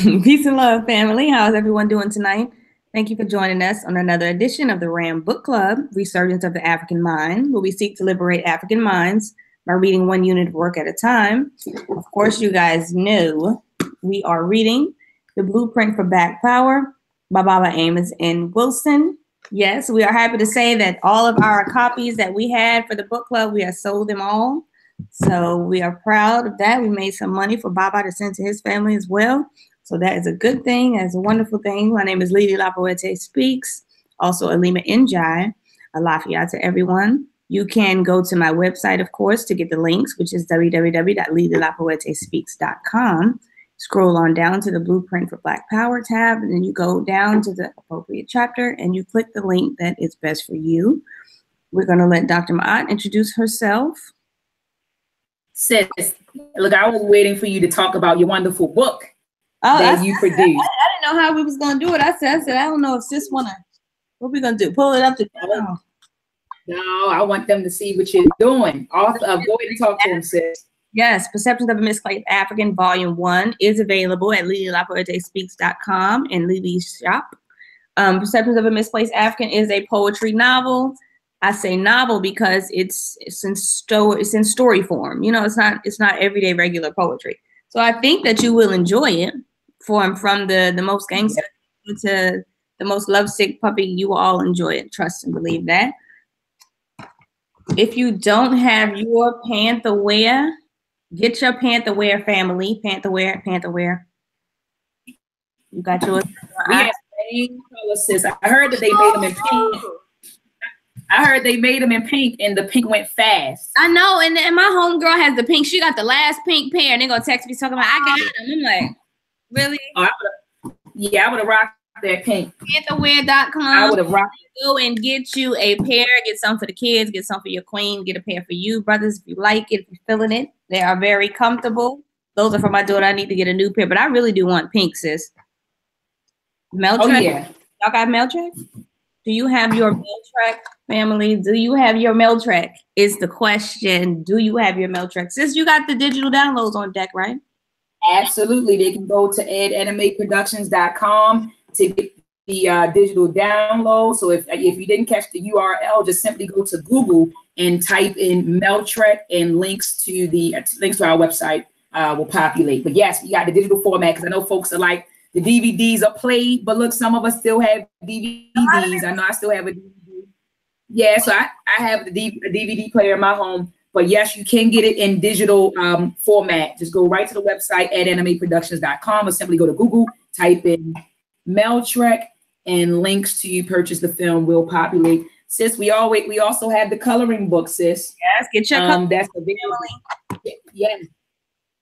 Peace and love, family. How's everyone doing tonight? Thank you for joining us on another edition of the RAM Book Club, Resurgence of the African Mind, where we seek to liberate African minds by reading one unit of work at a time. Of course, you guys know we are reading The Blueprint for Black Power by Baba Amos and Wilson. Yes, we are happy to say that all of our copies that we had for the book club, we have sold them all. So we are proud of that. We made some money for Baba to send to his family as well. So that is a good thing. That's a wonderful thing. My name is Lady Lapoete Speaks, also Alima Njai. Alafia to everyone. You can go to my website, of course, to get the links, which is www.ladylapoetespeaks.com. Scroll on down to the Blueprint for Black Power tab, and then you go down to the appropriate chapter, and you click the link that is best for you. We're going to let Dr. Maat introduce herself. Sis, look, I was waiting for you to talk about your wonderful book that you produced. I didn't know how we was going to do it. I said, I don't know if sis want to, what we going to do? Pull it up to No, I want them to see what you're doing. Author, go ahead and talk to them, sis. Yes, Perceptions of a Misplaced African, Volume 1 is available at LilyLapoetespeaks.com and Lily's shop. Perceptions of a Misplaced African is a poetry novel. I say novel because it's in story form. You know, it's not everyday regular poetry. So I think that you will enjoy it. From the most gangster to the most lovesick puppy, you will all enjoy it. Trust and believe that. If you don't have your Panther wear, get your Panther wear, family. Panther wear. You got yours. We have same color, sis. I heard that they made them in pink. I heard they made them in pink, and the pink went fast. I know, and my homegirl has the pink. She got the last pink pair, and they're gonna text me talking about I got them. I'm like, really? Oh, I would have rocked that pink. Pantherwear.com. I would have rocked it. Go and get you a pair. Get some for the kids. Get some for your queen. Get a pair for you, brothers, if you like it, if you're feeling it. They are very comfortable. Those are for my daughter. I need to get a new pair, but I really do want pink, sis. Mail track? Oh, yeah. Y'all got mail track? Do you have your mail track, family? Do you have your mail track? Is the question. Do you have your mail track? Sis, you got the digital downloads on deck, right? Absolutely. They can go to edanimateproductions.com to get the digital download. So if you didn't catch the URL, just simply go to Google and type in mail track, and links to our website will populate. But yes, we got the digital format, because I know folks are like, the DVDs are played, but look, some of us still have DVDs. I know I still have a DVD. Yeah, so I have a DVD player in my home. But yes, you can get it in digital format. Just go right to the website at edanimateproductions.com, or simply go to Google, type in Meltrek, and links to purchase the film will populate. Sis, we also have the coloring book, sis. Yes, get your that's available. Yes.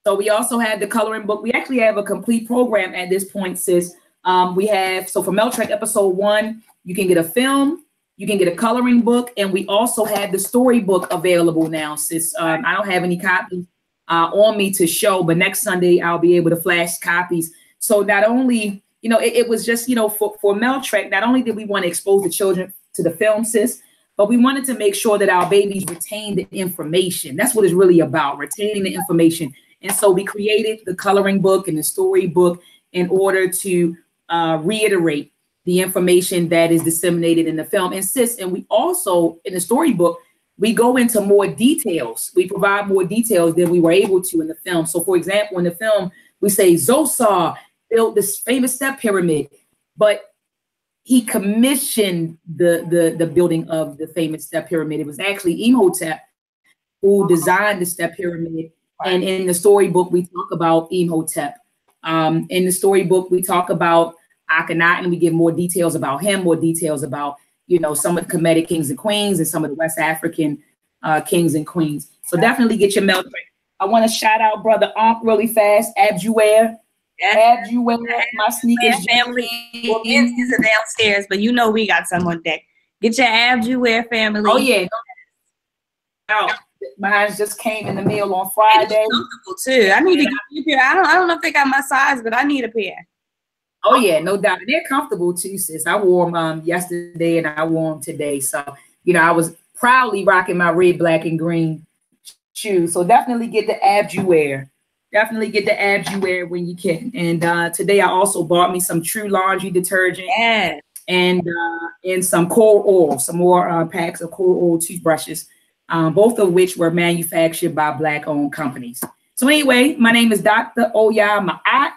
So we also have the coloring book. We actually have a complete program at this point, sis. We have, so for Meltrek episode 1, you can get a film, you can get a coloring book, and we also have the storybook available now, sis. I don't have any copies on me to show, but next Sunday I'll be able to flash copies. So not only, it was just, for Meltrek, not only did we want to expose the children to the film, sis, but we wanted to make sure that our babies retain the information. That's what it's really about, retaining the information. And so we created the coloring book and the storybook in order to reiterate the information that is disseminated in the film. And sis, and we also, in the storybook, we go into more details. We provide more details than we were able to in the film. So for example, in the film, we say Zosar built this famous step pyramid, but he commissioned the building of the famous step pyramid. It was actually Imhotep who designed the step pyramid. And in the storybook, we talk about Imhotep. In the storybook, we talk about Akhenaten. We give more details about him, more details about, some of the Kemetic kings and queens and some of the West African kings and queens. So definitely get your mail. I want to shout out Brother Ankh really fast. Abjuware. Abjuware, my sneakers. Family is downstairs, but we got some on deck. Get your Abjuware, family. Oh, yeah. Mine just came in the mail on Friday. It's comfortable too. I need to get a pair. I don't know if they got my size, but I need a pair. Oh yeah, no doubt. They're comfortable too, sis. I wore them yesterday and I wore them today. So, I was proudly rocking my red, black, and green shoes. So definitely get the Abjuware. Definitely get the abs you wear when you can. And today I also bought me some True Laundry detergent. Yes. And some core oil, some more packs of core oil toothbrushes, both of which were manufactured by Black-owned companies. So anyway, my name is Dr. Maat,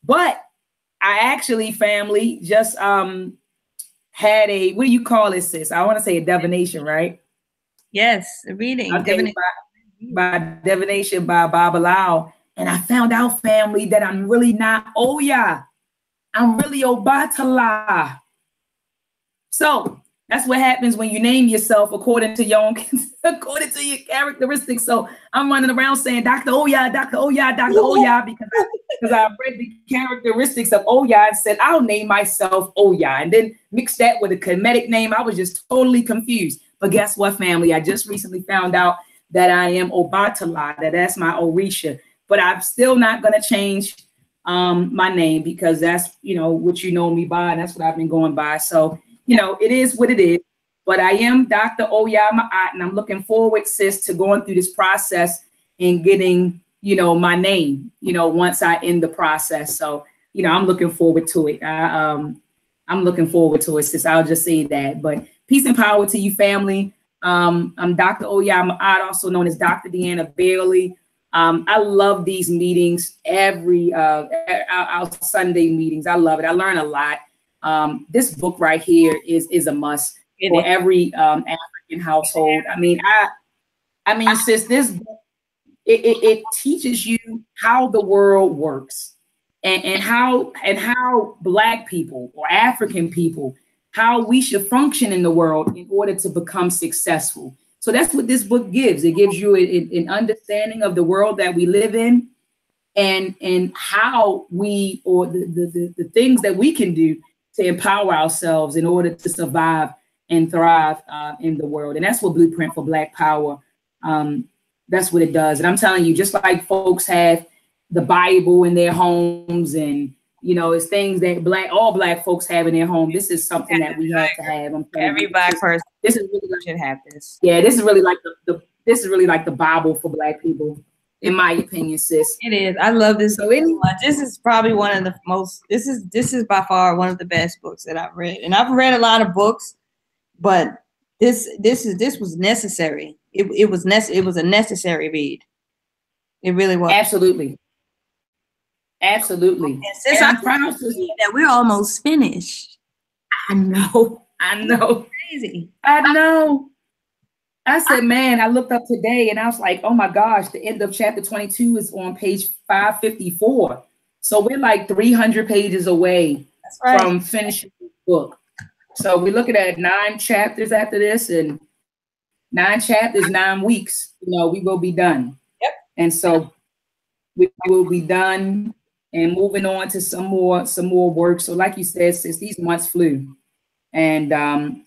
but I actually, family, just had a, what do you call it, sis? I want to say a divination, right? Yes, a reading. Okay, Divination. by divination by Babalao. And I found out, family, that I'm really not Oya. I'm really Obatala. So that's what happens when you name yourself according to your own, according to your characteristics. So I'm running around saying Dr. Oya, Dr. Oya, Dr. Oya, because I read the characteristics of Oya and said, I'll name myself Oya, and then mix that with a Kemetic name. I was just totally confused. But guess what, family? I just recently found out that I am Obatala, that's my Orisha. But I'm still not going to change my name, because that's, what you know me by, and that's what I've been going by. So, it is what it is. But I am Dr. Oya Maat, and I'm looking forward, sis, to going through this process and getting, my name, once I end the process. So, I'm looking forward to it. I'm looking forward to it, sis. I'll just say that. But peace and power to you, family. I'm Dr. Oya Maat, also known as Dr. Deanna Bailey. I love these meetings, our Sunday meetings. I love it. I learn a lot. This book right here is a must for every African household. I mean, sis, this book, it teaches you how the world works, and how Black people or African people, how we should function in the world in order to become successful. So that's what this book gives. It gives you an understanding of the world that we live in, and how we, or the things that we can do to empower ourselves in order to survive and thrive in the world. And that's what Blueprint for Black Power, that's what it does. And I'm telling you, just like folks have the Bible in their homes, and it's things that all Black folks have in their home, this is something that we have to have. Every Black person, this is really should have this. Yeah, this is really like this is really like the Bible for Black people, in my opinion, sis. It is. I love this so much. This is probably one of the most. This is by far one of the best books that I've read, and I've read a lot of books, but this was necessary. It was a necessary read. It really was. Absolutely. Absolutely. And sis, I'm proud to see that we're almost finished. I know. Crazy. I know. I said, man, I looked up today and I was like, oh my gosh, the end of chapter 22 is on page 554. So we're like 300 pages away from finishing the book. So we're looking at 9 chapters after this, and 9 chapters, 9 weeks, we will be done. Yep. And so we will be done and moving on to some more work. So like you said, sis, these months flew, and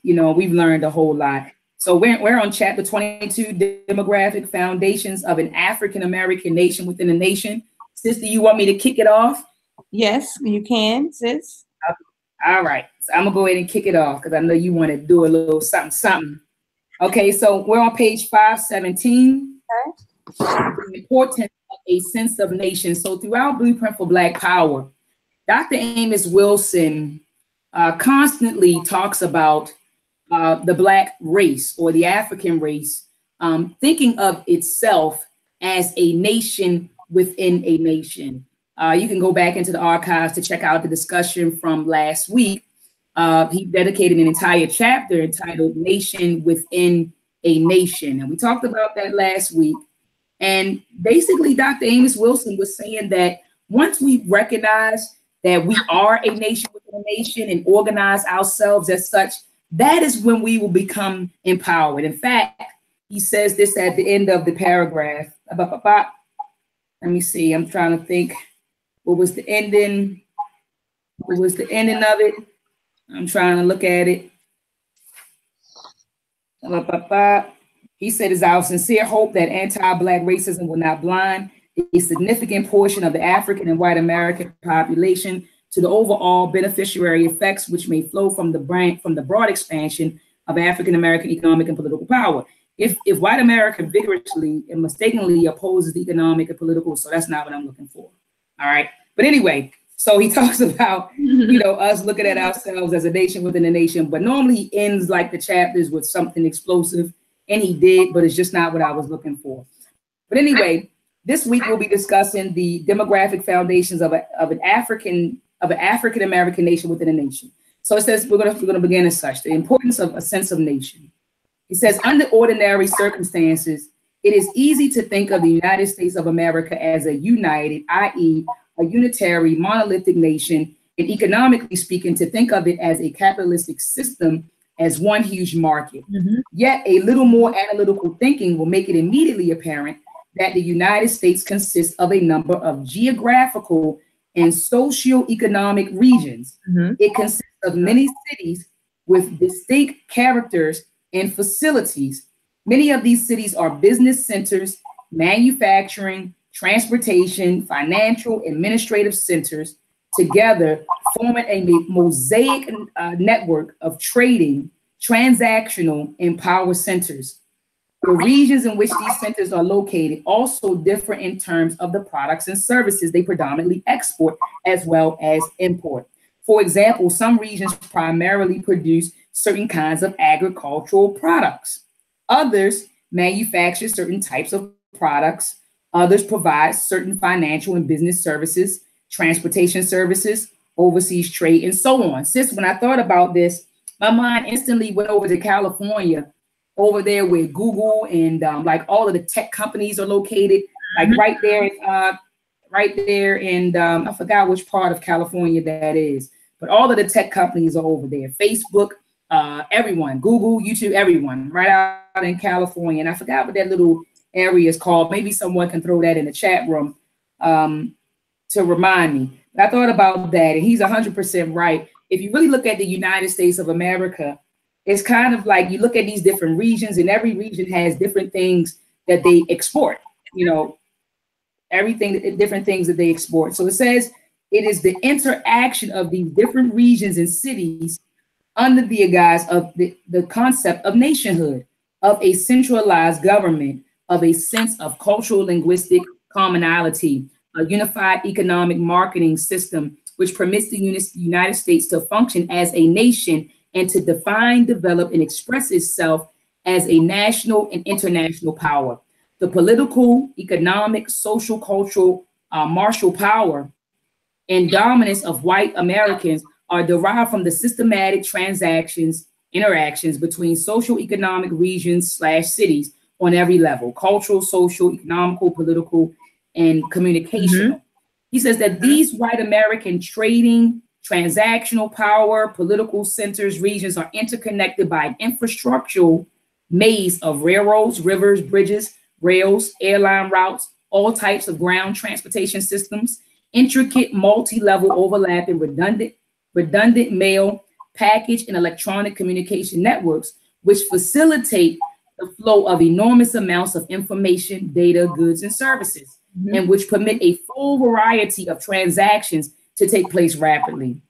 we've learned a whole lot. So we're on chapter 22, demographic foundations of an African-American nation within a nation. Sis, do you want me to kick it off? Yes, you can, sis. All right. So I'm gonna go ahead and kick it off, because I know you want to do a little something. Okay, so we're on page 517. Okay. The importance of a sense of nation. So throughout Blueprint for Black Power, Dr. Amos Wilson constantly talks about the Black race, or the African race, thinking of itself as a nation within a nation. You can go back into the archives to check out the discussion from last week. He dedicated an entire chapter entitled Nation Within a Nation. And we talked about that last week. And basically, Dr. Amos Wilson was saying that once we recognize that we are a nation within a nation and organize ourselves as such, that is when we will become empowered. In fact, he says this at the end of the paragraph. Let me see. I'm trying to think. What was the ending? What was the ending of it? I'm trying to look at it. He said, it's our sincere hope that anti-Black racism will not blind a significant portion of the African and white American population to the overall beneficiary effects which may flow from the broad expansion of African American economic and political power. if white America vigorously and mistakenly opposes the economic and political, so that's not what I'm looking for. All right. But anyway, so he talks about, you know, us looking at ourselves as a nation within a nation, but normally he ends like the chapters with something explosive, and he did, but it's just not what I was looking for. But anyway, this week we'll be discussing the demographic foundations of an African American nation within a nation. So it says we're gonna begin as such: the importance of a sense of nation. He says, under ordinary circumstances, it is easy to think of the United States of America as a united, i.e., a unitary, monolithic nation, and economically speaking, to think of it as a capitalistic system, as one huge market. Yet a little more analytical thinking will make it immediately apparent that the United States consists of a number of geographical and socio-economic regions. It consists of many cities with distinct characters and facilities. Many of these cities are business centers, manufacturing, transportation, financial, administrative centers, together forming a mosaic network of trading, transactional, and power centers. The regions in which these centers are located also differ in terms of the products and services they predominantly export as well as import. For example, some regions primarily produce certain kinds of agricultural products. Others manufacture certain types of products. Others provide certain financial and business services, transportation services, overseas trade, and so on. Sis, when I thought about this, my mind instantly went over to California, over there where Google and like all of the tech companies are located, like right there in I forgot which part of California that is, but all of the tech companies are over there. Facebook, everyone, Google, YouTube, everyone, right out in California. And I forgot what that little area is called. Maybe someone can throw that in the chat room to remind me. But I thought about that, and he's 100% right. If you really look at the United States of America, it's kind of like you look at these different regions, and every region has different things that they export, you know, everything, different things that they export. So it says it is the interaction of these different regions and cities under the guise of the concept of nationhood, of a centralized government, of a sense of cultural linguistic commonality, a unified economic marketing system, which permits the United States to function as a nation and to define, develop, and express itself as a national and international power. The political, economic, social, cultural, martial power and dominance of white Americans are derived from the systematic interactions between social economic regions / cities on every level: cultural, social, economical, political, and communicational. He says that these white American trading, transactional power, political centers, regions are interconnected by an infrastructural maze of railroads, rivers, bridges, rails, airline routes, all types of ground transportation systems, intricate multi-level overlapping redundant mail, package, and electronic communication networks, which facilitate the flow of enormous amounts of information, data, goods, and services, and which permit a full variety of transactions to take place rapidly.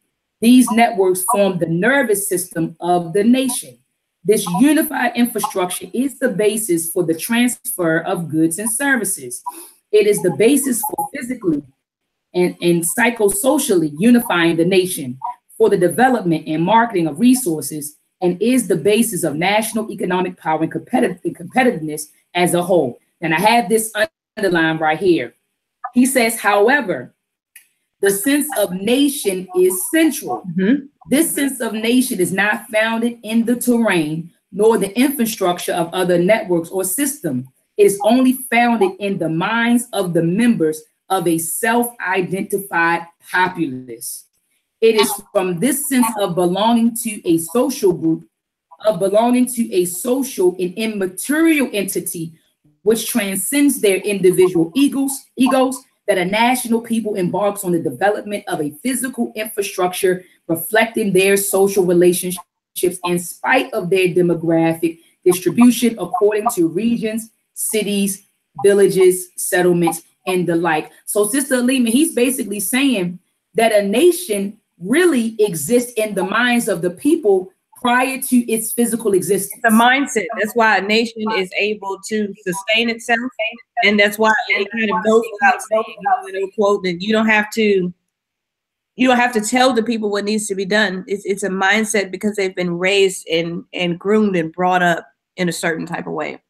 These networks form the nervous system of the nation. This unified infrastructure is the basis for the transfer of goods and services. It is the basis for physically and psychosocially unifying the nation, for the development and marketing of resources, and is the basis of national economic power and competitiveness as a whole. And I have this underlined right here. He says, however, the sense of nation is central. This sense of nation is not founded in the terrain nor the infrastructure of other networks or systems. It is only founded in the minds of the members of a self-identified populace. It is from this sense of belonging to a social group, of belonging to a social and immaterial entity, which transcends their individual egos, that a national people embarks on the development of a physical infrastructure reflecting their social relationships in spite of their demographic distribution according to regions, cities, villages, settlements, and the like. So Sister Alima, he's basically saying that a nation really exists in the minds of the people prior to its physical existence. It's a mindset. That's why a nation is able to sustain itself. And that's why it kind of goes without saying, you know, quote, that you don't have to tell the people what needs to be done. It's a mindset because they've been raised and groomed and brought up in a certain type of way.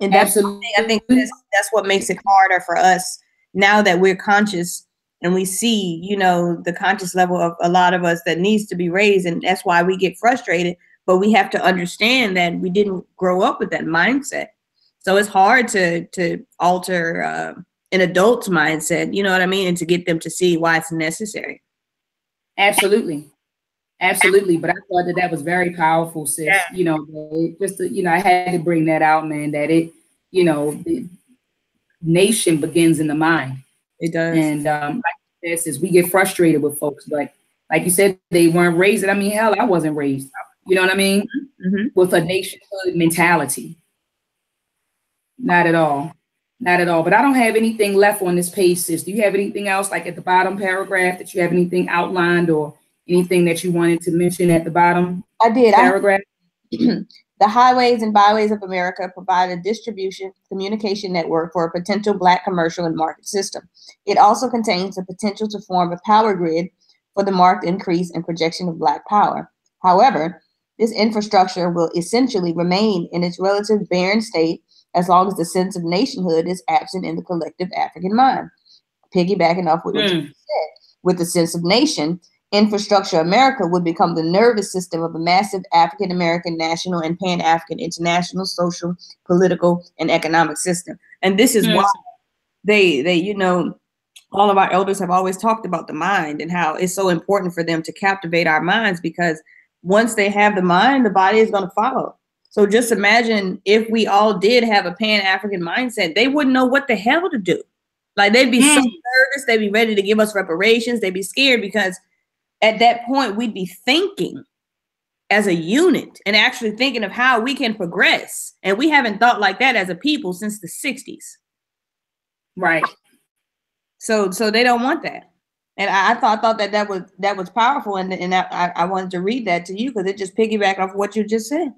And that's, I think that's what makes it harder for us now that we're conscious and we see, you know, the conscious level of a lot of us that needs to be raised. And that's why we get frustrated. But we have to understand that we didn't grow up with that mindset. So it's hard to alter an adult's mindset, you know what I mean? And to get them to see why it's necessary. Absolutely. Absolutely. But I thought that was very powerful, sis. Yeah. You know, just to, you know, I had to bring that out, man, that it, you know, the nation begins in the mind. It does. And like this is, we get frustrated with folks, like you said, they weren't raised. I mean, hell, I wasn't raised. You know what I mean? Mm-hmm. With a nationhood mentality. Not at all. Not at all. But I don't have anything left on this page, sis. Do you have anything else, like at the bottom paragraph, that you have anything outlined or anything that you wanted to mention at the bottom? I did. Paragraph. The highways and byways of America provide a distribution communication network for a potential Black commercial and market system. It also contains the potential to form a power grid for the marked increase and projection of Black power. However, this infrastructure will essentially remain in its relative barren state as long as the sense of nationhood is absent in the collective African mind. Piggybacking off what you said, with the sense of nation, infrastructure America would become the nervous system of a massive African American national and Pan-African international social, political, and economic system. And this is why they, you know, all of our elders have always talked about the mind and how it's so important for them to captivate our minds, because once they have the mind, the body is going to follow. So just imagine if we all did have a Pan-African mindset, they wouldn't know what the hell to do. Like, they'd be so nervous, they'd be ready to give us reparations, they'd be scared, because at that point, we'd be thinking as a unit and actually thinking of how we can progress. And we haven't thought like that as a people since the 60s. Right. So they don't want that. And I thought that was powerful. And I wanted to read that to you because it just piggybacked off what you just said.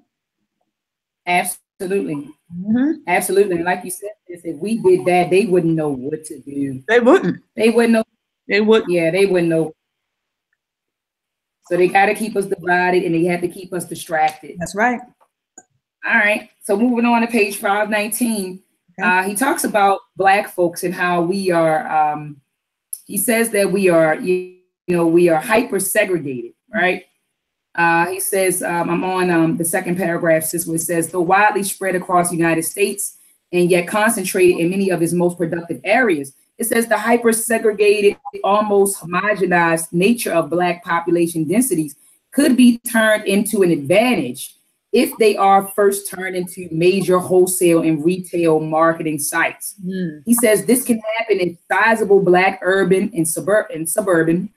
Absolutely. Mm-hmm. Absolutely. And like you said, if we did that, they wouldn't know what to do. They wouldn't. They wouldn't know. They would. Yeah, they wouldn't know. So they got to keep us divided and they have to keep us distracted. That's right. All right. So moving on to page 519, he talks about Black folks and how we are, he says that we are, you know, we are hyper segregated, right? He says, I'm on the second paragraph, where it says, though widely spread across the United States and yet concentrated in many of its most productive areas, it says the hyper-segregated, almost homogenized nature of Black population densities could be turned into an advantage if they are first turned into major wholesale and retail marketing sites. He says this can happen in sizable Black urban and suburban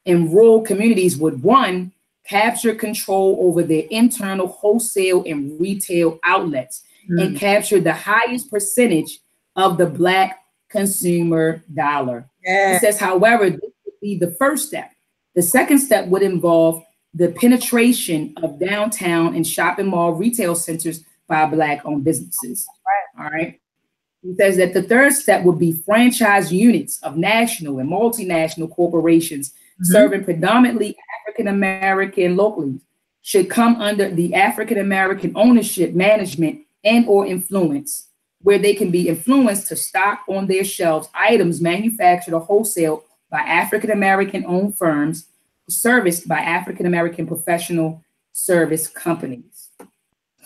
and rural communities would, one, capture control over their internal wholesale and retail outlets and capture the highest percentage of the Black consumer dollar. It says, however, this would be the first step. The second step would involve the penetration of downtown and shopping mall retail centers by Black-owned businesses. All right. He says that the third step would be franchise units of national and multinational corporations serving predominantly African-American locally should come under the African-American ownership, management, and or influence, where they can be influenced to stock on their shelves items manufactured or wholesale by African-American owned firms, serviced by African-American professional service companies.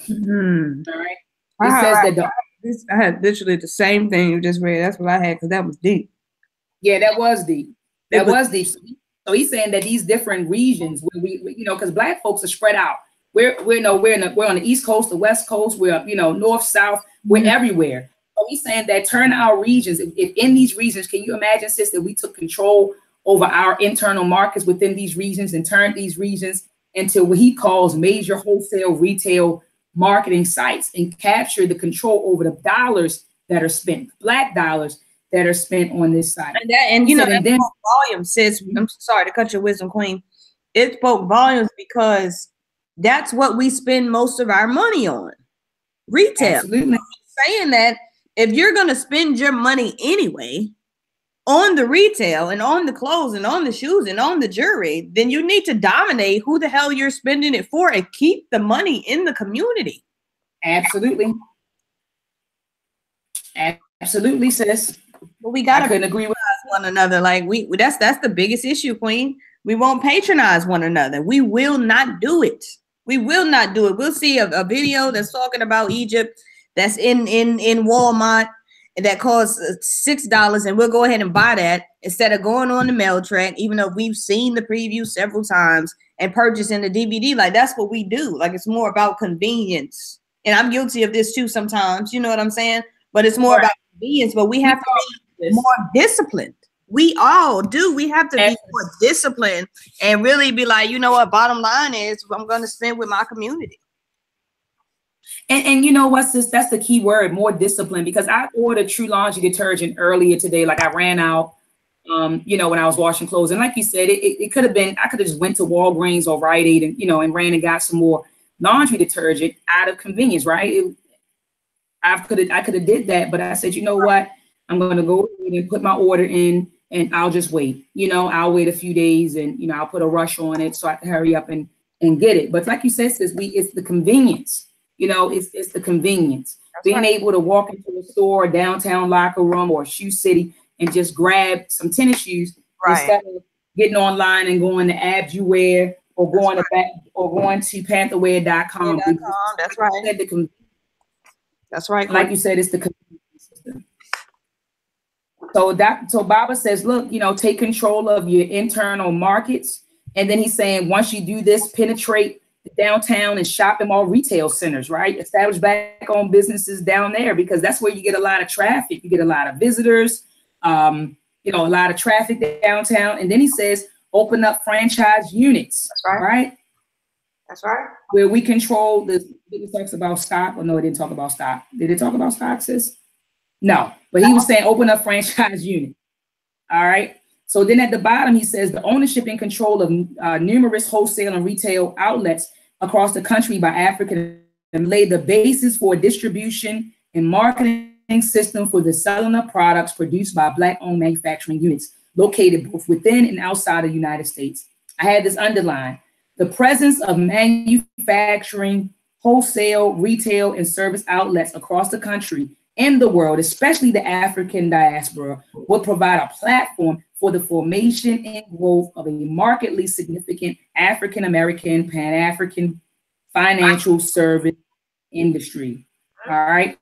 All right. It says that I had literally the same thing you just read. That's what I had, because that was deep. Yeah, that was deep. That was deep. So he's saying that these different regions where we you know, because Black folks are spread out. We're on the East Coast, the West Coast, we're, you know, North, South, we're everywhere. So he's saying that turn our regions, if in these regions, can you imagine, sis, that we took control over our internal markets within these regions and turned these regions into what he calls major wholesale retail marketing sites and capture the control over the dollars that are spent, Black dollars that are spent on this site. And you know, that spoke volumes, sis. I'm sorry to cut your wisdom, queen. It spoke volumes because That's what we spend most of our money on. Retail. Absolutely. Saying that if you're going to spend your money anyway on the retail and on the clothes and on the shoes and on the jewelry, then you need to dominate who the hell you're spending it for and keep the money in the community. Absolutely. Absolutely, sis. But we gotta couldn't agree with one another. Like that's the biggest issue, Queen. We won't patronize one another. We will not do it. We will not do it. We'll see a video that's talking about Egypt that's in Walmart and that costs $6, and we'll go ahead and buy that instead of going on the mail track, even though we've seen the preview several times and purchasing the DVD. Like that's what we do. Like it's more about convenience. And I'm guilty of this too sometimes, you know what I'm saying? But it's more about convenience, but we have to be more disciplined. We all do. We have to be more disciplined and really be like, you know what, bottom line is I'm going to spend with my community. And you know what, sis, that's the key word, more discipline, because I ordered True Laundry detergent earlier today. Like I ran out, you know, when I was washing clothes. And like you said, it could have been, I could have just went to Walgreens or Rite Aid and, you know, and ran and got some more laundry detergent out of convenience, right? I could have did that, but I said, you know what, I'm going to go and put my order in and I'll just wait. You know, I'll wait a few days and, you know, I'll put a rush on it so I can hurry up and get it. But like you said, sis, it's the convenience. You know, it's the convenience. That's being able to walk into a store, a downtown locker room or a shoe city and just grab some tennis shoes instead of getting online and going to Abs You Wear or going to pantherwear.com. That's right. That's right. Like you said, it's the convenience system. So Baba says, look, you know, take control of your internal markets. And then he's saying, once you do this, penetrate the downtown and shopping mall retail centers, right? Establish back on businesses down there, because that's where you get a lot of traffic. You get a lot of visitors, you know, a lot of traffic downtown. And then he says, open up franchise units. That's right. That's right. Where we control the, it talks about stock. Or no, it didn't talk about stock. Did it talk about stock, sis? No, but he was saying open up franchise unit. All right. So then at the bottom, he says the ownership and control of numerous wholesale and retail outlets across the country by African and lay the basis for a distribution and marketing system for the selling of products produced by Black-owned manufacturing units located both within and outside of the United States. I had this underlined. The presence of manufacturing, wholesale, retail, and service outlets across the country and the world, especially the African diaspora, will provide a platform for the formation and growth of a markedly significant African-American, Pan-African financial service industry. All right.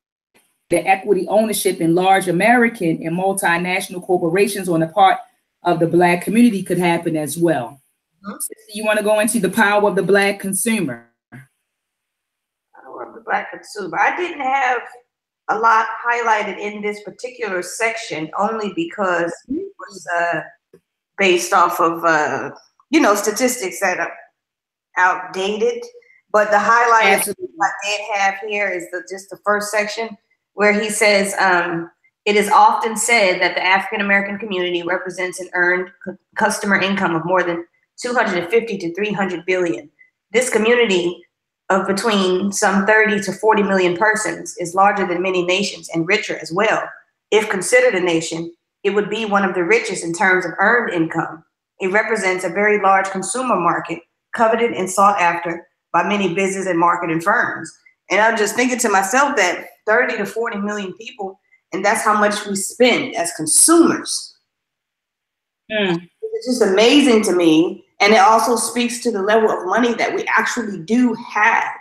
The equity ownership in large American and multinational corporations on the part of the Black community could happen as well. You want to go into the power of the Black consumer? Power of the Black consumer. I didn't have a lot highlighted in this particular section only because it was based off of, you know, statistics that are outdated. But the highlight I did have here is just the first section where he says, it is often said that the African-American community represents an earned customer income of more than 250 to 300 billion. This community of between some 30 to 40 million persons is larger than many nations and richer as well. If considered a nation, it would be one of the richest in terms of earned income. It represents a very large consumer market, coveted and sought after by many business and marketing firms. And I'm just thinking to myself that 30 to 40 million people, and that's how much we spend as consumers. It's just amazing to me. And it also speaks to the level of money that we actually do have.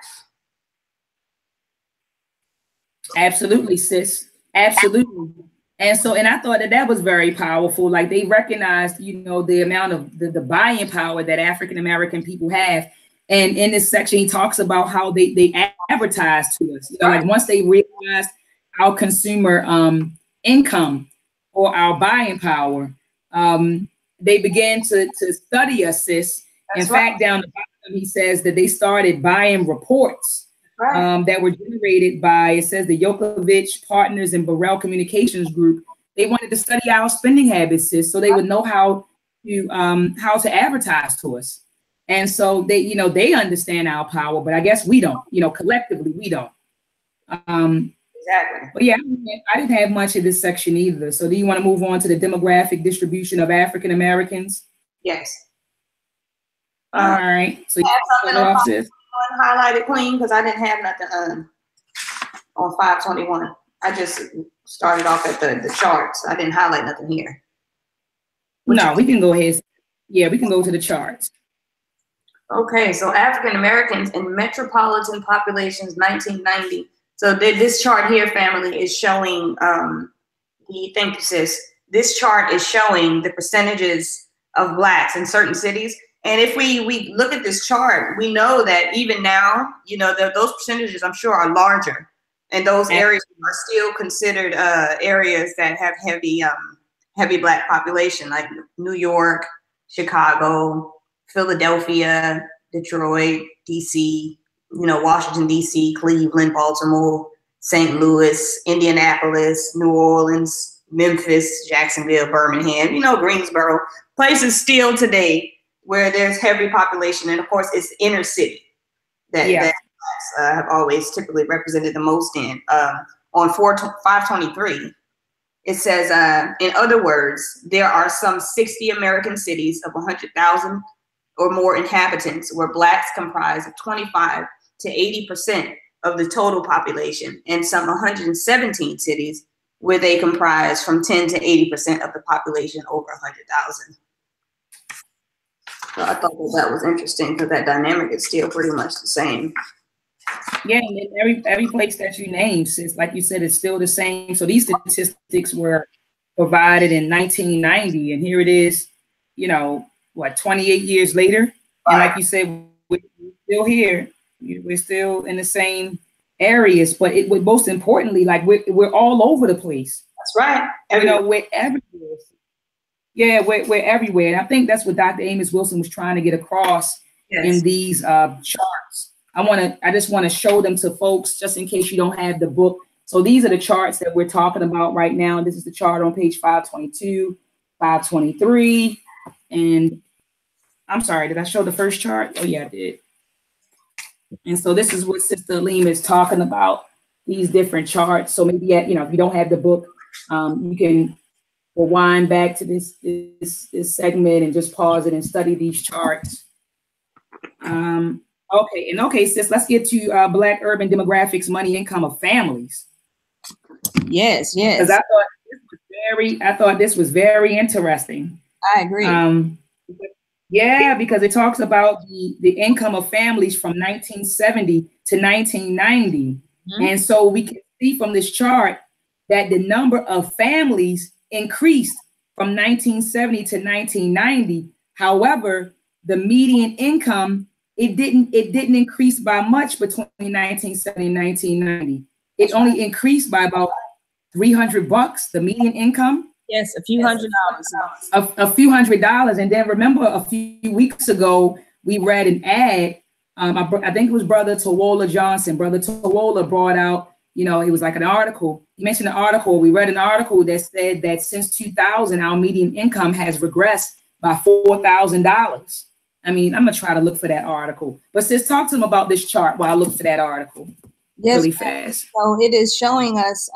Absolutely, sis. Absolutely. And so, and I thought that was very powerful. Like they recognized, you know, the amount of the buying power that African-American people have. And in this section, he talks about how they advertise to us. You know, like once they realize our consumer income or our buying power, they began to study us, sis. In fact, down the bottom, he says that they started buying reports that were generated by, it says, the Yokovich Partners and Burrell Communications Group. They wanted to study our spending habits, sis, so they would know how to advertise to us. And so they, you know, they understand our power, but I guess we don't, you know, collectively we don't. Exactly. But yeah, I didn't have much of this section either. So do you want to move on to the demographic distribution of African Americans? Yes. All right. So you have something on highlighted, Queen, because I didn't have nothing on 521. I just started off at the charts. I didn't highlight nothing here. No, we can go ahead. Yeah, we can go to the charts. Okay, so African Americans in metropolitan populations 1990. So this chart here, family, is showing thank you, sis. This chart is showing the percentages of Blacks in certain cities. And if we look at this chart, we know that even now, you know, those percentages, I'm sure, are larger. And those areas are still considered areas that have heavy Black population, like New York, Chicago, Philadelphia, Detroit, DC, you know, Washington, DC, Cleveland, Baltimore, St. Louis, Indianapolis, New Orleans, Memphis, Jacksonville, Birmingham, you know, Greensboro, places still today where there's heavy population. And of course, it's inner city that have always typically represented the most in. On 523, it says, in other words, there are some 60 American cities of 100,000 or more inhabitants where Blacks comprise of 25 to 80% of the total population, and some 117 cities where they comprise from 10 to 80% of the population over 100,000. So I thought that was interesting because that dynamic is still pretty much the same. Yeah, and in every place that you named, sis, like you said, it's still the same. So these statistics were provided in 1990, and here it is, you know, what, 28 years later? And like you said, we're still here. We're still in the same areas, but most importantly, like we're all over the place. That's right. Everywhere. You know, we're everywhere. Yeah, we're everywhere. And I think that's what Dr. Amos Wilson was trying to get across in these charts. I just want to show them to folks just in case you don't have the book. So these are the charts that we're talking about right now. This is the chart on page 522, 523. And I'm sorry, did I show the first chart? Oh yeah, I did. And so this is what Sister Aleem is talking about, these different charts. So maybe, you know, if you don't have the book, you can rewind back to this segment and just pause it and study these charts. Okay, sis, let's get to Black urban demographics, money, income of families. Yes. Because I thought this was very interesting. I agree. Yeah, because it talks about the income of families from 1970 to 1990. Mm-hmm. And so we can see from this chart that the number of families increased from 1970 to 1990. However, the median income, it didn't increase by much between 1970 and 1990. It only increased by about $300, the median income. Yes, a few $100s. A few $100. And then remember a few weeks ago, we read an ad. I think it was Brother Tawola Johnson. Brother Tawola brought out, you know, it was like an article. He mentioned an article. We read an article that said that since 2000, our median income has regressed by $4,000. I mean, I'm going to try to look for that article. But sis, talk to them about this chart while I look for that article really fast. So it is showing us,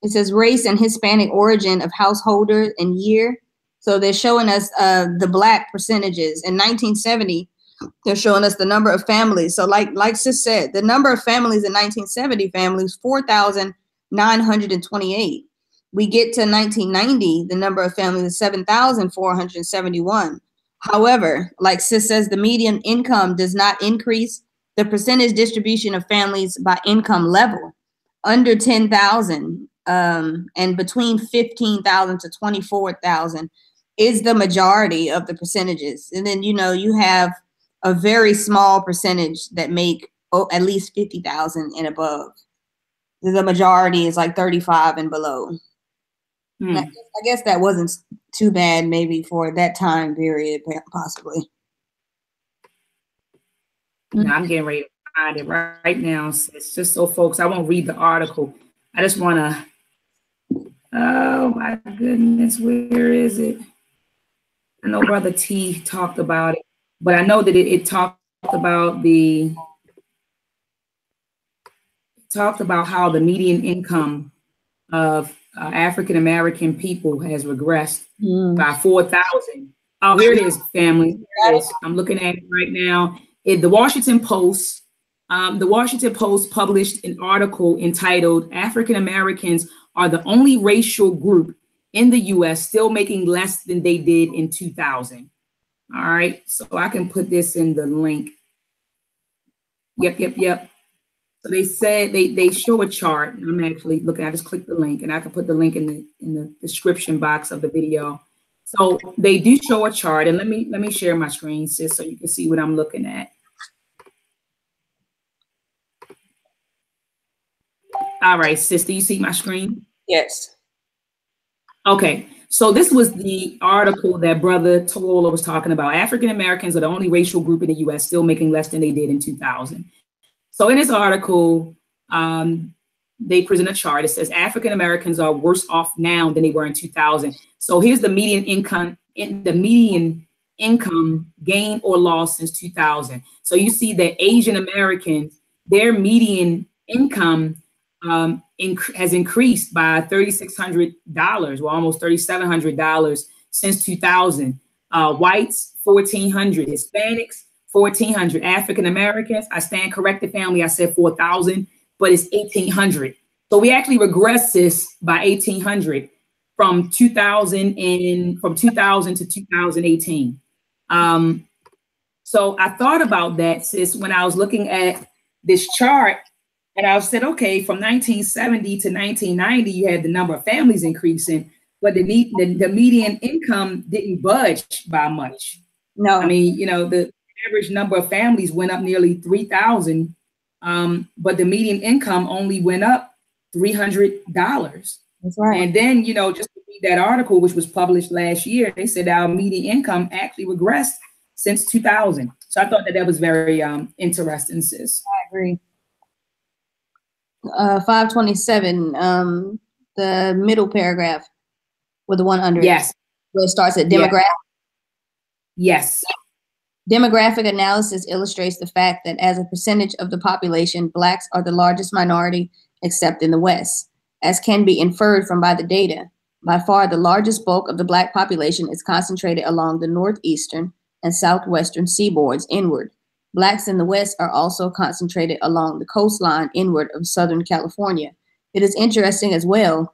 it says race and Hispanic origin of householder and year. So they're showing us the Black percentages. In 1970, they're showing us the number of families. So like sis said, the number of families in 1970 families, 4,928. We get to 1990, the number of families is 7,471. However, like sis says, the median income does not increase. The percentage distribution of families by income level under 10,000 and between 15,000 to 24,000 is the majority of the percentages. And then, you know, you have a very small percentage that make at least 50,000 and above. The majority is like 35 and below. I guess that wasn't too bad maybe for that time period, possibly. No, I'm getting ready to find it right now. It's just so folks, I won't read the article. I just want to, oh my goodness, where is it? I know Brother T talked about it. but I know that it talked about how the median income of African American people has regressed by 4,000. Oh, here it is, family. Here it is. I'm looking at it right now. The Washington Post. The Washington Post published an article entitled "African Americans are the only racial group in the U.S. still making less than they did in 2000." All right, so I can put this in the link. Yep. So they said they show a chart. I'm actually looking. I just clicked the link, and I can put the link in the description box of the video. So they do show a chart, and let me share my screen, sis, so you can see what I'm looking at. All right, sis, do you see my screen? Yes. Okay, so this was the article that Brother Tolola was talking about. African Americans are the only racial group in the U.S. still making less than they did in 2000. So in this article, they present a chart. It says African Americans are worse off now than they were in 2000. So here's the median income gain or loss since 2000. So you see that Asian Americans, their median income has increased by $3,600, well, almost $3,700 since 2000. Whites, $1,400. Hispanics, $1,400. African Americans, I stand corrected, family. I said 4,000, but it's 1,800. So we actually regressed this by 1,800 from 2000 to 2018. So I thought about that, sis, when I was looking at this chart, and I said, okay, from 1970 to 1990, you had the number of families increasing, but the median income didn't budge by much. No. I mean, you know, the average number of families went up nearly 3,000, but the median income only went up $300. That's right. And then, you know, just to read that article, which was published last year, they said our median income actually regressed since 2000. So I thought that was very interesting, sis. I agree. 527, the middle paragraph with the one under yes. it, where it starts at demographic. Yes. Demographic analysis illustrates the fact that as a percentage of the population, Blacks are the largest minority except in the West. As can be inferred by the data, by far the largest bulk of the Black population is concentrated along the northeastern and southwestern seaboards inward. Blacks in the West are also concentrated along the coastline inward of Southern California. It is interesting as well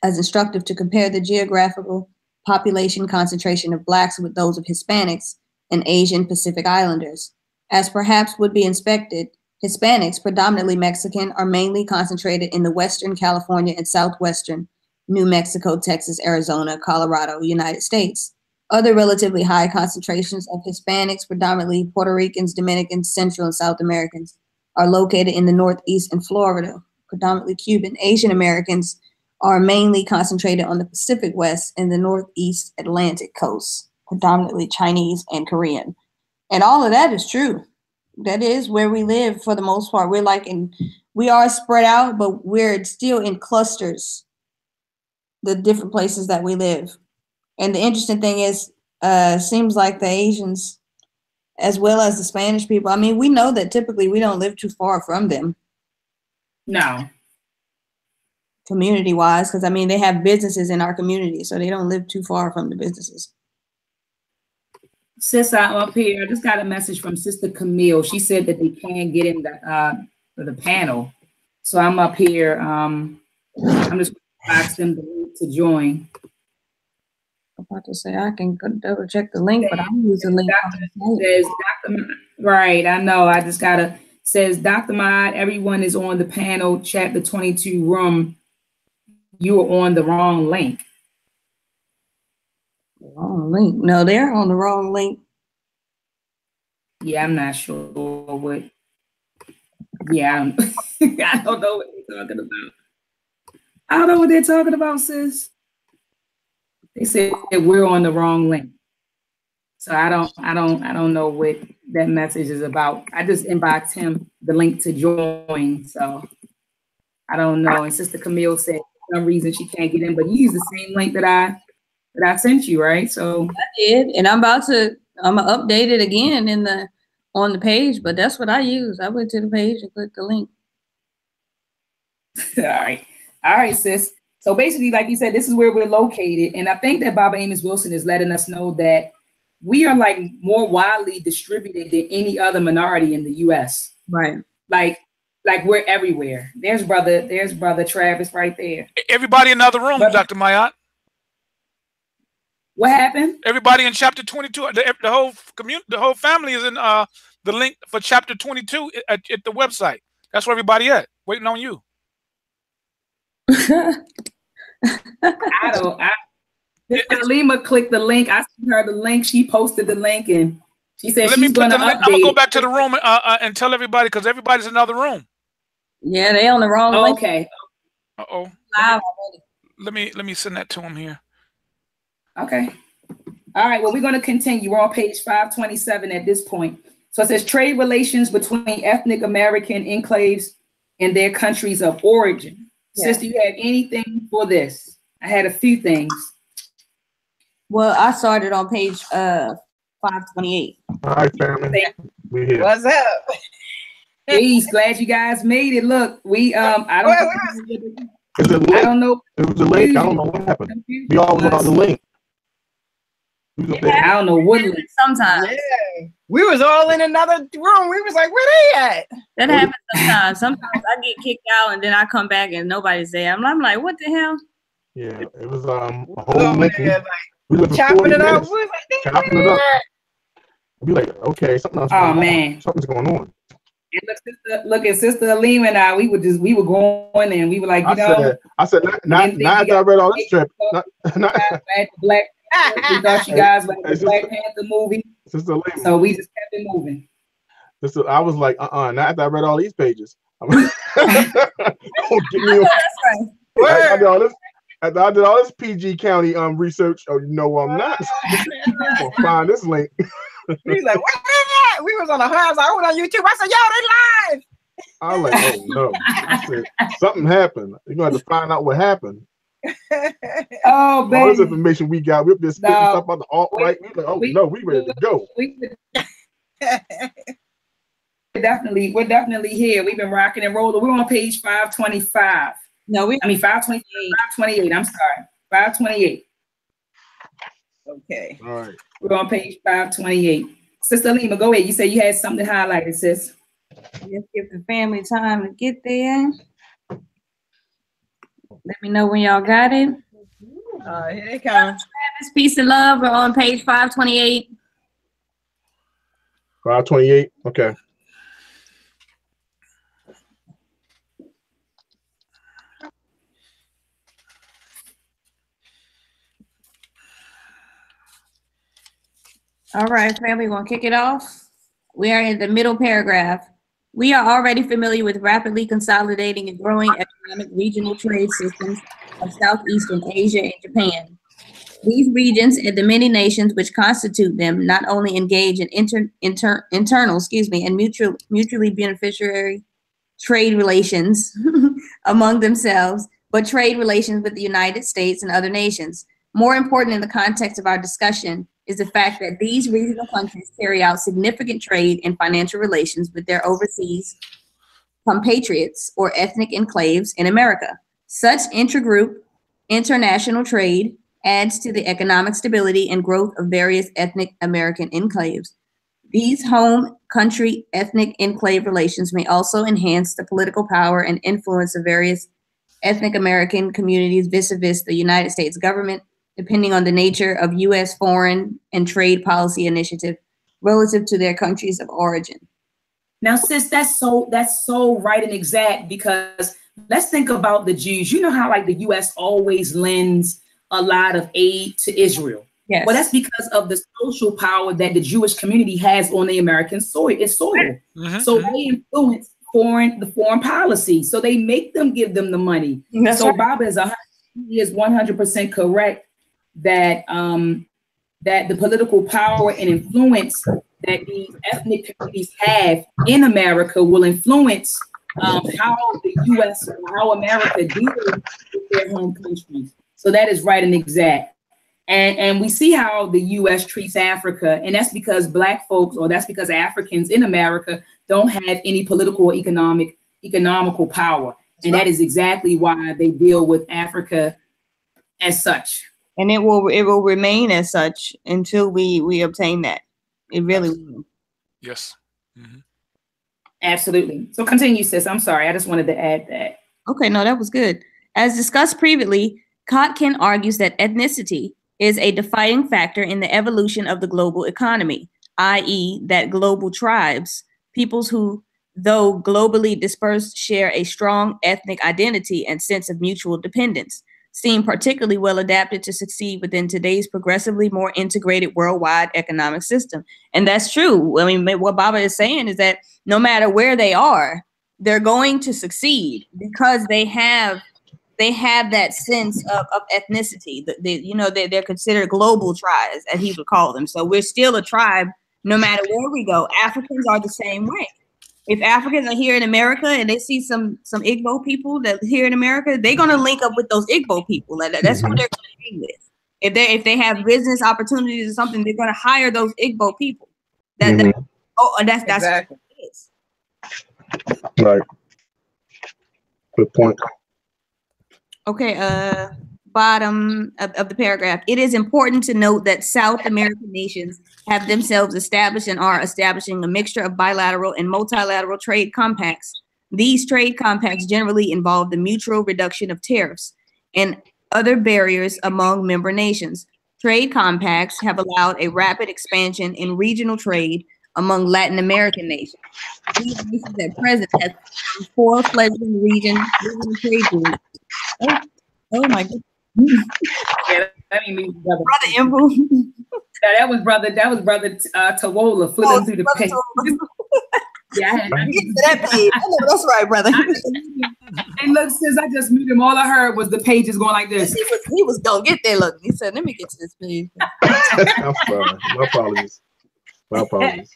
as instructive to compare the geographical population concentration of Blacks with those of Hispanics and Asian Pacific Islanders. As perhaps would be expected, Hispanics, predominantly Mexican, are mainly concentrated in the Western California and Southwestern New Mexico, Texas, Arizona, Colorado, United States. Other relatively high concentrations of Hispanics, predominantly Puerto Ricans, Dominicans, Central and South Americans, are located in the Northeast and Florida, predominantly Cuban. Asian Americans are mainly concentrated on the Pacific West and the Northeast Atlantic coast, predominantly Chinese and Korean. And all of that is true. That is where we live for the most part. We are spread out, but we're still in clusters, the different places that we live. And the interesting thing is, seems like the Asians, as well as the Spanish people, I mean, we know that typically we don't live too far from them. No. Community-wise, because, I mean, they have businesses in our community, so they don't live too far from the businesses. Sis, I'm up here. I just got a message from Sister Camille. She said that they can't get in the panel. So I'm up here. I'm just going to ask them to join. I'm about to say I can double check the link, but I'm using the link. Says right, I know. I just gotta says Dr. Maat, everyone is on the panel, chapter 22 room. You are on the wrong link. Wrong link. No, they're on the wrong link. Yeah, I'm not sure what. Yeah, I don't know what they're talking about. I don't know what they're talking about, sis. They said we're on the wrong link. So I don't know what that message is about. I just inboxed him the link to join. So I don't know. And Sister Camille said for some reason she can't get in, but you use the same link that I sent you, right? So I did, and I'm about to I'm gonna update it again on the page, but that's what I use. I went to the page and clicked the link. All right, sis. So basically, like you said, this is where we're located, and I think that Baba Amos Wilson is letting us know that we are like more widely distributed than any other minority in the U.S. Right. Like we're everywhere. There's brother Travis right there. Everybody in the other room, Dr. Maat. What happened? Everybody in chapter 22. The whole community, the whole family is in the link for chapter 22 at the website. That's where everybody at, waiting on you. Lima clicked the link. I sent her the link. She posted the link and she said she's going to update. I'm gonna go back to the room and tell everybody because everybody's in another room. Yeah, they on the wrong link. Okay. Uh-oh. Let me send that to him here. Okay. All right. Well, we're going to continue. We're on page 527 at this point. So it says trade relations between ethnic American enclaves and their countries of origin. Yeah. Sister, you have anything for this? I had a few things. Well, I started on page 528. All right, family. We're here. What's up? Peace. Glad you guys made it. Look, we I don't know. It was a link. I don't know what happened. We all was on the link. I don't know what link. Sometimes. Yeah. We was all in another room. We was like, where they at? That happens sometimes. Sometimes I get kicked out and then I come back and nobody's there. I'm like, what the hell? Yeah, it was a whole link. We chopping it up. Chopping it up. Be like, okay, something else. Oh man, something's going on. And look at Sister Alima and I. We were going and we were like, I said, not after I read all this trip. Black. We thought you guys like the Black Panther movie. Sister Alima. So we just kept it moving. I was like, not after I read all these pages. Get me I did all this. After I did all this PG County research. Oh, you know I'm not. I'm gonna find this link. We was like, what is that? We was on the house. I went on YouTube. I said, yo, they live. I was like, oh no. I said, something happened. You're gonna have to find out what happened. Oh, baby. All this information we got, we've been spitting stuff about the alt-right. We like, we ready to go. We're definitely here. We've been rocking and rolling. We're on page 525. No, 528. 528. I'm sorry. 528. Okay. All right. We're on page 528. Sister Lima, go ahead. You said you had something highlighted, sis. Just give the family time to get there. Let me know when y'all got it. Here they come. Peace and love. We're on page 528. 528. Okay. All right, family, we're going to kick it off. We are in the middle paragraph. We are already familiar with rapidly consolidating and growing economic regional trade systems of Southeastern Asia and Japan. These regions and the many nations which constitute them not only engage in internal and mutually beneficiary trade relations among themselves, but trade relations with the United States and other nations. More important in the context of our discussion is the fact that these regional countries carry out significant trade and financial relations with their overseas compatriots or ethnic enclaves in America. Such intragroup international trade adds to the economic stability and growth of various ethnic American enclaves. These home country ethnic enclave relations may also enhance the political power and influence of various ethnic American communities vis-a-vis the United States government, depending on the nature of U.S. foreign and trade policy initiative relative to their countries of origin. Now, sis, that's so right and exact, because let's think about the Jews. You know how like the U.S. always lends a lot of aid to Israel. Yes. Well, that's because of the social power that the Jewish community has on the American soil. Mm-hmm. So they influence the foreign policy. So they make them give them the money. That's so right. Bob is 100% correct that that the political power and influence that these ethnic communities have in America will influence how the U.S. or how America deals with their home countries. So that is right and exact. And we see how the U.S. treats Africa, and that's because Black folks, or that's because Africans in America don't have any political or economical power. And that is exactly why they deal with Africa as such. And it will remain as such until we obtain that. It really will. Yes. Mm-hmm. Absolutely. So continue, sis. I'm sorry. I just wanted to add that. Okay, no, that was good. As discussed previously, Kotkin argues that ethnicity is a defining factor in the evolution of the global economy, i.e., that global tribes, peoples who, though globally dispersed, share a strong ethnic identity and sense of mutual dependence, seem particularly well adapted to succeed within today's progressively more integrated worldwide economic system. And that's true. I mean, what Baba is saying is that no matter where they are, they're going to succeed because they have that sense of ethnicity. They're considered global tribes, as he would call them. So we're still a tribe no matter where we go. Africans are the same way. If Africans are here in America and they see some Igbo people that here in America, they're gonna link up with those Igbo people. That's who they're gonna be with. If they have business opportunities or something, they're gonna hire those Igbo people. That's exactly. what it is. Right. Good point. Okay, bottom of the paragraph. It is important to note that South American nations have themselves established and are establishing a mixture of bilateral and multilateral trade compacts. These trade compacts generally involve the mutual reduction of tariffs and other barriers among member nations. Trade compacts have allowed a rapid expansion in regional trade among Latin American nations. These nations at present have 4 fledgling regional trade groups. Oh my goodness. Yeah, that means brother. Brother Emble. That was brother Tawola flipping through the page. Yeah, I had Get to that page. I know that's right, brother. And look, since I just muted him, all I heard was the pages going like this. He was gonna get there. Look, he said, "Let me get to this page." I'm sorry. My apologies.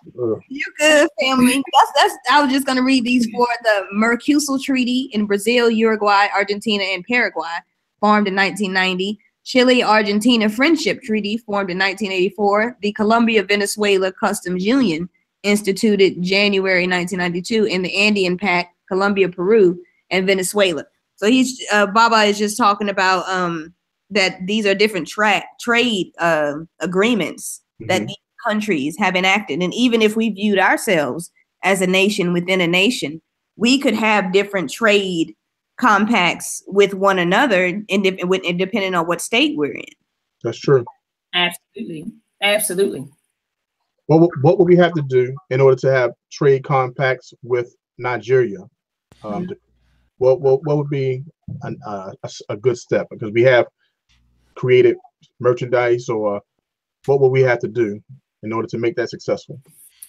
You good, family? That's. I was just gonna read these for the Mercosur Treaty in Brazil, Uruguay, Argentina, and Paraguay, formed in 1990. Chile-Argentina Friendship Treaty, formed in 1984. The Colombia-Venezuela Customs Union, instituted January 1992, in the Andean Pact, Colombia, Peru, and Venezuela. So Baba is just talking about that these are different trade agreements that these countries have enacted. And even if we viewed ourselves as a nation within a nation, we could have different trade compacts with one another, depending on what state we're in. That's true. Absolutely. What would we have to do in order to have trade compacts with Nigeria? What would be a good step? Because we have created merchandise, or what would we have to do in order to make that successful?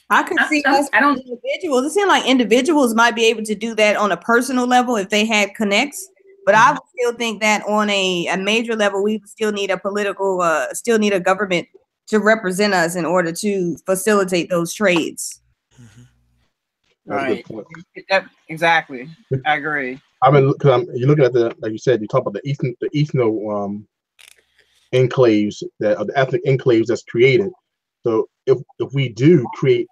I could see individuals. It seems like individuals might be able to do that on a personal level if they had connects. But I would still think that on a major level, we still need a government to represent us in order to facilitate those trades. Right. Exactly. I agree. You're looking at like you said, you talk about the ethno enclaves, the ethnic enclaves that's created. So if we do create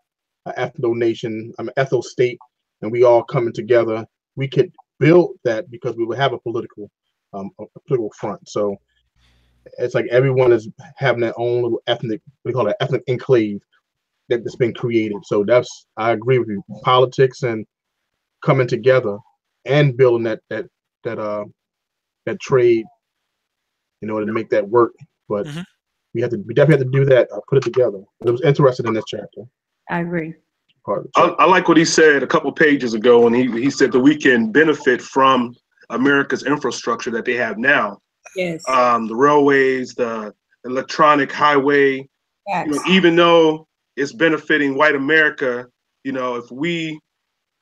an ethno nation, ethno state, and we all coming together, we could build that because we would have a political front. So it's like everyone is having their own little ethnic, we call it ethnic enclave that's been created. So I agree with you. Politics and coming together and building that trade in order to make that work. But we definitely have to do that, put it together. It was interested in this chapter. I agree. I like what he said a couple pages ago when he said that we can benefit from America's infrastructure that they have now. Yes. The railways, the electronic highway. Yes. Even though it's benefiting white America, if we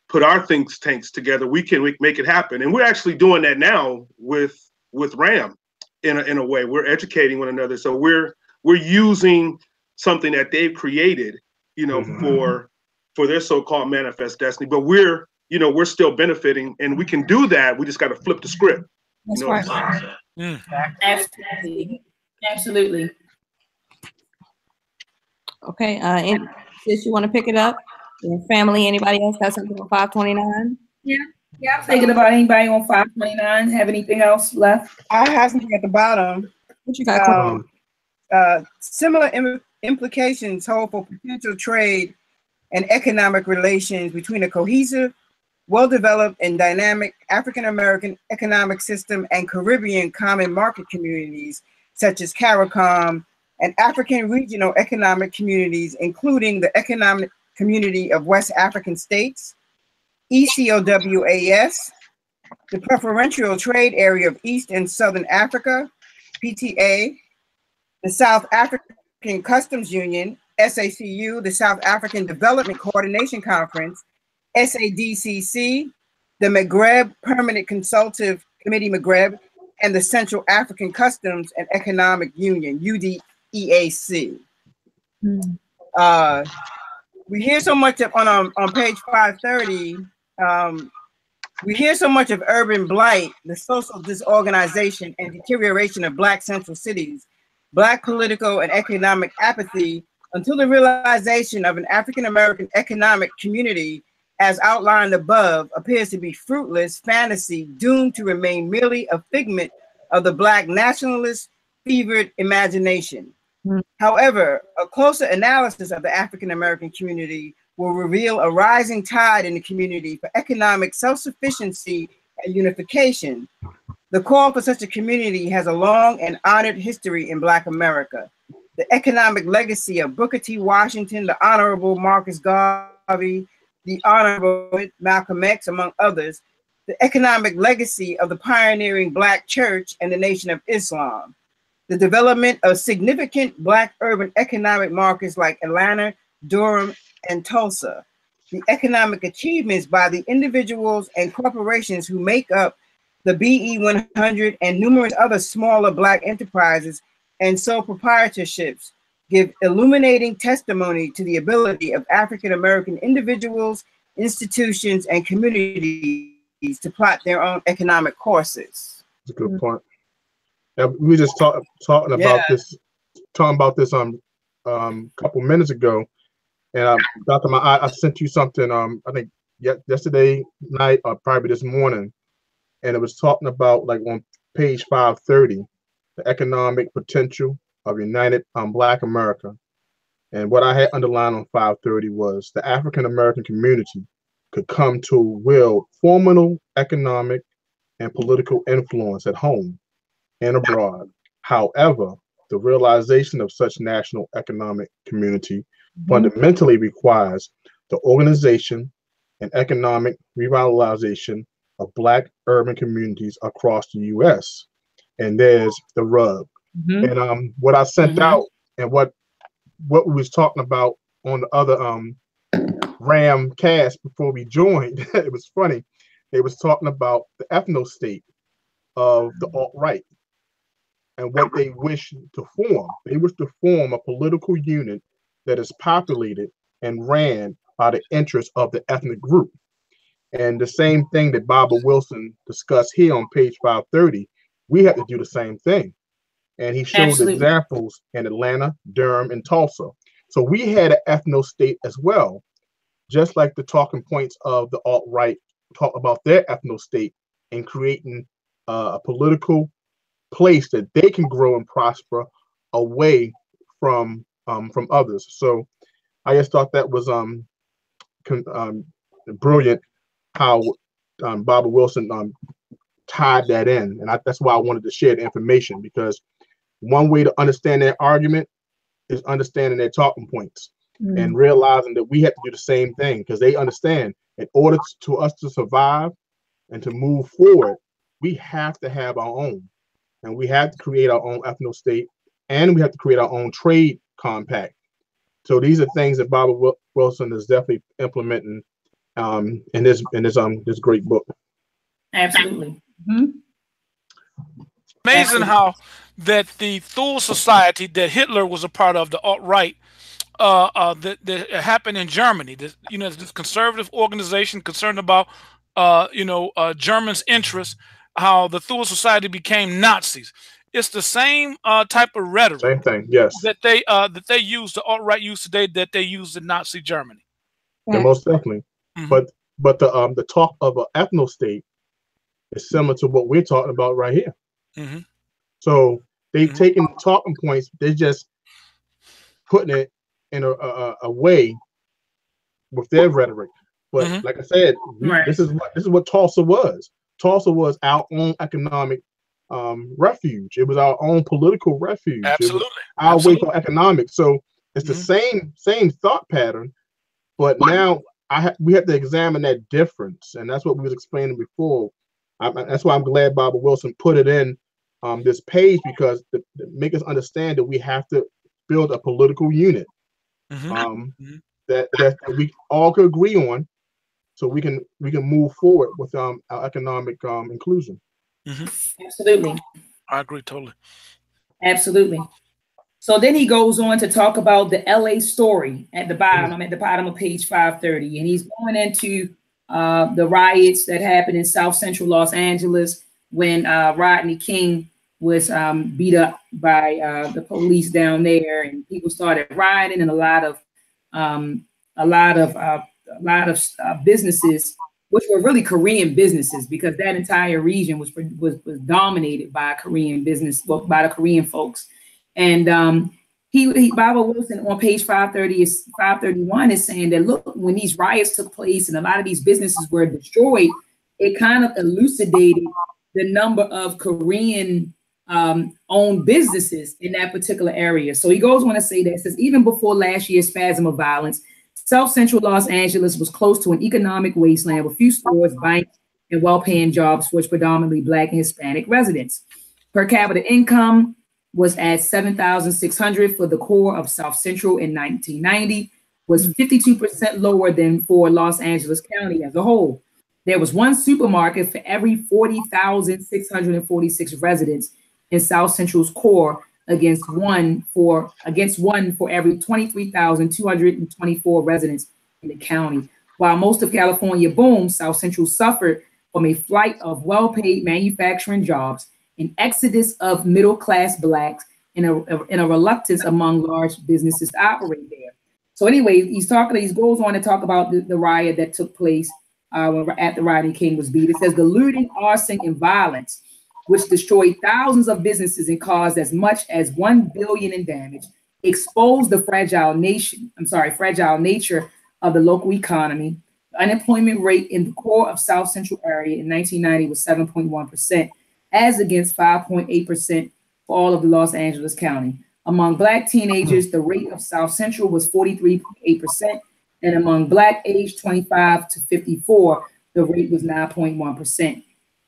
put our think tanks together, we can make it happen. And we're actually doing that now with RAM in a way. We're educating one another. So we're using something that they've created, for their so-called manifest destiny. But we're still benefiting, and we can do that. We just got to flip the script. That's right. Absolutely. Absolutely. Okay. Sis, you want to pick it up? Your family, anybody else got something on 529? Yeah. I'm thinking about anybody on 529. Have anything else left? I have something at the bottom. What you got? Similar implications hold for potential trade and economic relations between a cohesive, well-developed, and dynamic African-American economic system and Caribbean common market communities, such as CARICOM, and African regional economic communities, including the Economic Community of West African States, ECOWAS, the Preferential Trade Area of East and Southern Africa, PTA, the South African Customs Union, SACU, the South African Development Coordination Conference, SADCC, the Maghreb Permanent Consultative Committee Maghreb, and the Central African Customs and Economic Union, UDEAC. We hear so much of, on page 530, we hear so much of urban blight, the social disorganization and deterioration of Black central cities, Black political and economic apathy, until the realization of an African-American economic community, as outlined above, appears to be fruitless fantasy doomed to remain merely a figment of the Black nationalist fevered imagination. However, a closer analysis of the African-American community will reveal a rising tide in the community for economic self-sufficiency and unification. The call for such a community has a long and honored history in Black America. The economic legacy of Booker T. Washington, the Honorable Marcus Garvey, the Honorable Malcolm X, among others, the economic legacy of the pioneering Black church and the Nation of Islam, the development of significant Black urban economic markets like Atlanta, Durham, and Tulsa, the economic achievements by the individuals and corporations who make up the BE 100 and numerous other smaller Black enterprises and sole proprietorships give illuminating testimony to the ability of African-American individuals, institutions, and communities to plot their own economic courses. That's a good point. Now, we just talking about this couple minutes ago, and Dr. Maat, I sent you something. I think yesterday night or probably this morning, and it was talking about, like, on page 530, the economic potential of united Black America. And what I had underlined on 530 was the African American community could come to wield formidable economic and political influence at home and abroad. However, the realization of such national economic community fundamentally requires the organization and economic revitalization of Black urban communities across the U.S. And there's the rub. And what I sent out and what we was talking about on the other RAM cast before we joined, it was funny. They was talking about the ethno-state of the alt-right and what they wish to form. They wish to form a political unit that is populated and ran by the interests of the ethnic group. And the same thing that Barbara Wilson discussed here on page 530, we have to do the same thing. And he showed examples in Atlanta, Durham, and Tulsa. So we had an ethno-state as well, just like the talking points of the alt-right talk about their ethno-state and creating a political place that they can grow and prosper away from others. So I just thought that was brilliant how Barbara Wilson tied that in, and that's why I wanted to share the information, because one way to understand their argument is understanding their talking points and realizing that we have to do the same thing, because they understand in order to us to survive and to move forward, we have to have our own, and we have to create our own ethno-state, and we have to create our own trade compact. So these are things that Barbara Wilson is definitely implementing in this great book. Absolutely. Amazing how that the Thule Society that Hitler was a part of, the alt-right, that happened in Germany. This conservative organization concerned about Germans' interests, how the Thule Society became Nazis. it's the same type of rhetoric. Same thing, yes. That they use, the alt-right use today, that they used in Nazi Germany. Yeah, most definitely. But the talk of an ethno state is similar to what we're talking about right here. So they've taken talking points, they're just putting it in a way with their rhetoric. But like I said, this is what Tulsa was. Tulsa was our own economic refuge. It was our own political refuge. Absolutely. It was our way for economics. So it's the same thought pattern, but now we have to examine that difference, and that's what we was explaining before. That's why I'm glad Barbara Wilson put it in this page, because to make us understand that we have to build a political unit that we all could agree on, so we can move forward with our economic inclusion. Absolutely. I agree totally. Absolutely. So then he goes on to talk about the LA story at the bottom. I'm at the bottom of page 530, and he's going into the riots that happened in South Central Los Angeles when Rodney King was beat up by the police down there, and people started rioting, and a lot of businesses, which were really Korean businesses, because that entire region was dominated by Korean business, by the Korean folks. And Barbara Wilson on page 531 is saying that, look, when these riots took place and a lot of these businesses were destroyed, it kind of elucidated the number of Korean owned businesses in that particular area. So he goes on to say that, it says, even before last year's spasm of violence, South Central Los Angeles was close to an economic wasteland with few stores, banks, and well-paying jobs for its predominantly Black and Hispanic residents. Per capita income was at $7,600 for the core of South Central in 1990, was 52% lower than for Los Angeles County as a whole. There was one supermarket for every 40,646 residents in South Central's core, against one for every 23,224 residents in the county. While most of California boomed, South Central suffered from a flight of well-paid manufacturing jobs, an exodus of middle-class Blacks, and a reluctance among large businesses to operate there. So anyway, he goes on to talk about the riot that took place after Rodney King was beat. It says the looting, arson, and violence, which destroyed thousands of businesses and caused as much as $1 billion in damage, exposed the fragile nature of the local economy. The unemployment rate in the core of South Central area in 1990 was 7.1%, as against 5.8% for all of the Los Angeles County. Among Black teenagers, the rate of South Central was 43.8%, and among Black aged 25 to 54, the rate was 9.1%.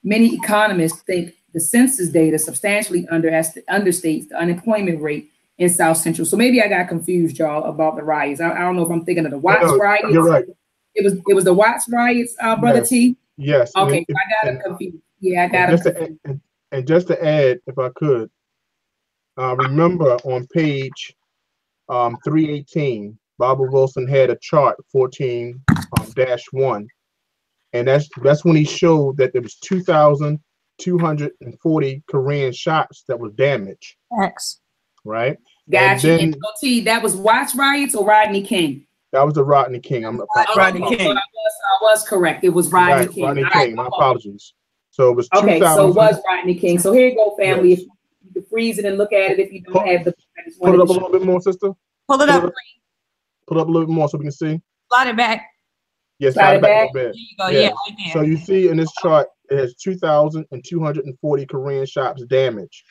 Many economists think the census data substantially understates the unemployment rate in South Central. So maybe I got confused, y'all, about the riots. I don't know if I'm thinking of the Watts riots. You're right. It was the Watts riots, Brother T? Yes. Okay, I got it confused. Yeah, I got it confused. And just to add, if I could, remember on page 318, Barbara Wilson had a chart 14-1, and that's when he showed that there was 2,240 Korean shops that was damaged. X. Right? Gotcha. And T, that was Watts riots or Rodney King? That was the Rodney King. Rodney King. I was correct. It was Rodney King. Rodney King. My apologies. So it was 2,000. Okay, so it was Rodney King. So here you go, family. Yes. If you can freeze it and look at it if you don't have the. Pull it up a little bit more, sister. Pull it up. Pull it up a little bit more so we can see. Slide it back. Yes, slide it back a little bit. There you go. Yeah, right there. So you see in this chart, it has 2,240 Korean shops damaged.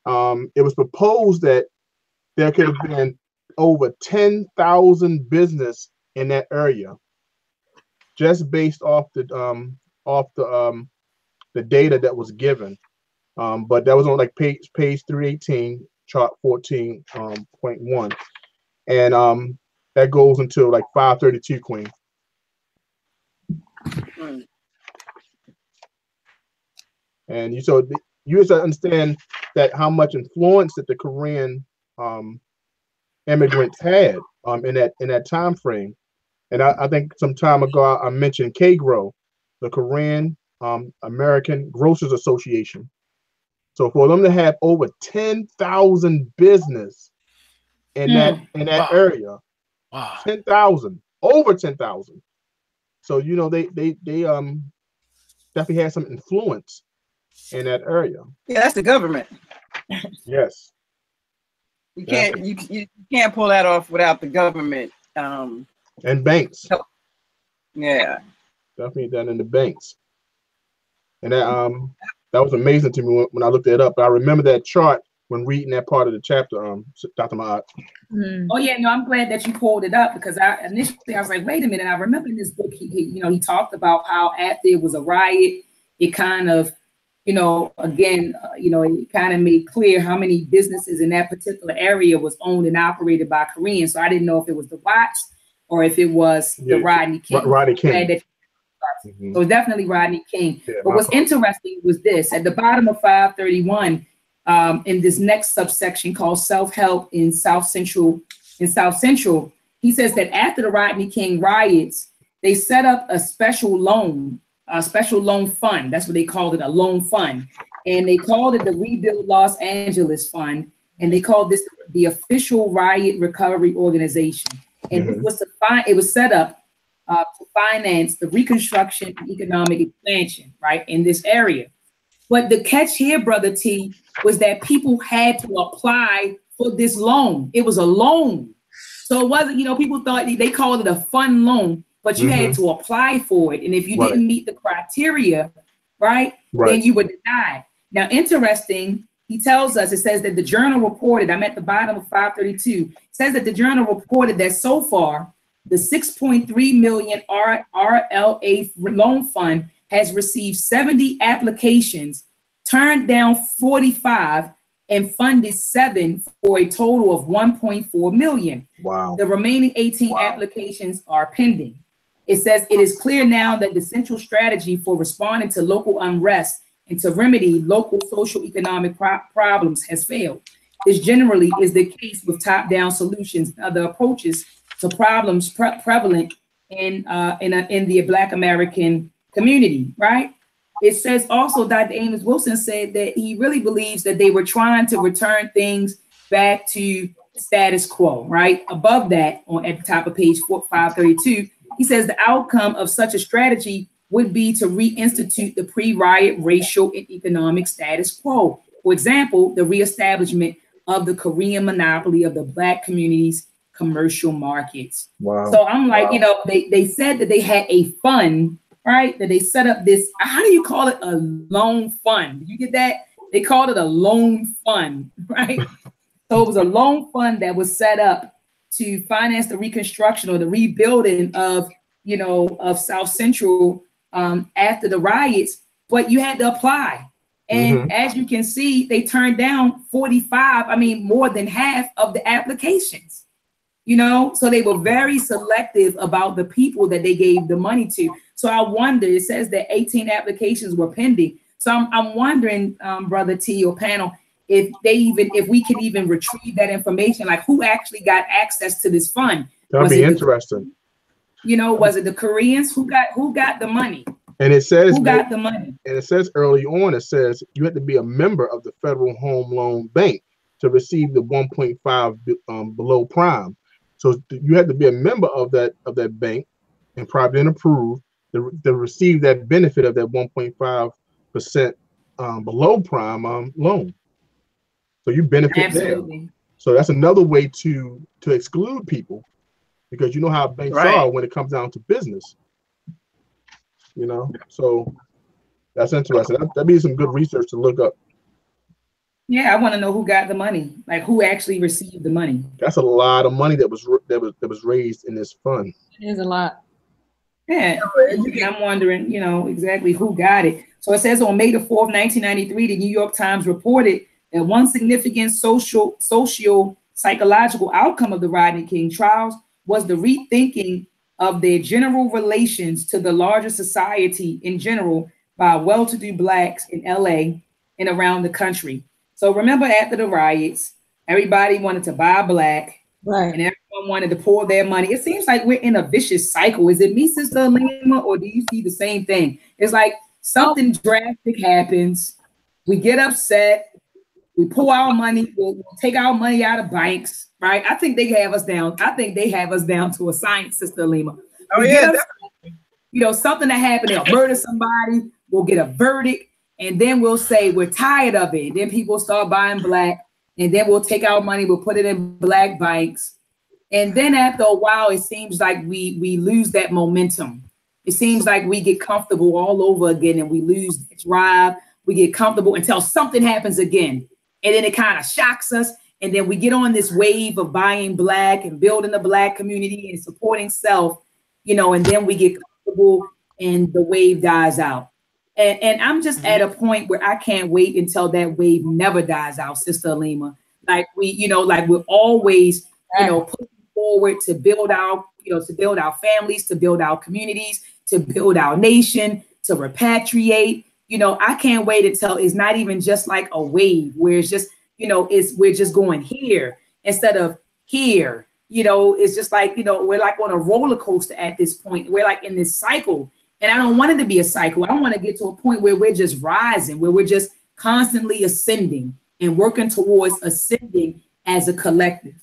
It was proposed that there could have been over 10,000 business in that area, just based off the data that was given. But that was on like page 318, chart 14.1, and that goes until like 532, Queen. And you have to understand that how much influence that the Korean immigrants had in that time frame. And I think some time ago I mentioned KGRO, the Korean American Grocers Association. So for them to have over 10,000 business in that Wow. area, Wow. 10,000, over 10,000. So you know they definitely had some influence in that area. Yeah, that's the government. Yes. You can't you can't pull that off without the government. And banks. Help. Yeah. Definitely done in the banks. And that was amazing to me when I looked it up. But I remember that chart when reading that part of the chapter, Dr. Maat. Oh yeah, no, I'm glad that you pulled it up because I was like, wait a minute. I remember in this book, he talked about how after it was a riot, it kind of, it kind of made clear how many businesses in that particular area was owned and operated by Koreans. So I didn't know if it was the Watts or if it was the Rodney King. Rodney King. So it's definitely Rodney King. Yeah, but what's interesting was this: at the bottom of 531, in this next subsection called self-help in South Central, he says that after the Rodney King riots, they set up a special loan fund. That's what they called it, a loan fund. And they called it the Rebuild Los Angeles Fund. And they called this the official riot recovery organization. And it was set up to finance the reconstruction and economic expansion, right, in this area. But the catch here, Brother T, was that people had to apply for this loan. It was a loan. So it wasn't, people thought they called it a fund loan, but you had to apply for it. And if you didn't meet the criteria, right, then you were denied. Now, interesting, he tells us, it says that the journal reported, I'm at the bottom of 532, says that the journal reported that so far, the 6.3 million RLA loan fund has received 70 applications, turned down 45, and funded 7 for a total of 1.4 million. Wow. The remaining 18 applications are pending. It says it is clear now that the central strategy for responding to local unrest and to remedy local social economic problems has failed. This generally is the case with top-down solutions and other approaches to problems prevalent in the Black American community, right? It says also Dr. Amos Wilson said that he really believes that they were trying to return things back to status quo, right? Above that, at the top of page 532, he says the outcome of such a strategy would be to reinstitute the pre-riot racial and economic status quo. For example, the reestablishment of the Korean monopoly of the Black community's commercial markets. Wow. So I'm like, they said that they had a fund, right? That they set up this, how do you call it? A loan fund. You get that? They called it a loan fund, right? So it was a loan fund that was set up to finance the reconstruction or the rebuilding of South Central after the riots, but you had to apply. And as you can see, they turned down 45, more than half of the applications. So they were very selective about the people that they gave the money to. So I wonder, it says that 18 applications were pending. So I'm wondering, Brother T or panel, if we could even retrieve that information, like who actually got access to this fund. That'd be interesting. Was it the Koreans who got the money? And it says who got the money? And it says early on, it says you had to be a member of the Federal Home Loan Bank to receive the 1.5 below prime. So you had to be a member of that bank and probably been approved to receive that benefit of that 1.5% below prime loan. So you benefit there. So that's another way to exclude people, because you know how banks are when it comes down to business. So that's interesting. That'd be some good research to look up. Yeah, I want to know who got the money, like who actually received the money. That's a lot of money that was raised in this fund. It is a lot. Yeah, I'm wondering, exactly who got it. So it says on May the 4th, 1993, the New York Times reported that one significant socio-psychological outcome of the Rodney King trials was the rethinking of their general relations to the larger society in general by well-to-do Blacks in LA and around the country. So remember, after the riots, everybody wanted to buy Black, right? And everyone wanted to pour their money. It seems like we're in a vicious cycle. Is it me, Sister Lima, or do you see the same thing? It's like something drastic happens, We get upset. We pull our money. We'll take our money out of banks, right? I think they have us down. I think they have us down to a science, Sister Lima. Oh, yeah. You know, something that happened, they'll murder somebody, we'll get a verdict, and then we'll say we're tired of it. And then people start buying black, and then we'll take our money, we'll put it in black banks. And then after a while, it seems like we lose that momentum. It seems like we get comfortable all over again, and we lose the drive. We get comfortable until something happens again. And then it kind of shocks us. And then we get on this wave of buying black and building the black community and supporting self, you know, and then we get comfortable and the wave dies out. And I'm just at a point where I can't wait until that wave never dies out, Sister Alima. Like we're always, pushing forward to build our, to build our families, to build our communities, to build our nation, to repatriate. I can't wait until it's not even just like a wave where it's just, we're just going here instead of here. It's just like, we're like on a roller coaster at this point. We're like in this cycle. And I don't want it to be a cycle. I want to get to a point where we're just rising, where we're just constantly ascending and working towards ascending as a collective.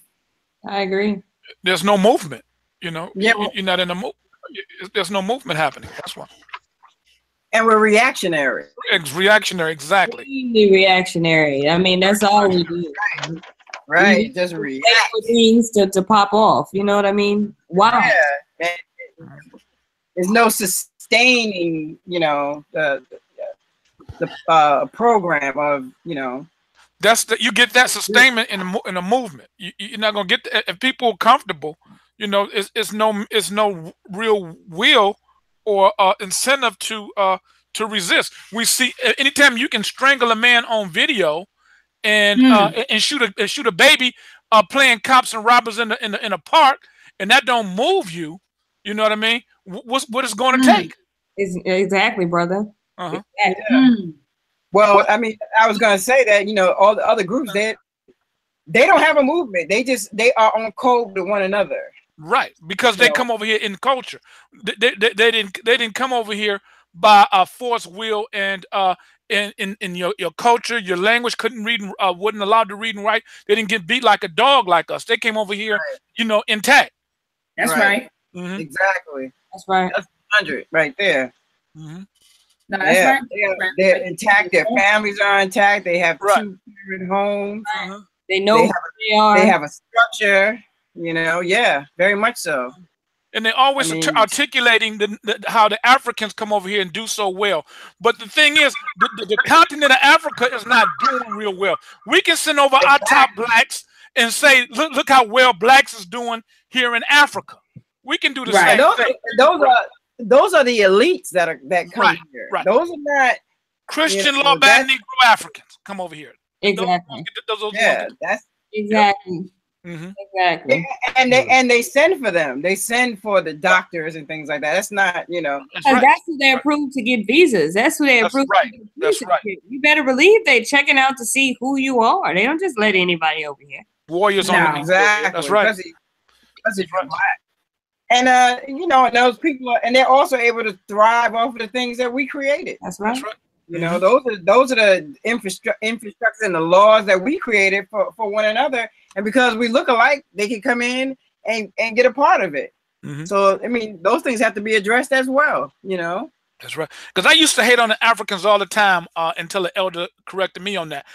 I agree. There's no movement, Yeah. You're not in the movement. There's no movement happening. That's why. And we're reactionary. It's reactionary, exactly. Extremely reactionary. I mean, that's all we do. Right. Just react. For things to pop off. You know what I mean? Wow. Yeah. There's no sustaining, the program of, You get that sustainment in a movement. You're not gonna get that if people are comfortable. It's no real will or incentive to resist. We see anytime you can strangle a man on video and shoot a baby playing cops and robbers in a park, and that don't move you. You know what I mean? What it's going to take? Exactly, brother. Uh-huh. Exactly. Yeah. Well, I mean, I was going to say that all the other groups they don't have a movement. They are on code with one another. Right, because they come over here in culture. They didn't come over here by force, will, and in your culture, your language wasn't allowed to read and write. They didn't get beat like a dog like us. They came over here, intact. That's right. Mm-hmm. Exactly. That's right. That's 100 right there. Mm-hmm. No, that's right. They're intact. Their families are intact. They have 2 parent homes. Uh-huh. They know who they are. They have a structure. Yeah, very much so. And they're always articulating how the Africans come over here and do so well. But the thing is, the continent of Africa is not doing real well. We can send over our top blacks and say, look how well blacks is doing here in Africa. We can do the same thing. Those are the elites that come here. Right. Those are not Christian law-abiding Negro Africans come over here. Exactly. That's exactly. Mm-hmm. Exactly. And they send for them. They send for the doctors and things like that. That's not, That's who they approved to get visas. That's who they approved to get visas. That's right. You better believe they're checking out to see who you are. They don't just let anybody over here. Warriors on the exactly. That's right. That's right. And and those people and they're also able to thrive off of the things that we created. That's right. That's right. Those are the infrastructure and the laws that we created for one another. And because we look alike, they can come in and get a part of it. Mm-hmm. So I mean, those things have to be addressed as well. That's right. Because I used to hate on the Africans all the time until the elder corrected me on that.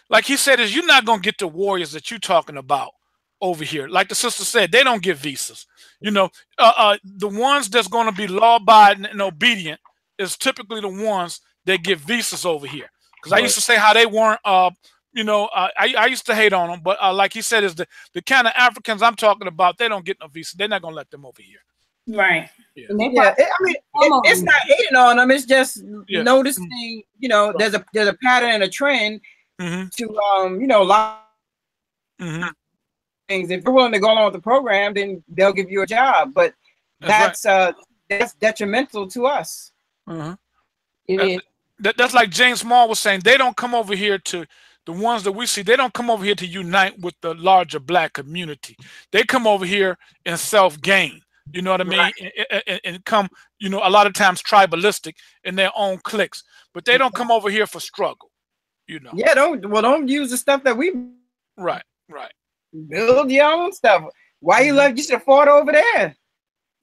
Like he said, you're not gonna get the warriors that you're talking about over here. Like the sister said, they don't get visas. The ones that's going to be law-abiding and obedient is typically the ones that get visas over here. Because I used to say how they weren't, I used to hate on them, but like he said, is the kind of Africans I'm talking about, they don't get no visa. They're not going to let them over here. Right. Yeah. It's not hating on them. It's just noticing, there's a pattern and a trend to, things. If you're willing to go along with the program, then they'll give you a job. But that's detrimental to us. That's like James Small was saying. They don't come over here to the ones that we see. They don't come over here to unite with the larger black community. They come over here in self-gain. You know what I mean? Right. And come, a lot of times tribalistic in their own cliques. But they don't come over here for struggle. You know. Yeah, don't use the stuff that we Right. build your own stuff. Why you love? You should have fought over there.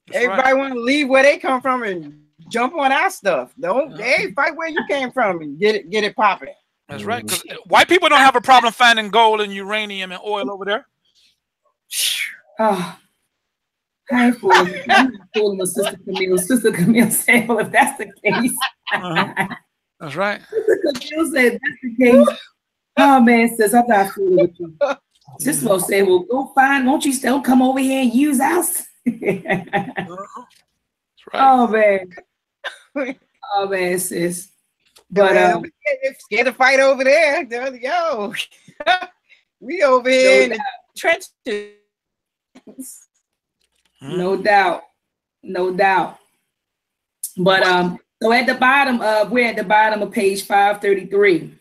That's Everybody want to leave where they come from and jump on our stuff. Don't hey, fight where you came from and get it popping. That's right. Because white people don't have a problem finding gold and uranium and oil over there. Oh, I ain't fooling with Sister Camille. Sister Camille said, well, if that's the case. That's right. Sister Camille said, if that's the case. Oh, man, sis, I'm not fooling with you. Sister Mo said, well, go find, won't you still come over here and use us? That's right. Oh, man. Oh, man, sis. But scared to fight over there. Yo, we over here in the trenches. No doubt. But so at the bottom of we're at the bottom of page 533.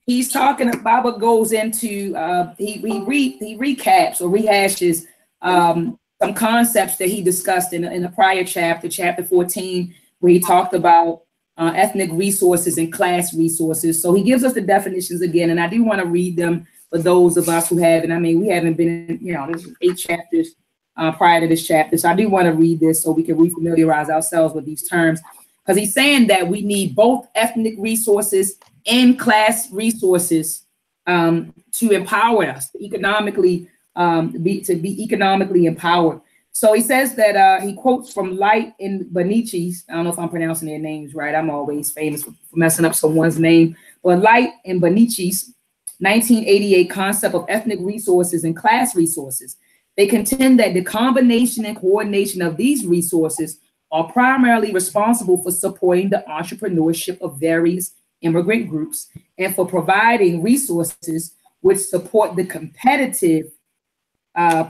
He's talking. Baba goes into he recaps or rehashes some concepts that he discussed in a prior chapter, chapter 14, where he talked about ethnic resources and class resources. So he gives us the definitions again, and I do want to read them for those of us who haven't. I mean, we haven't been, there's 8 chapters prior to this chapter. So I do want to read this so we can refamiliarize ourselves with these terms, because he's saying that we need both ethnic resources and class resources to empower us economically, to be economically empowered. So he says that he quotes from Light and Bonici's. I don't know if I'm pronouncing their names right. I'm always famous for messing up someone's name. But Light and Bonici's 1988 concept of ethnic resources and class resources. They contend that the combination and coordination of these resources are primarily responsible for supporting the entrepreneurship of various immigrant groups and for providing resources which support the competitive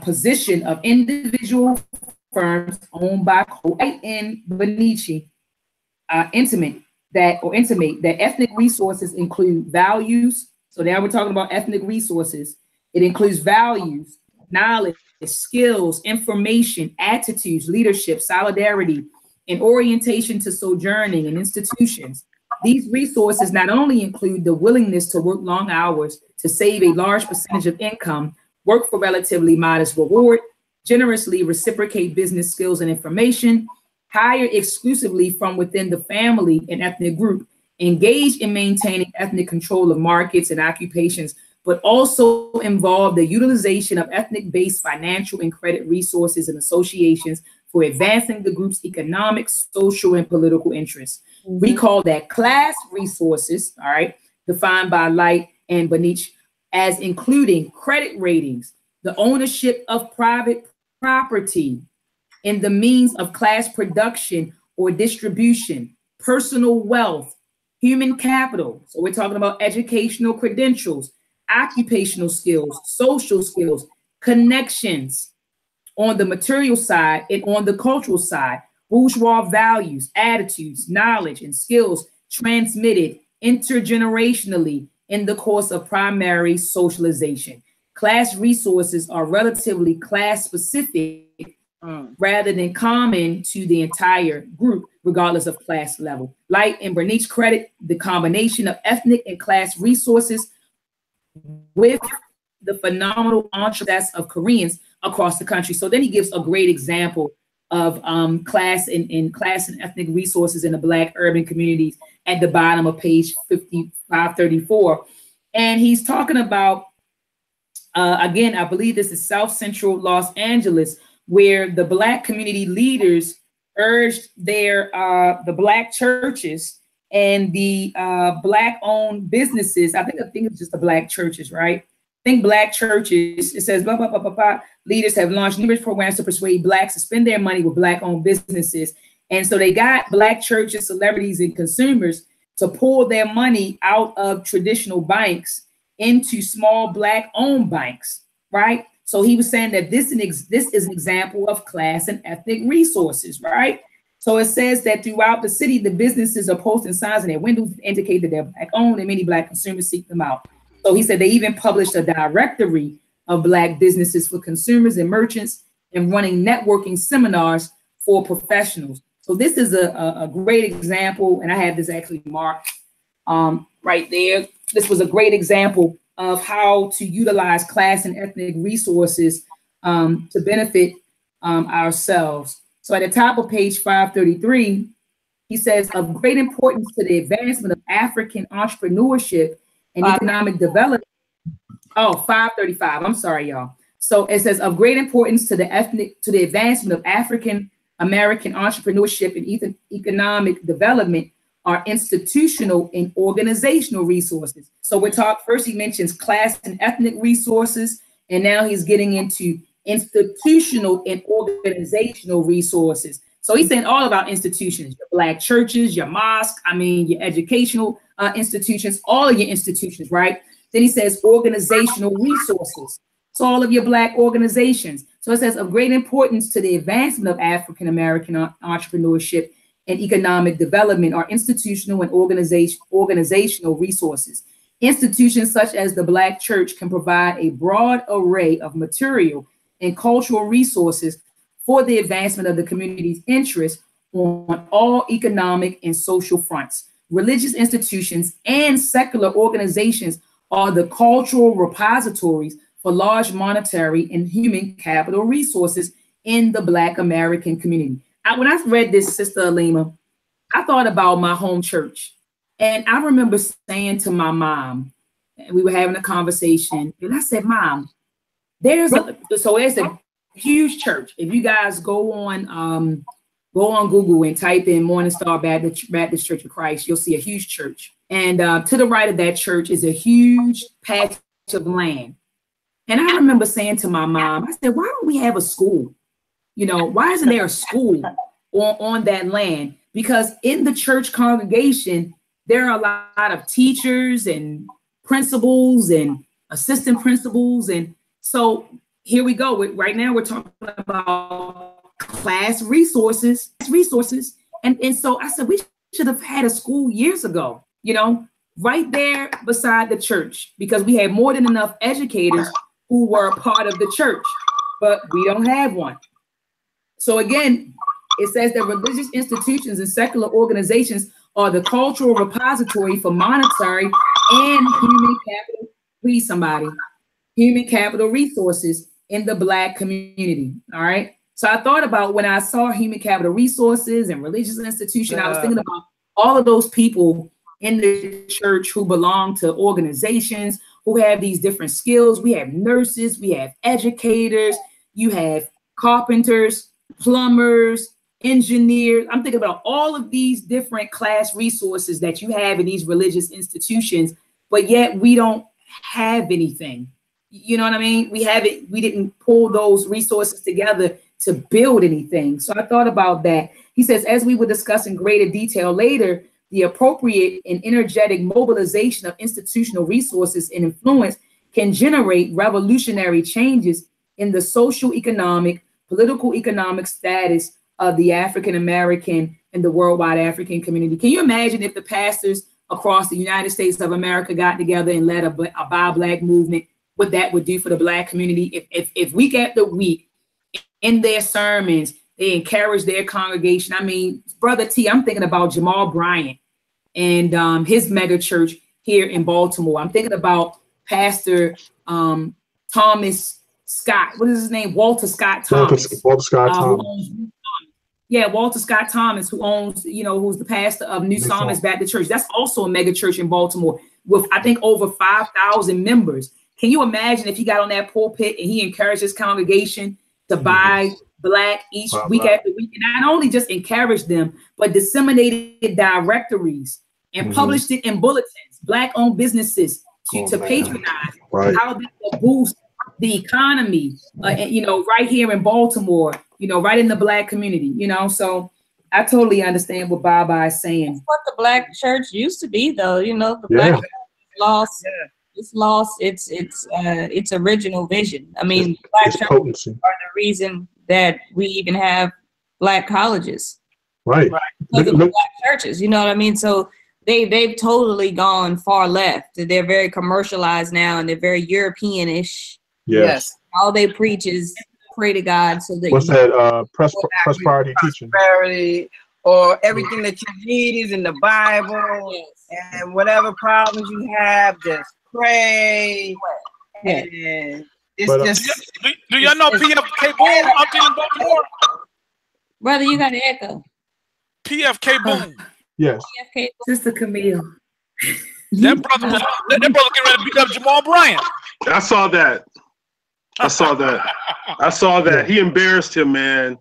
position of individual firms owned by Light and Bonici intimate that ethnic resources include values. So now we're talking about ethnic resources. It includes values, knowledge, skills, information, attitudes, leadership, solidarity, and orientation to sojourning in institutions. These resources not only include the willingness to work long hours to save a large percentage of income, work for relatively modest reward, generously reciprocate business skills and information, hire exclusively from within the family and ethnic group, engage in maintaining ethnic control of markets and occupations, but also involve the utilization of ethnic-based financial and credit resources and associations for advancing the group's economic, social, and political interests. We call that class resources, all right, defined by Light and Bonici, as including credit ratings, the ownership of private property, and the means of class production or distribution, personal wealth, human capital. So we're talking about educational credentials, occupational skills, social skills, connections on the material side and on the cultural side, bourgeois values, attitudes, knowledge, and skills transmitted intergenerationally in the course of primary socialization. Class resources are relatively class specific rather than common to the entire group, regardless of class level. Light and Bernice credit the combination of ethnic and class resources with the phenomenal entrepreneurs of Koreans across the country. So then he gives a great example of class and ethnic resources in the Black urban communities at the bottom of page 534. And he's talking about, again, I believe this is South Central Los Angeles, where the Black community leaders urged the Black churches and the Black-owned businesses. I think it's just the Black churches, right? I think Black churches, it says, blah, blah, blah, blah, blah. Leaders have launched numerous programs to persuade Blacks to spend their money with Black-owned businesses. And so they got Black churches, celebrities, and consumers to pull their money out of traditional banks into small Black-owned banks, right? So he was saying that this is an example of class and ethnic resources, right? So it says that throughout the city, the businesses are posting signs in their windows that indicate that they're Black-owned, and many Black consumers seek them out. So he said they even published a directory of Black businesses for consumers and merchants and running networking seminars for professionals. So this is a great example, and I have this actually marked right there. this was a great example of how to utilize class and ethnic resources to benefit ourselves. So at the top of page 533, he says, of great importance to the advancement of African entrepreneurship and economic development. Oh, 535. I'm sorry, y'all. So it says, of great importance to the advancement of African American entrepreneurship and economic development are institutional and organizational resources. So we're talking, first he mentions class and ethnic resources, and now he's getting into institutional and organizational resources. So he's saying all about institutions, your Black churches, your mosque, your educational institutions, all of your institutions, right? Then he says organizational resources. So all of your Black organizations. So it says of great importance to the advancement of African American entrepreneurship and economic development are institutional and organizational resources. Institutions such as the Black Church can provide a broad array of material and cultural resources for the advancement of the community's interests on all economic and social fronts. Religious institutions and secular organizations are the cultural repositories for large monetary and human capital resources in the Black American community. When I read this, Sister Alima, I thought about my home church. And I remember saying to my mom, and we were having a conversation, and I said, Mom, there's a huge church. If you guys go on Google and type in Morning Star Baptist Church of Christ, you'll see a huge church. And to the right of that church is a huge patch of land. And I remember saying to my mom, I said, why don't we have a school? Why isn't there a school on that land? Because in the church congregation, there are a lot of teachers and principals and assistant principals. And so here we go. Right now, we're talking about class resources. And so I said, we should have had a school years ago, right there beside the church, because we had more than enough educators who were a part of the church, but we don't have one. So again, it says that religious institutions and secular organizations are the cultural repository for monetary and human capital resources in the Black community. All right. So I thought about when I saw human capital resources and religious institution, I was thinking about all of those people in the church who belong to organizations, who have these different skills. We have nurses, we have educators, you have carpenters, plumbers, engineers. I'm thinking about all of these different class resources that you have in these religious institutions, but yet we don't have anything. You know what I mean? We didn't pull those resources together to build anything. So I thought about that. He says, as we will discuss in greater detail later, the appropriate and energetic mobilization of institutional resources and influence can generate revolutionary changes in the social economic, political economic status of the African American and the worldwide African community. Can you imagine if the pastors across the United States of America got together and led a Buy Black movement, what that would do for the Black community? If week after week in their sermons, they encourage their congregation. Brother T, I'm thinking about Jamal Bryant and his mega church here in Baltimore. I'm thinking about Pastor Thomas Scott. What is his name? Walter Scott Thomas. Walter Scott Thomas. Walter Scott Thomas, who owns, who's the pastor of New Psalmist Baptist Church. That's also a mega church in Baltimore with, I think, over 5,000 members. Can you imagine if he got on that pulpit and he encouraged his congregation to buy Black each week after week, and not only just encouraged them, but disseminated directories and published it in bulletins, Black-owned businesses to patronize, how they will boost the economy, right here in Baltimore, right in the Black community, so I totally understand what Baba is saying. That's what the Black church used to be, though. The Black church lost its original vision. Black churches are the reason that we even have Black colleges, right? Because of Black churches, you know what I mean? So they've totally gone far left. They're very commercialized now, and they're very European-ish. Yes. All they preach is pray to God. So that what's that? Prosperity teaching. Prosperity, or everything that you need is in the Bible, and whatever problems you have, just pray. And it's just. Do y'all know PFK Boom out there in Baltimore? Brother, you got an echo. PFK Boom. Yes. PFK Sister Camille. That brother getting ready to beat up Jamal Bryant. I saw that. I saw that. I saw that. He embarrassed him, man.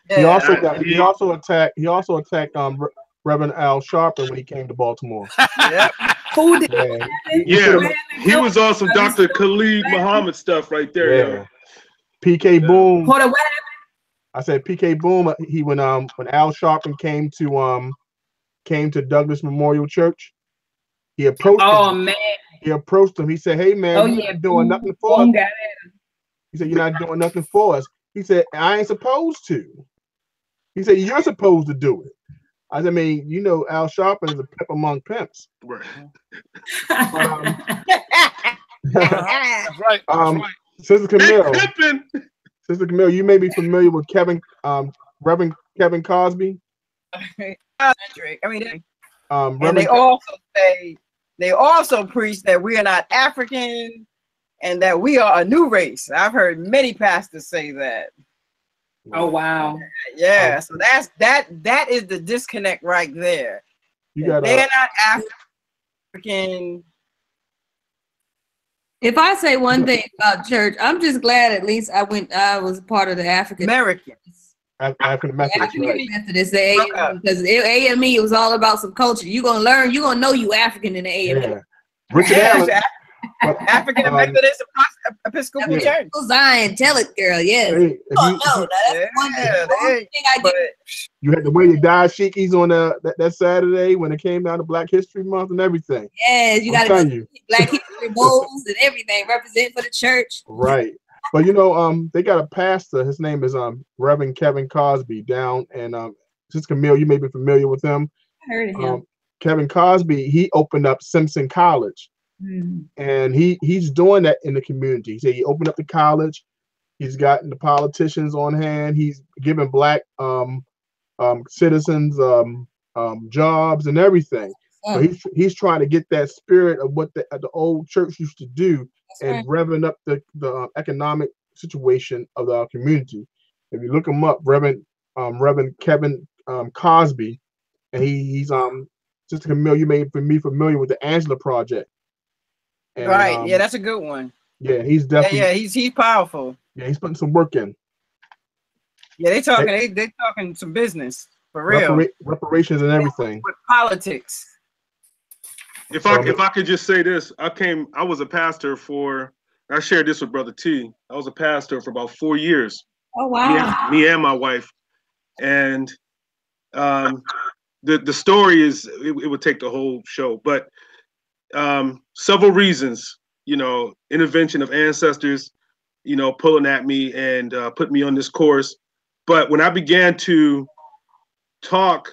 He also attacked Reverend Al Sharpton when he came to Baltimore. Who did? Yeah. He was on some Dr. Khalid Muhammad stuff right there. Yeah. PK Boom. Hold on, what happened? I said PK Boom. When Al Sharpton came to Douglas Memorial Church, he approached him. Oh man. He approached him. He said, "Hey man, you're not doing nothing for us." He said, "You're not doing nothing for us." He said, "I ain't supposed to." He said, "You're supposed to do it." I mean, you know, Al Sharpton is a pimp among pimps. Right. That's right. Sister Camille, you may be familiar with Reverend Kevin Cosby. I mean, and they also preach that we are not African and that we are a new race. I've heard many pastors say that. Oh wow. Yeah, so that is the disconnect right there. They're not African. If I say one thing about church, I'm just glad at least I was part of the African American. African Methodist, right? Methodist, the AME, because AME, it was all about some culture. You're gonna learn, you're gonna know you African in the AME. Yeah. Richard Allen. African Methodist Episcopal Church. Zion, tell it, girl. Yes. Hey, That's one thing I get. You had to wear your dashikis on that Saturday when it came down to Black History Month and everything. Yes, you got to Black History bowls and everything represent for the church. Right. But you know, they got a pastor. His name is Reverend Kevin Cosby down, and Sister Camille, you may be familiar with him. I heard of him. Kevin Cosby, he opened up Simpson College. And he's doing that in the community. He opened up the college. He's gotten the politicians on hand. He's giving Black citizens jobs and everything. So he's trying to get that spirit of what the old church used to do and revving up the economic situation of our community. If you look him up, Reverend Kevin Cosby, and he's Sister Camille, you may be familiar with the Angela Project. And, right. Yeah, that's a good one. Yeah, he's definitely. Yeah, he's powerful. Yeah, he's putting some work in. Yeah, they talking some business for real. Reparations and everything. With politics. If I could just say this, I was a pastor I shared this with Brother T. I was a pastor for about 4 years. Oh wow. Me and my wife. And the story is it would take the whole show, but several reasons, intervention of ancestors, pulling at me and put me on this course. But when I began to talk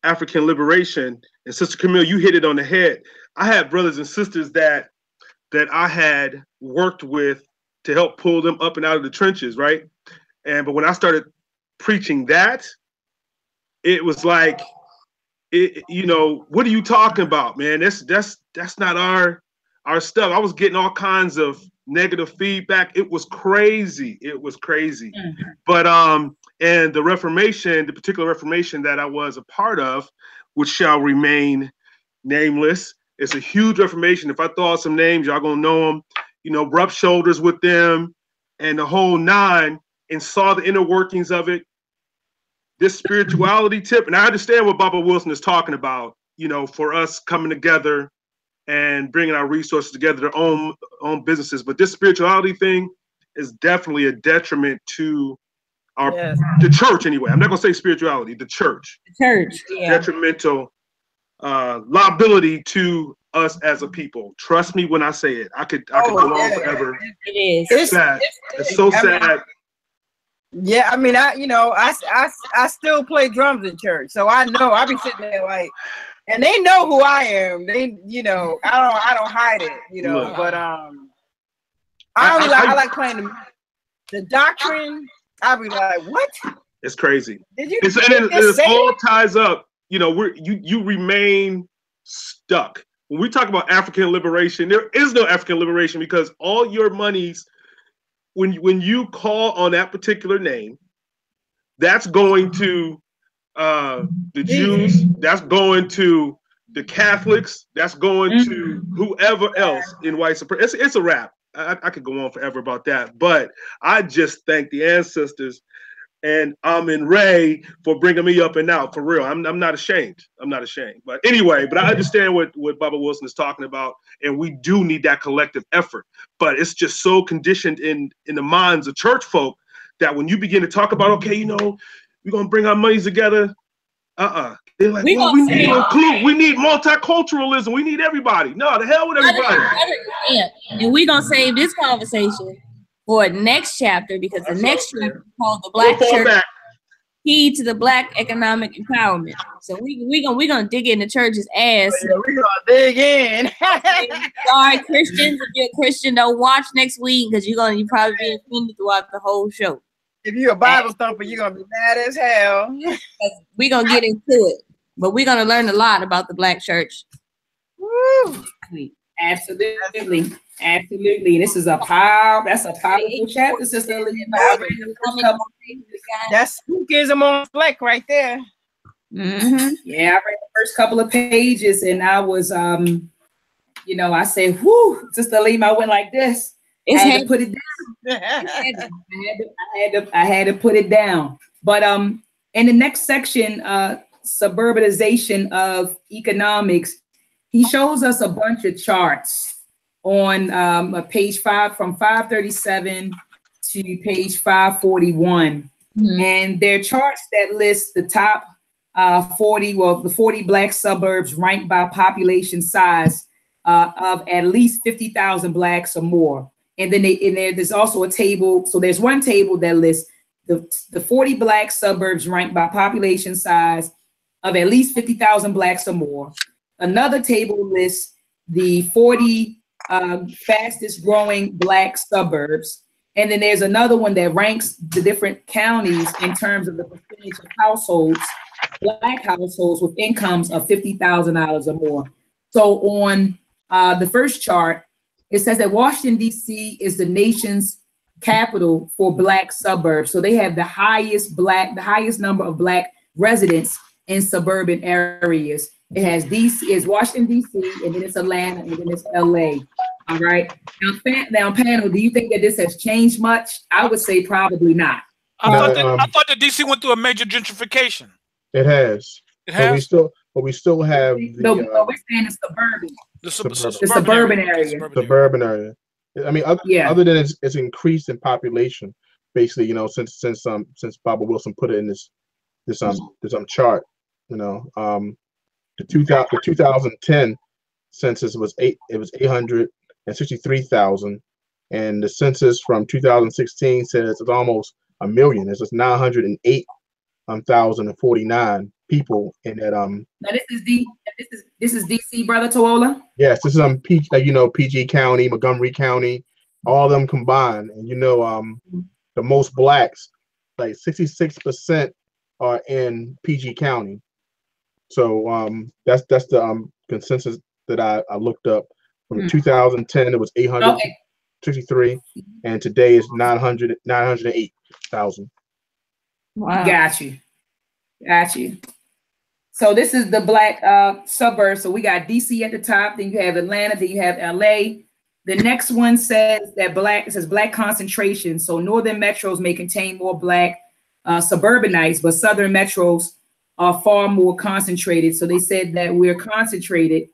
African liberation, and Sister Camille, you hit it on the head. I had brothers and sisters that I had worked with to help pull them up and out of the trenches, right? But when I started preaching that, it was like, what are you talking about, man? That's not our stuff. I was getting all kinds of negative feedback. It was crazy. Mm-hmm. But and the Reformation, the particular Reformation that I was a part of, which shall remain nameless, it's a huge Reformation. If I throw out some names, y'all gonna know them. Rubbed shoulders with them and the whole nine, and saw the inner workings of it. This spirituality tip, and I understand what Baba Wilson is talking about, for us coming together and bringing our resources together, their own businesses. But this spirituality thing is definitely a detriment to the church anyway. I'm not gonna say spirituality, the church. The church, yeah. Detrimental liability to us as a people. Trust me when I say it. I could go on forever. It is. It's sad. It's so sad. Yeah, I mean, I still play drums in church, so I know. I be sitting there like, and they know who I am. They, I don't hide it, But I like playing the doctrine. I be like, what? It's crazy. Did you? It all ties up. You know, you remain stuck. When we talk about African liberation, there is no African liberation because all your monies, when you call on that particular name, that's going to the Jews, that's going to the Catholics, that's going to whoever else in white supremacy. It's a wrap. I could go on forever about that, but I just thank the ancestors and Amin Ray for bringing me up and out. For real, I'm not ashamed. I'm not ashamed. But anyway, but I understand what Baba Wilson is talking about, and we do need that collective effort. But it's just so conditioned in the minds of church folk that when you begin to talk about, okay, you know, we're gonna bring our monies together. They're like, well, we need to include, we need multiculturalism, we need everybody. No, the hell with everybody. And we're gonna save this conversation for next chapter because the next chapter is called the Black Church Key to the Black Economic Empowerment. So we're gonna dig in the church's ass. Yeah, we're gonna dig in. Sorry, Christians, if you're a Christian, don't watch next week because you're probably be offended throughout the whole show. If you're a Bible thumper, you're gonna be mad as hell. We're gonna get into it, but we're gonna learn a lot about the Black church. Woo. Absolutely. Absolutely. That's a powerful chapter, Sister Lena. That's spookism on fleck right there. Mm-hmm. Yeah, I read the first couple of pages and I was, you know, I said, whoo, Sister Lima, I went like this. I had to put it down. I had to put it down. But in the next section, suburbanization of economics, he shows us a bunch of charts on page 5 from 537 to page 541. Mm-hmm. And they're charts that list the top 40 Black suburbs ranked by population size of at least 50,000 Blacks or more. And then there's also a table. So there's one table that lists the 40 Black suburbs ranked by population size of at least 50,000 Blacks or more. Another table lists the 40 fastest growing Black suburbs. And then there's another one that ranks the different counties in terms of the percentage of households, Black households with incomes of $50,000 or more. So on the first chart, it says that Washington, D.C. is the nation's capital for Black suburbs. So they have the highest number of Black residents in suburban areas. It has DC, is Washington, D.C., and then it's Atlanta, and then it's L.A. All right. Now, panel, do you think that this has changed much? I would say probably not. I thought that D.C. went through a major gentrification. It has. It has. But we still have the. No, we're saying the suburban. The suburban area. Suburban area. I mean, other than it's increased in population, basically, you know, since Baba Wilson put it in this chart, you know, the 2010 census was 863,000, and the census from 2016 says it's almost 1 million. It's just 908,049 people in that. Now this is DC, Brother Tuola. Yes, this is PG County, Montgomery County, all of them combined, and you know the most Blacks, like 66%, are in PG County. So that's the consensus that I looked up. From 2010, it was 863, and today it's 908,000. Wow. Got you. So this is the Black suburbs. So we got DC at the top, then you have Atlanta, then you have LA. The next one says that it says Black concentration. So northern metros may contain more Black suburbanites, but southern metros are far more concentrated. So they said that we're concentrated,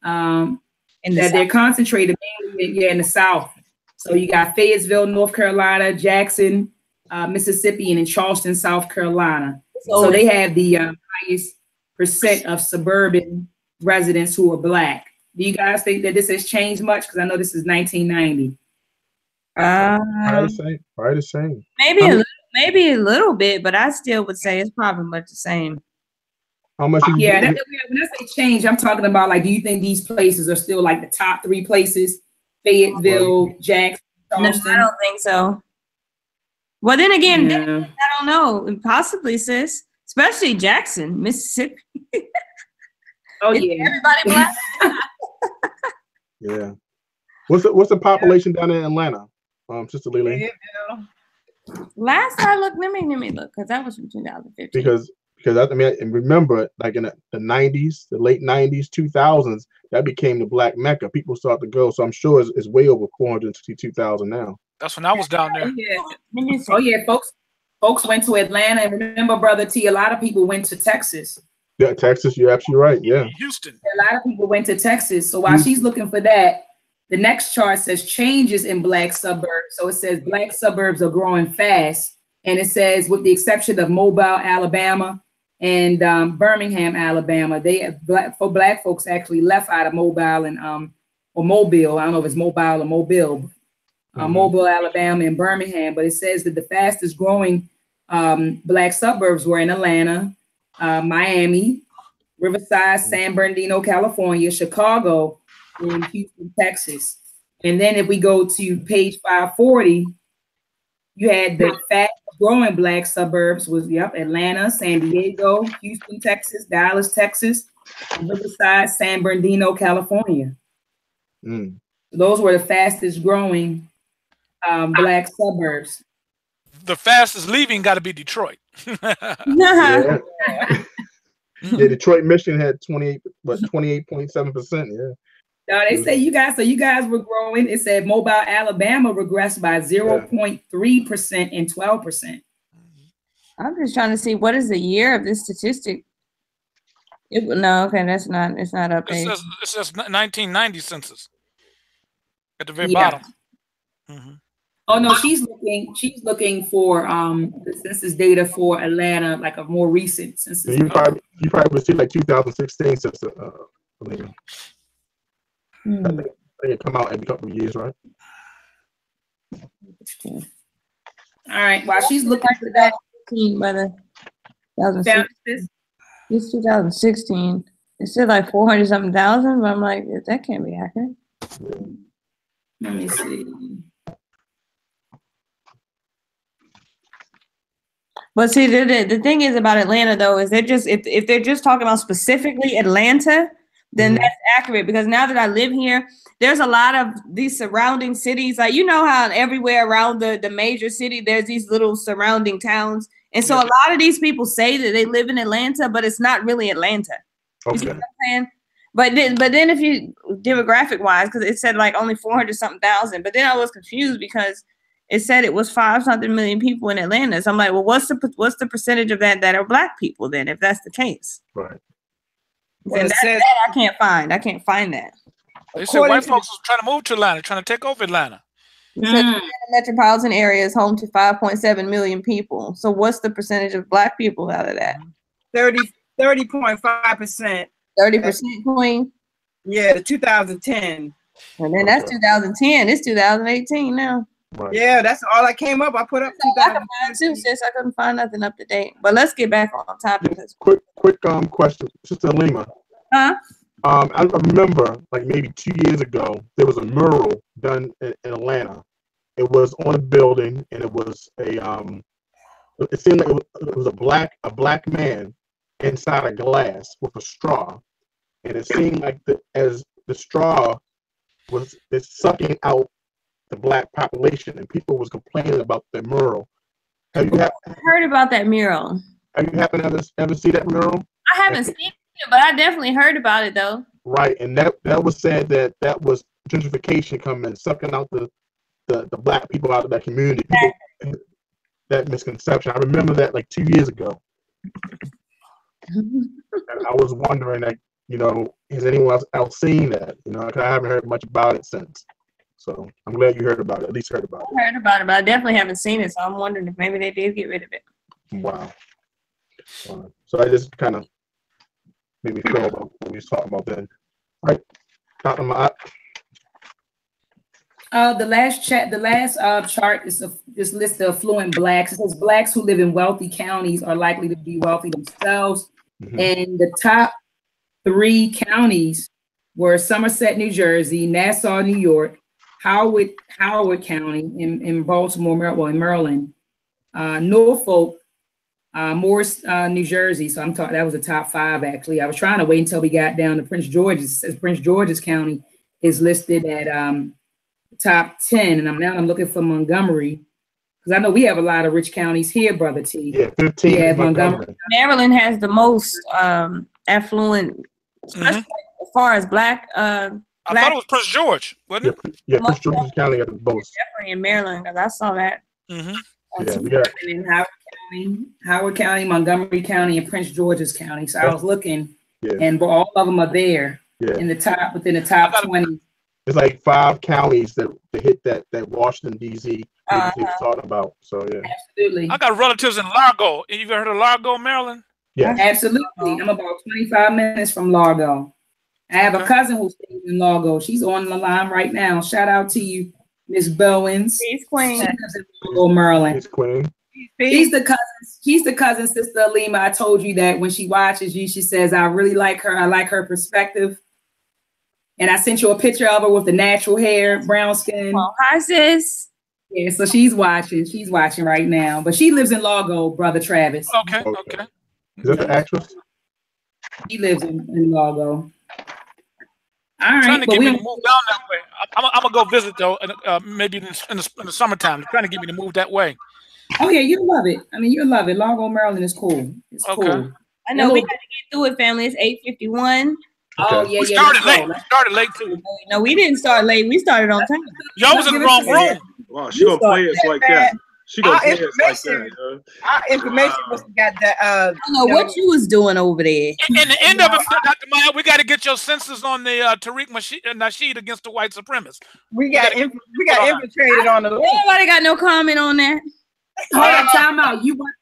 they're concentrated mainly in the South. So you got Fayetteville, North Carolina, Jackson, Mississippi, and in Charleston, South Carolina. So they have the highest percent of suburban residents who are Black. Do you guys think that this has changed much? Because I know this is 1990. Probably the same. Maybe a little bit, but I still would say it's probably much the same. How much? When I say change, I'm talking about like, do you think these places are still like the top 3 places? Fayetteville, Jackson, Charleston? No, I don't think so. Well, then again, not don't know. Possibly, sis. Especially Jackson, Mississippi. Oh yeah. Everybody black. Yeah. What's the population down in Atlanta, Sister Lily? Last I looked, let me look, because that was from 2015. Because I mean, and remember, like in the 90s, the late 90s, 2000s, that became the Black Mecca. People start to go. So I'm sure it's way over 462,000 now. That's when I was down there. Oh yeah, folks went to Atlanta, and remember, Brother T, a lot of people went to Texas. Yeah, Texas, you're absolutely right. Yeah. Houston. A lot of people went to Texas. So while she's looking for that, the next chart says changes in Black suburbs. So it says Black suburbs are growing fast. And it says, with the exception of Mobile, Alabama, and Birmingham, Alabama, Black folks actually left out of Mobile and or Mobile. I don't know if it's Mobile or Mobile. Mobile, Alabama, and Birmingham. But it says that the fastest growing Black suburbs were in Atlanta, Miami, Riverside, San Bernardino, California, Chicago, and Houston, Texas. And then if we go to page 540, you had the fast growing Black suburbs was Atlanta, San Diego, Houston, Texas, Dallas, Texas, and Riverside, San Bernardino, California. Those were the fastest growing Black suburbs. The fastest leaving got to be Detroit. Yeah. Yeah, Detroit, Michigan had 28.7%. Yeah. No, they say you guys were growing. It said Mobile, Alabama regressed by 0.3% and 12%. I'm just trying to see what is the year of this statistic. No, okay, it's not updated. It says 1990 census at the very bottom. Oh no, she's looking for the census data for Atlanta, like a more recent census. You probably would see like 2016 census. I think it come out every couple of years, right? All right. While she's looking for that, brother, it's 2016. It said like 400-something thousand, but I'm like, that can't be accurate. Let me see. But see, the thing is about Atlanta though is they're just if they're just talking about specifically Atlanta, then that's accurate, because now that I live here, there's a lot of these surrounding cities. Like, you know how everywhere around the major city, there's these little surrounding towns. And so a lot of these people say that they live in Atlanta, but it's not really Atlanta. You see what I'm saying? But then if you demographic wise, because it said like only 400-something thousand, but then I was confused because it said it was 5-something million people in Atlanta. So I'm like, well, what's the percentage of that are Black people then, if that's the case? Right. Well, that I can't find. I can't find that. They said white folks was trying to move to Atlanta, trying to take over Atlanta. The metropolitan area is home to 5.7 million people. So what's the percentage of Black people out of that? 30.5%. 30%, Queen? Yeah, the 2010. And then that's 2010. It's 2018 now. Right. Yeah, that's all I came up. I put up 2010. Sis, I couldn't find nothing up to date. But let's get back on topic. Quick question, Sister Lima. Huh? I remember like maybe 2 years ago, there was a mural done in Atlanta. It was on a building, and it was it seemed like it was a black man inside a glass with a straw, and it seemed like as the straw was sucking out the Black population, and people was complaining about the mural. Have you heard about that mural? Have you happened to ever see that mural? I haven't seen it, but I definitely heard about it though. Right, and that was said that was gentrification coming, sucking out the Black people out of that community. That misconception. I remember that like 2 years ago. And I was wondering, like, has anyone else seen that? I haven't heard much about it since. So I'm glad you heard about it. At least heard about it. I heard about it, but I definitely haven't seen it. So I'm wondering if maybe they did get rid of it. Wow. So I just kind of made me feel about what we was talking about then. All right, Dr. Maat. The last chart is this list of affluent Blacks. It says Blacks who live in wealthy counties are likely to be wealthy themselves. And the top 3 counties were Somerset, New Jersey, Nassau, New York, Howard County in Baltimore, in Maryland, Norfolk, Morris, New Jersey. So I'm talking, that was the top 5 actually. I was trying to wait until we got down to Prince George's. As Prince George's County is listed at top 10, and I'm looking for Montgomery because I know we have a lot of rich counties here, Brother T. Yeah, 15. Yeah, Montgomery. Maryland has the most affluent, especially as far as black. I thought it was Prince George, wasn't it? Yeah, Prince George's County got the most. Definitely in Maryland, because I saw that. Mm-hmm. Yeah, we got in Howard County, Montgomery County, and Prince George's County. So I was looking, and all of them are there in the top, within the top 20. It's like 5 counties that hit that Washington D.C. talking about. So yeah, absolutely. I got relatives in Largo. You ever heard of Largo, Maryland? Yeah, absolutely. I'm about 25 minutes from Largo. I have a cousin who stays in Largo. She's on the line right now. Shout out to you, Miss Bowens. She's Queen. She lives in Largo, Maryland. it's Queen. She's the cousin, Sister Alima. I told you that when she watches you, she says, I really like her. I like her perspective. And I sent you a picture of her with the natural hair, brown skin. Well, hi, sis. Yeah, so she's watching. She's watching right now. But she lives in Largo, Brother Travis. Okay. Is that the actress? She lives in Largo. All Trying right, to get me to move down that way. I'm gonna go visit though, maybe in the summertime. They're trying to get me to move that way. Oh yeah, you love it. I mean, you love it. Largo, Maryland is cool. It's cool. I know we got to get through it, family. It's 8:51. Oh yeah, we started late. We started late too. No, we didn't start late. We started on time. Y'all was in the wrong room. Wow, she gonna play us like that. She gonna play us like that. Our information must have got that. I don't know what you was doing over there. In the end of it, Dr. Maat, we got to get your census on the Tariq Nasheed against the white supremacists. We got infiltrated on the list. Nobody got no comment on that. Hold on, time out. You want?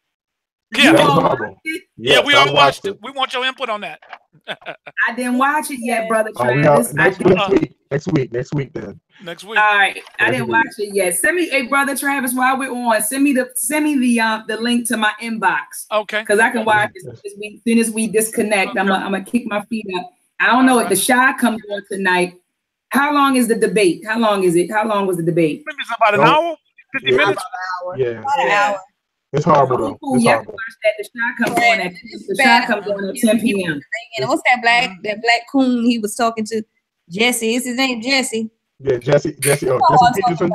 Yeah, we all watched it. We want your input on that. I didn't watch it yet, Brother Travis. Next week then. Next week. All right, I didn't watch it yet. Send me, hey, Brother Travis, while we're on, send me the link to my inbox. Okay. Because I can watch it as soon as we disconnect. Okay. I'm gonna kick my feet up. I don't know if the Shy comes on tonight. How long is the debate? How long is it? How long was the debate? Maybe it's about an hour, 50 minutes. Yeah. About an hour. It's horrible though. It's horrible. The Shy comes on at 10 p.m. And what's that black coon he was talking to? Jesse. Is his name Jesse? Yeah, Jesse. Oh, Jesse Peterson.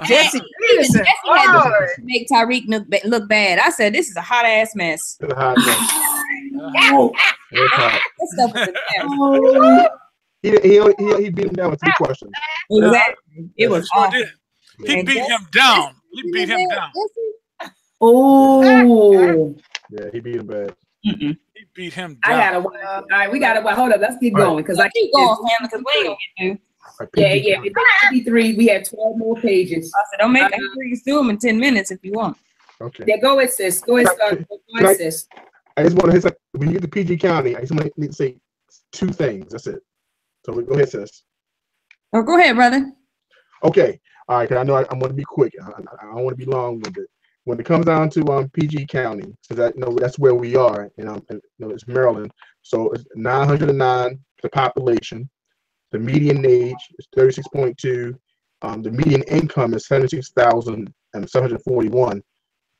Jesse Peterson. Had to make Tariq look bad. I said, this is a hot ass mess. It's a hot mess. He beat him down with 3 questions. Exactly. It was awful. He beat him down. He beat him down. Oh. Yeah, he beat him bad. He beat him down. I gotta. All right, we gotta. Hold up. Let's keep going because I keep going, man. Because we ain't gonna get Yeah. It's 53. We have 12 more pages. I said, don't make that freeze do them in 10 minutes if you want. Okay. Yeah, go ahead, sis. Go ahead, sis. I just want to hit when you get to PG County. I just want to say 2 things. That's it. So go ahead, sis. Oh, go ahead, brother. Okay. All right. Because I know I'm going to be quick. I don't want to be long with it. When it comes down to PG County, because that's where we are, it's Maryland. So it's 909 the population. The median age is 36.2. The median income is 76,741.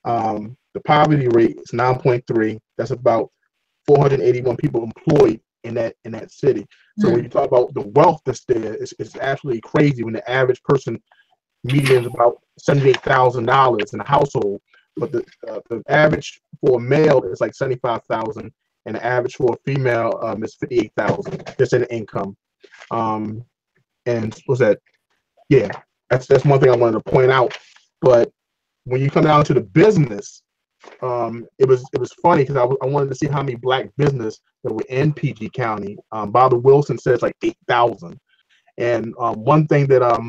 The poverty rate is 9.3. That's about 481 people employed in that city. So when you talk about the wealth that's there, it's absolutely crazy when the average person median is about $78,000 in a household, but the average for a male is like $75,000, and the average for a female is $58,000 just in income. And what's that? Yeah, that's one thing I wanted to point out. But when you come down to the business, it was funny because I wanted to see how many black business that were in PG County. Bobby Wilson says like 8,000, and one thing that I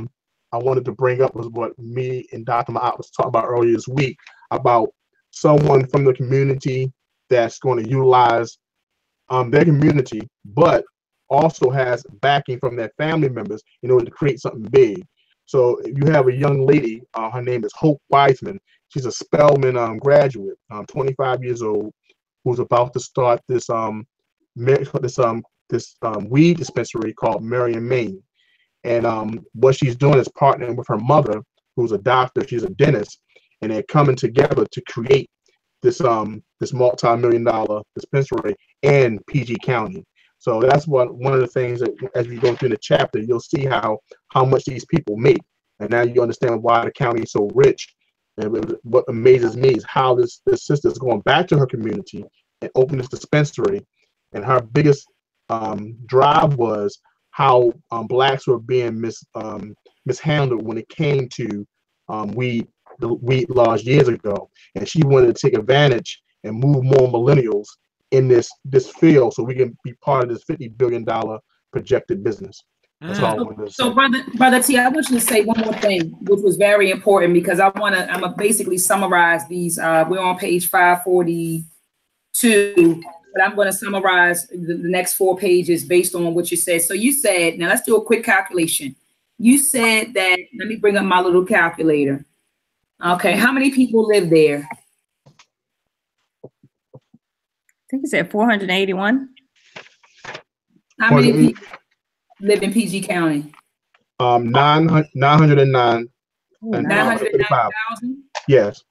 wanted to bring up was what me and Dr. Maat was talking about earlier this week about someone from the community that's going to utilize their community, but also has backing from their family members in order to create something big. So if you have a young lady, her name is Hope Wiseman. She's a Spelman graduate, 25 years old, who's about to start this weed dispensary called Marion, Maine. And what she's doing is partnering with her mother, who's a doctor. She's a dentist, and they're coming together to create this multi-million-dollar dispensary in PG County. So that's one of the things that as we go through the chapter, you'll see how much these people make, and now you understand why the county is so rich. And what amazes me is how this sister is going back to her community and open this dispensary, and her biggest drive was how blacks were being mishandled when it came to the weed laws years ago, and she wanted to take advantage and move more millennials in this field so we can be part of this $50 billion projected business. That's all I wanted to say. So brother T, I want you to say one more thing, which was very important, because I'm gonna basically summarize these. We're on page 542, but I'm going to summarize the next 4 pages based on what you said. So you said, now let's do a quick calculation. You said that, let me bring up my little calculator. Okay, how many people live there? I think you said 481. How many people live in PG County? 909. 909,000? Yes.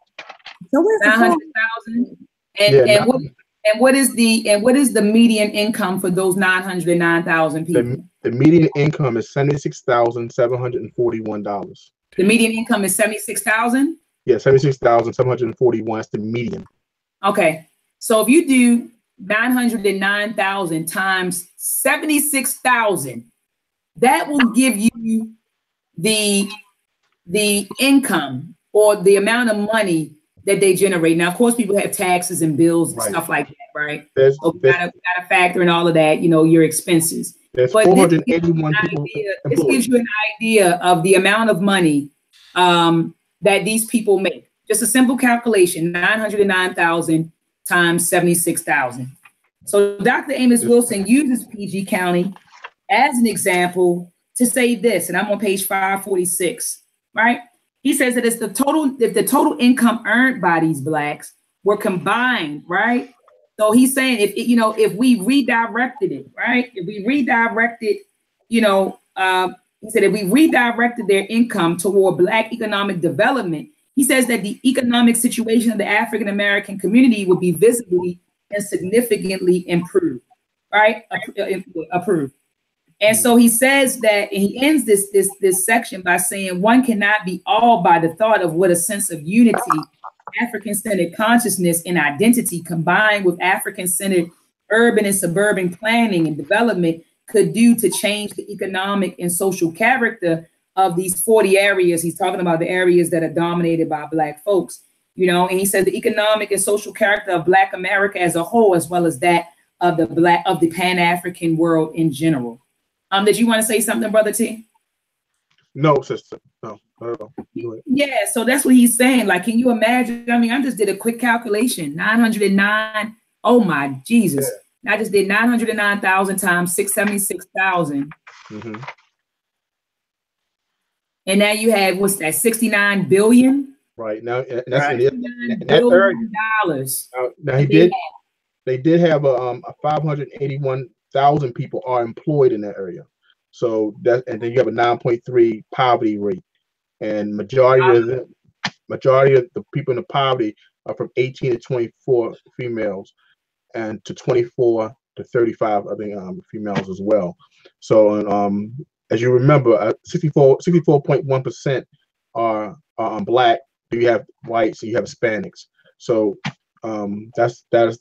So where's 900,000? Yeah, And what is the median income for those 909,000 people? The median income is $76,741. The median income is 76,000? Yeah, 76,741 is the median. Okay. So if you do 909,000 times 76,000, that will give you the income or the amount of money that they generate. Now, of course, people have taxes and bills and stuff like that, right? So we gotta factor in all of that, your expenses. There's but 481 people. This gives you an idea of the amount of money that these people make. Just a simple calculation: 909,000 times 76,000. So Dr. Amos Wilson uses PG County as an example to say this, and I'm on page 546, right? He says that if the total income earned by these blacks were combined, right? So he's saying if we redirected it, right? If we redirected, he said if we redirected their income toward black economic development, he says that the economic situation of the African American community would be visibly and significantly improved, right? Approved. And so he says that, and he ends this section by saying one cannot be awed by the thought of what a sense of unity, African-centered consciousness and identity combined with African-centered urban and suburban planning and development could do to change the economic and social character of these 40 areas. He's talking about the areas that are dominated by Black folks, and he said the economic and social character of Black America as a whole, as well as that of the Pan-African world in general. Did you want to say something, Brother T? No, sister. No, not at all. Yeah, so that's what he's saying. Like, can you imagine? I mean, I just did a quick calculation. 909. Oh my Jesus. Yeah. I just did 909,000 times 676,000. Mm-hmm. And now you have, what's that, 69 billion? Right. Now, that's $69 billion. Now they did have a 581,000 people are employed in that area. So that, and then you have a 9.3 poverty rate, and majority of the people in the poverty are from 18 to 24 females, and to 24 to 35 I think females as well. So as you remember, 64.1% are Black. You have whites, so you have Hispanics. So that's the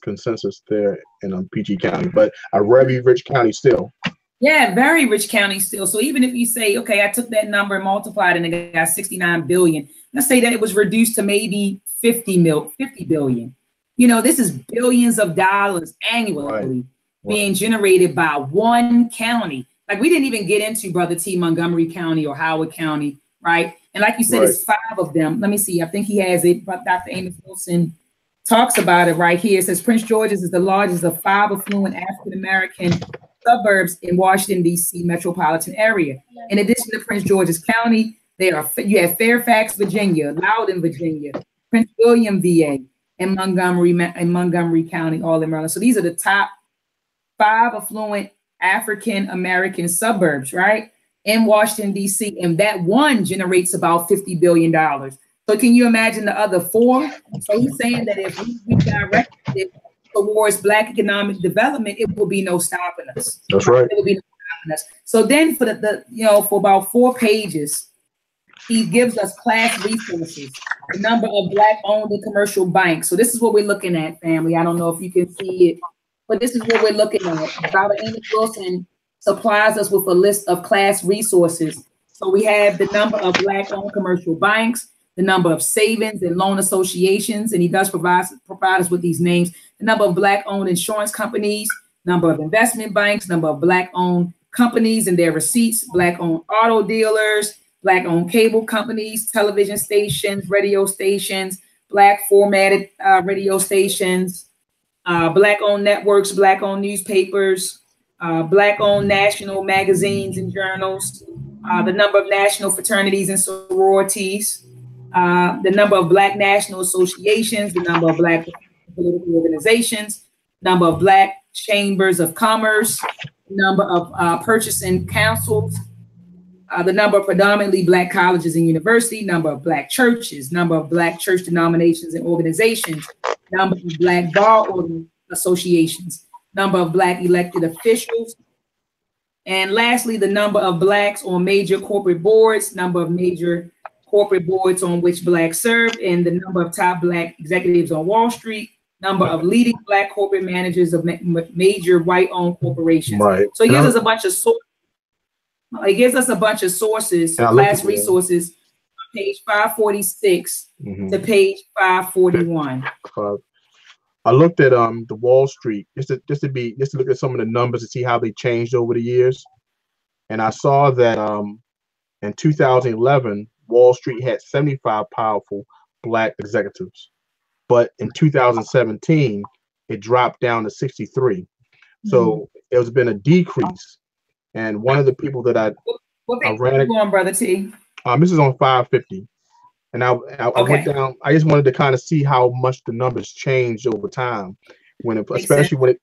consensus there in PG County, but a very rich county still. Yeah, very rich county still. So even if you say, okay, I took that number and multiplied and it got 69 billion, let's say that it was reduced to maybe 50 billion. This is billions of dollars annually being generated by one county. Like, we didn't even get into, Brother T, Montgomery County or Howard County, right? And like you said, it's 5 of them. Let me see. I think he has it, but Dr. Amos Wilson talks about it right here. It says Prince George's is the largest of 5 affluent African-American suburbs in Washington, D.C. metropolitan area. In addition to Prince George's County, you have Fairfax, Virginia, Loudoun, Virginia, Prince William, VA, and Montgomery County, all in Maryland. So these are the top 5 affluent African-American suburbs, right, in Washington, D.C. And that one generates about $50 billion. So can you imagine the other 4? So he's saying that if we direct it towards Black economic development, it will be no stopping us. That's right. It will be no stopping us. So then for the for about 4 pages, he gives us class resources, the number of Black-owned and commercial banks. So this is what we're looking at, family. I don't know if you can see it, but this is what we're looking at. Dr. Amos Wilson supplies us with a list of class resources. So we have the number of Black-owned commercial banks, the number of savings and loan associations, and he does provide us with these names, the number of Black-owned insurance companies, number of investment banks, number of Black-owned companies and their receipts, Black-owned auto dealers, Black-owned cable companies, television stations, radio stations, Black formatted radio stations, Black-owned networks, Black-owned newspapers, Black-owned national magazines and journals, the number of national fraternities and sororities, the number of Black national associations, the number of Black political organizations, number of Black chambers of commerce, number of purchasing councils, the number of predominantly Black colleges and universities, number of Black churches, number of Black church denominations and organizations, number of Black bar associations, number of Black elected officials, and lastly, the number of Blacks on major corporate boards, number of major corporate boards on which Blacks serve, and the number of top Black executives on Wall Street, number of leading Black corporate managers of major white-owned corporations. Right. So it gives us a bunch of sources. It gives us a bunch of sources, class resources, page 546 to page 541. I looked at the Wall Street just to look at some of the numbers to see how they changed over the years, and I saw that in 2011 Wall Street had 75 powerful Black executives, but in 2017 it dropped down to 63. So there's been a decrease. And one of the people that I ran on, Brother T. This is on 550, and I went down. I just wanted to kind of see how much the numbers changed over time, especially when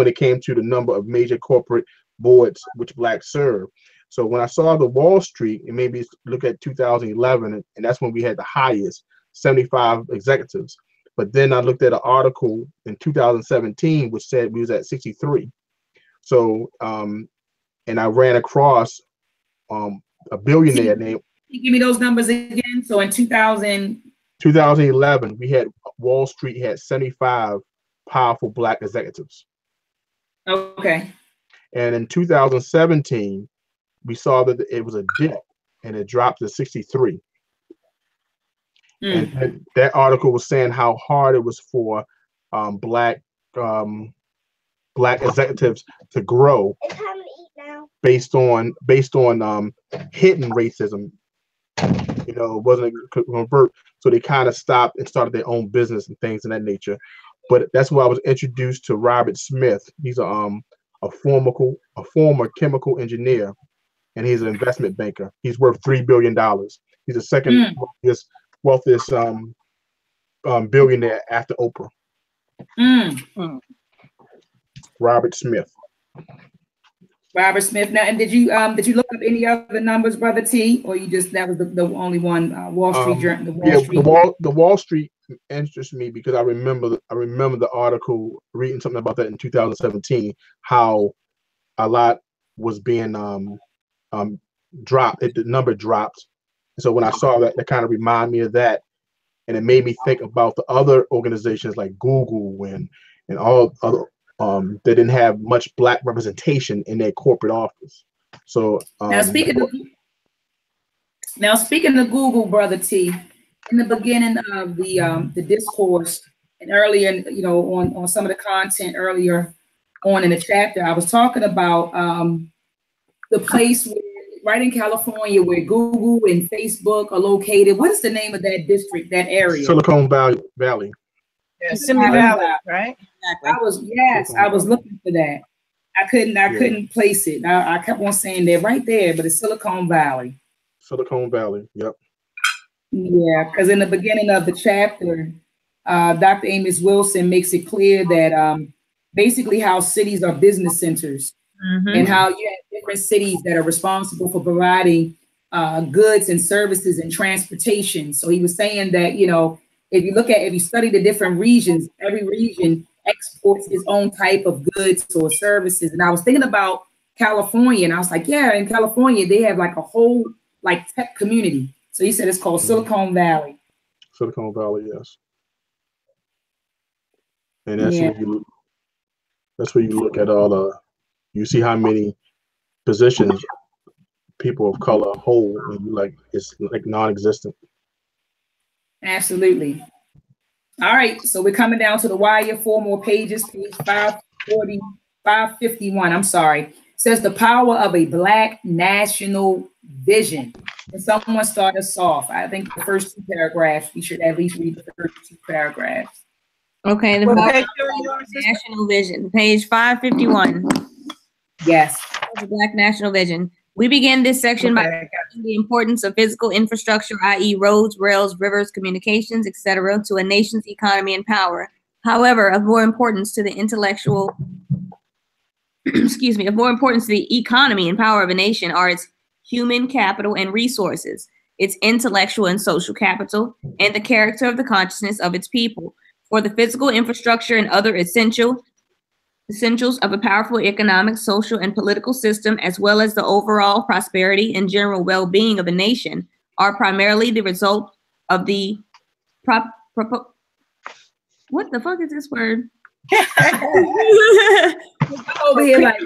it came to the number of major corporate boards which Blacks serve. So when I saw the Wall Street, and maybe look at 2011, and that's when we had the highest 75 executives. But then I looked at an article in 2017 which said we was at 63. So and I ran across a billionaire named. Can you give me those numbers again? So in 2011, we had Wall Street had 75 powerful Black executives. Okay. And in 2017, we saw that it was a dip, and it dropped to 63. And that article was saying how hard it was for Black executives to grow based on hidden racism. It wasn't a convert, so they kind of stopped and started their own business and things of that nature. But that's why I was introduced to Robert Smith. He's a former chemical engineer, and he's an investment banker. He's worth $3 billion. He's the second wealthiest billionaire after Oprah. Robert Smith. Robert Smith. Now, and did you look up any other numbers, Brother T, or you just that was the only one? Wall Street Journal. The Wall Street interests me because I remember the article, reading something about that in 2017, how a lot was being dropped. The number dropped. So when I saw that, that kind of reminded me of that, and it made me think about the other organizations like Google and all other. They didn't have much Black representation in their corporate office. So now speaking of Google, Brother T, in the beginning of the discourse and earlier, on some of the content earlier on in the chapter, I was talking about the place right in California where Google and Facebook are located. What is the name of that district, that area? Silicon Valley. Yeah, Silicon Valley, right? Exactly. I was looking for that. I couldn't place it. I kept on saying they're right there, but it's Silicon Valley. Silicon Valley, yep. Yeah, because in the beginning of the chapter, Dr. Amos Wilson makes it clear that basically how cities are business centers and how you have different cities that are responsible for providing goods and services and transportation. So he was saying that, you know, if you study the different regions, every region exports its own type of goods or services. And I was thinking about California, and I was like, yeah, in California, they have like a whole like tech community. So he said it's called Silicon Valley. Silicon Valley, yes. And that's where you look at all the, you see how many positions people of color hold, and you like, it's like non-existent. Absolutely. All right, so we're coming down to the wire, 4 more pages, page 551, I'm sorry. It says the power of a Black national vision. And someone start us off. I think the first 2 paragraphs, we should at least read the first 2 paragraphs. Okay, the power of national vision, page 551. Yes. The Black national vision. We begin this section by discussing the importance of physical infrastructure, i.e. roads, rails, rivers, communications, etc., to a nation's economy and power. However, of more importance to the intellectual, of more importance to the economy and power of a nation are its human capital and resources, its intellectual and social capital, and the character of the consciousness of its people. For the physical infrastructure and other essentials of a powerful economic, social, and political system, as well as the overall prosperity and general well-being of a nation, are primarily the result of the what the fuck is this word? Over here, like,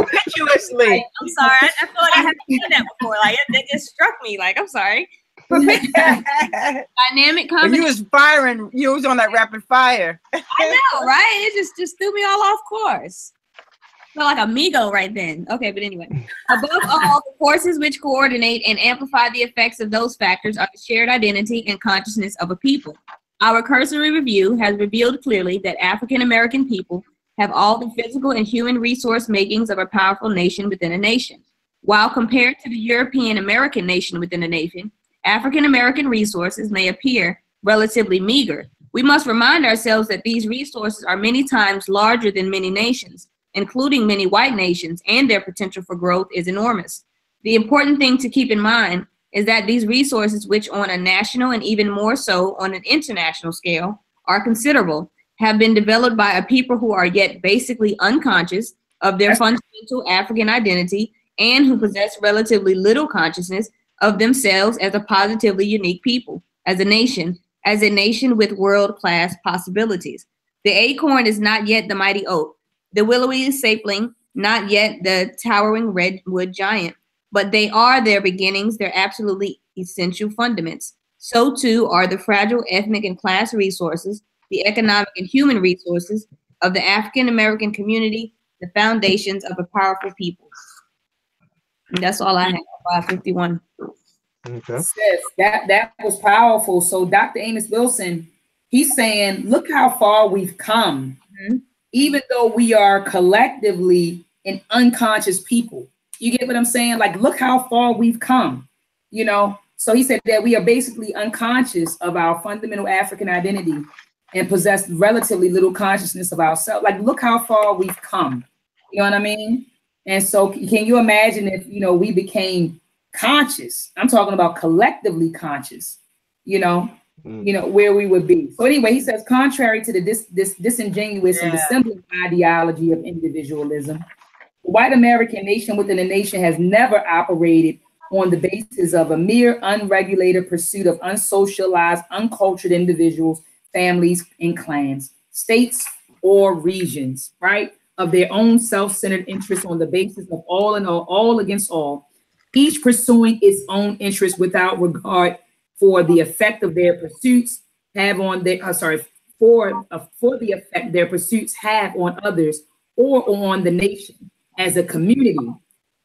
pituously. I'm sorry. I feel like I haven't seen that before. Like it just struck me. Like, I'm sorry. Dynamic combination. You was firing. You was on that rapid fire. I know, right? It just threw me all off course. Felt like amigo right then. Okay, but anyway. Above all, the forces which coordinate and amplify the effects of those factors are the shared identity and consciousness of a people. Our cursory review has revealed clearly that African American people have all the physical and human resource makings of a powerful nation within a nation. While compared to the European American nation within a nation, African American resources may appear relatively meager. We must remind ourselves that these resources are many times larger than many nations, including many white nations, and their potential for growth is enormous. The important thing to keep in mind is that these resources, which on a national and even more so on an international scale are considerable, have been developed by a people who are yet basically unconscious of their fundamental African identity and who possess relatively little consciousness of themselves as a positively unique people, as a nation with world-class possibilities. The acorn is not yet the mighty oak, the willowy sapling, not yet the towering redwood giant, but they are their beginnings, their absolutely essential fundaments. So too are the fragile ethnic and class resources, the economic and human resources of the African American community, the foundations of a powerful people. And that's all I have. 551. Okay. Sis, that was powerful. So Dr. Amos Wilson, he's saying, look how far we've come, even though we are collectively an unconscious people. You get what I'm saying? Like, look how far we've come, you know? So he said that we are basically unconscious of our fundamental African identity and possess relatively little consciousness of ourselves. Like, look how far we've come. You know what I mean? And so can you imagine if, you know, we became conscious? I'm talking about collectively conscious, you know, where we would be. So anyway, he says, contrary to the disingenuous and dissembling ideology of individualism, the white American nation within a nation has never operated on the basis of a mere unregulated pursuit of unsocialized, uncultured individuals, families, and clans, states, or regions, right? Of their own self-centered interests on the basis of all and all against all, each pursuing its own interests without regard for the effect of their pursuits have on their, for the effect their pursuits have on others or on the nation as a community,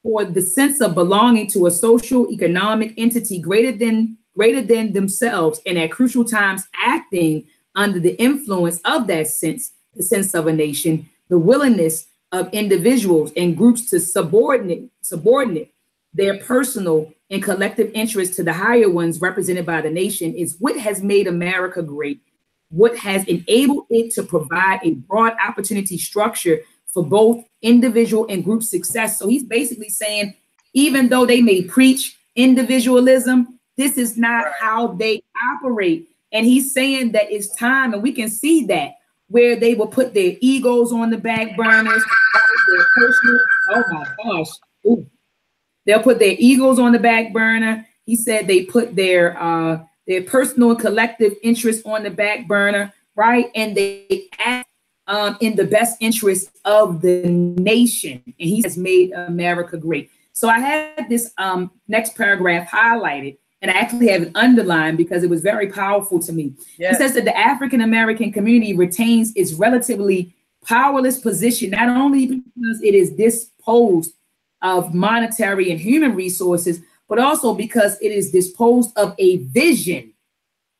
or the sense of belonging to a social economic entity greater than themselves, and at crucial times acting under the influence of that sense, the sense of a nation, the willingness of individuals and groups to subordinate their personal and collective interests to the higher ones represented by the nation is what has made America great, what has enabled it to provide a broad opportunity structure for both individual and group success. So he's basically saying Even though they may preach individualism, this is not how they operate. And he's saying that it's time, and we can see that, where they will put their egos on the back burners. Oh my gosh. Ooh. They'll put their egos on the back burner. He said they put their personal and collective interests on the back burner, right? And they act in the best interest of the nation. And he has made America great. So I had this next paragraph highlighted, and I actually have it underlined because it was very powerful to me. Yes. It says that the African-American community retains its relatively powerless position, not only because it is disposed of monetary and human resources, but also because it is disposed of a vision,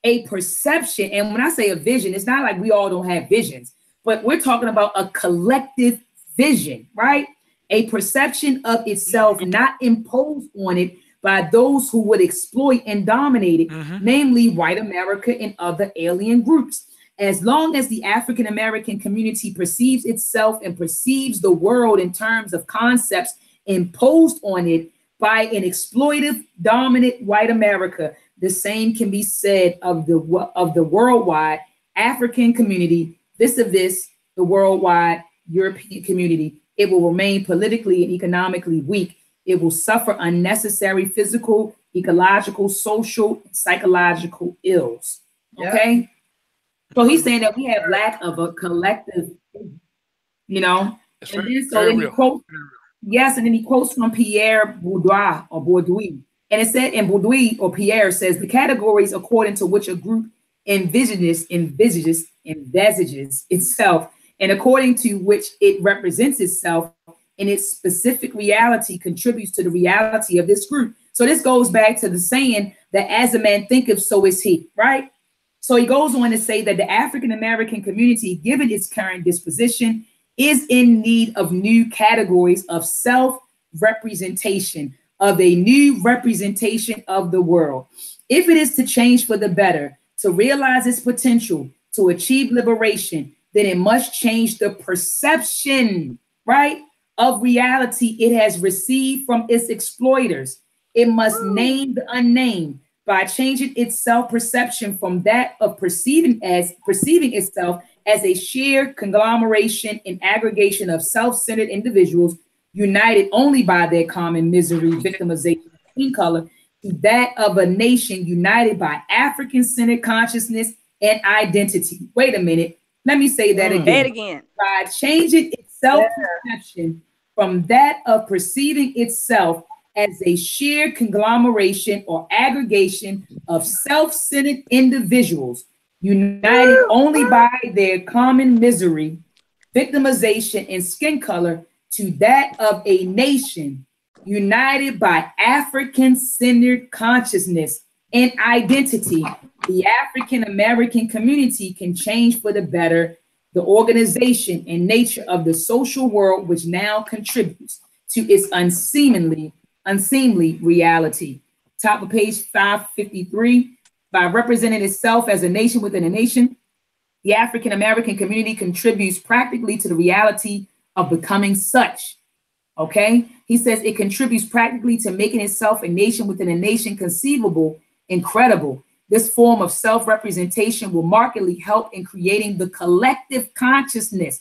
a perception. And when I say a vision, it's not like we all don't have visions, but we're talking about a collective vision, right? A perception of itself not imposed on it by those who would exploit and dominate it, namely white America and other alien groups. As long as the African-American community perceives itself and perceives the world in terms of concepts imposed on it by an exploitive, dominant white America, the same can be said of the worldwide African community vis-a-vis the worldwide European community. It will remain politically and economically weak. It will suffer unnecessary physical, ecological, social, and psychological ills. Okay? Yeah. So he's saying that we have lack of a collective, you know. And then he quotes, yes, and then he quotes from Pierre Bourdieu. And it said, and Bourdieu or Pierre says, the categories according to which a group envisages itself, and according to which it represents itself in its specific reality, contributes to the reality of this group. So this goes back to the saying that as a man thinketh, so is he, right? So he goes on to say that the African-American community, given its current disposition, is in need of new categories of self-representation, of a new representation of the world. If it is to change for the better, to realize its potential, to achieve liberation, then it must change the perception, right, of reality it has received from its exploiters. It must name the unnamed by changing its self-perception from that of perceiving itself as a shared conglomeration and aggregation of self-centered individuals united only by their common misery, victimization, and skin color, to that of a nation united by African-centered consciousness and identity. Wait a minute. Let me say that again. Say it again. By changing its self-perception from that of perceiving itself as a shared conglomeration or aggregation of self-centered individuals united only by their common misery, victimization, and skin color, to that of a nation united by African-centered consciousness and identity. The African-American community can change for the better the organization and nature of the social world, which now contributes to its unseemly reality. Top of page 553. By representing itself as a nation within a nation, the African-American community contributes practically to the reality of becoming such. Okay? He says it contributes practically to making itself a nation within a nation conceivable and credible. This form of self-representation will markedly help in creating the collective consciousness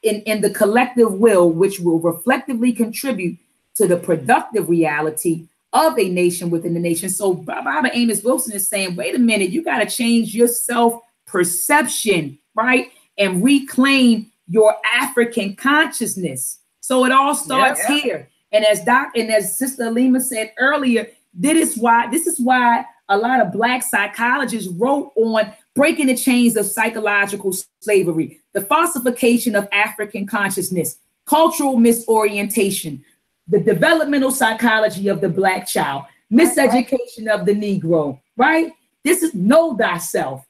in the collective will, which will reflectively contribute to the productive reality of a nation within the nation. So Baba Amos Wilson is saying, wait a minute, you got to change your self-perception, right? And reclaim your African consciousness. So it all starts here. And as Sister Alima said earlier, this is why a lot of Black psychologists wrote on breaking the chains of psychological slavery, the falsification of African consciousness, cultural misorientation, the developmental psychology of the Black child, miseducation of the Negro, right? This is know thyself,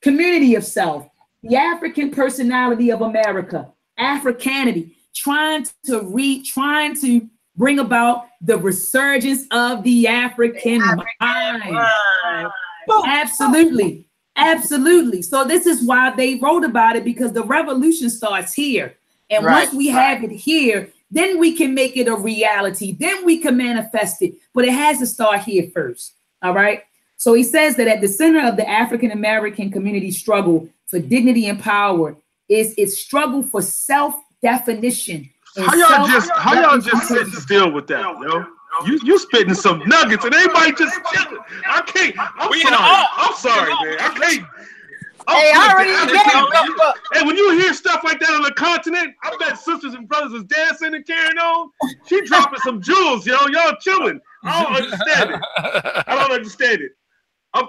community of self, the African personality of America, Africanity, trying to bring about the resurgence of the African mind. Absolutely, absolutely. So this is why they wrote about it, because the revolution starts here. And once we have it here, Then we can make it a reality. Then we can manifest it. But it has to start here first. All right. So he says that at the center of the African American community struggle for dignity and power is its struggle for self-definition. How y'all just sitting still with that, yo? You spitting some nuggets and everybody just chilling. I can't. I'm sorry, man. I can't. Hey, when you hear stuff like that on the continent, I bet sisters and brothers is dancing and carrying on. She dropping some jewels, yo. Y'all chilling. I don't understand it. I'm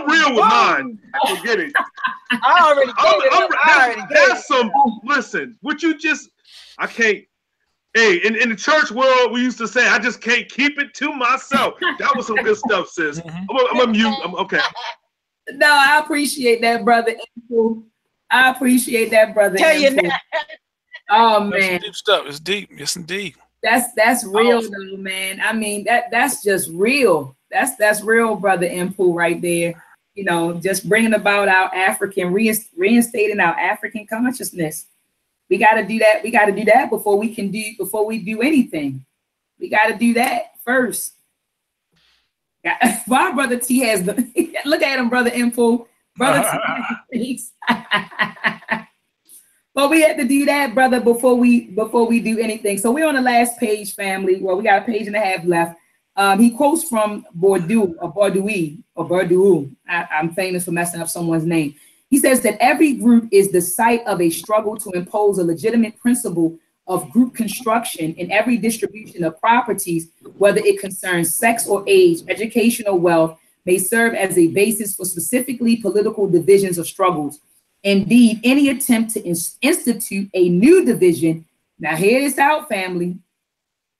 real with mine. Forget it. Listen, what you just, I can't. Hey, in the church world, we used to say, I just can't keep it to myself. That was some good stuff, sis. I'm a mute. Okay. No, I appreciate that, brother. I appreciate that, brother. Tell you now. Oh man, that's deep stuff. It's deep. Yes, indeed. That's real, though, man. I mean, that's just real. That's real, brother Impu, right there. You know, just bringing about our African, reinstating our African consciousness. We got to do that. We got to do that before we do anything. We got to do that first. My brother T has the look at him, brother Info. Brother T but we had to do that, brother, before we do anything. So we're on the last page, family. Well, we got a page and a half left. He quotes from Bourdieu. I'm famous for messing up someone's name. He says that every group is the site of a struggle to impose a legitimate principle of group construction in every distribution of properties, whether it concerns sex or age, education or wealth, may serve as a basis for specifically political divisions or struggles. Indeed, any attempt to institute a new division, now hear this out, family,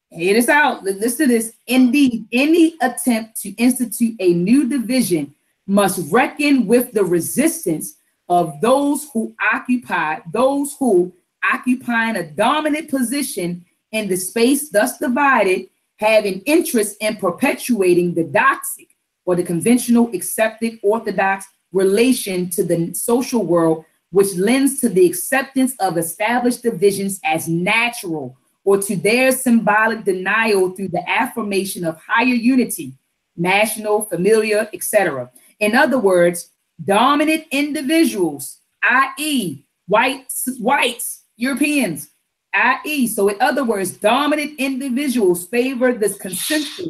hear this out, listen to this. Indeed, any attempt to institute a new division must reckon with the resistance of those who occupying a dominant position in the space thus divided, have an interest in perpetuating the doxic or the conventional accepted orthodox relation to the social world, which lends to the acceptance of established divisions as natural, or to their symbolic denial through the affirmation of higher unity, national, familiar, etc. In other words, dominant individuals, i.e., whites, Europeans, i.e., so in other words, dominant individuals favor this consensus,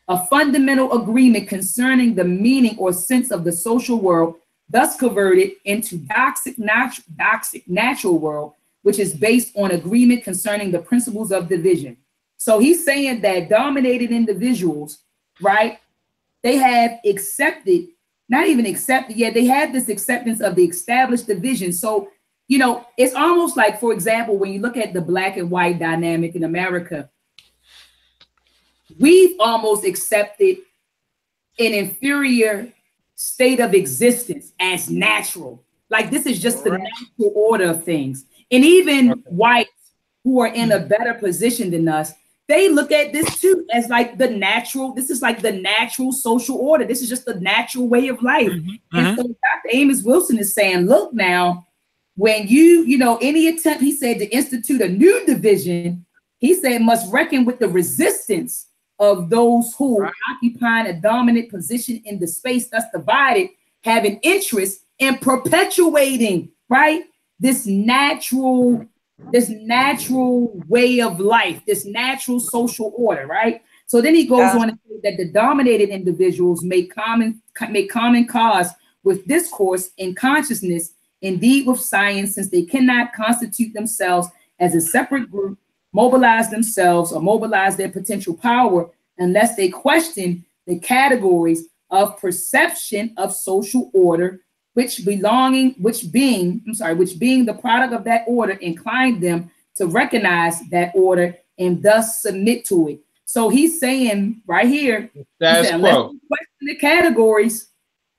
a fundamental agreement concerning the meaning or sense of the social world, thus converted into doxic natural world, which is based on agreement concerning the principles of division. So he's saying that dominated individuals, right, they have accepted, not even accepted yet, they have this acceptance of the established division. So, you know, it's almost like, for example, when you look at the black and white dynamic in America, we've almost accepted an inferior state of existence as natural. Like this is just the natural order of things. And even whites who are in a better position than us, they look at this too as like the natural, this is like the natural social order. This is just the natural way of life. And so Dr. Amos Wilson is saying, look now, when you know, any attempt, he said, to institute a new division, he said must reckon with the resistance of those who are occupying a dominant position in the space thus divided, have an interest in perpetuating, right, this natural way of life, this natural social order, right? So then he goes on to say that the dominated individuals make common cause with discourse and consciousness, indeed with science, since they cannot constitute themselves as a separate group, mobilize themselves or mobilize their potential power unless they question the categories of perception of social order, which being the product of that order, inclined them to recognize that order and thus submit to it. So he's saying right here, let's question the categories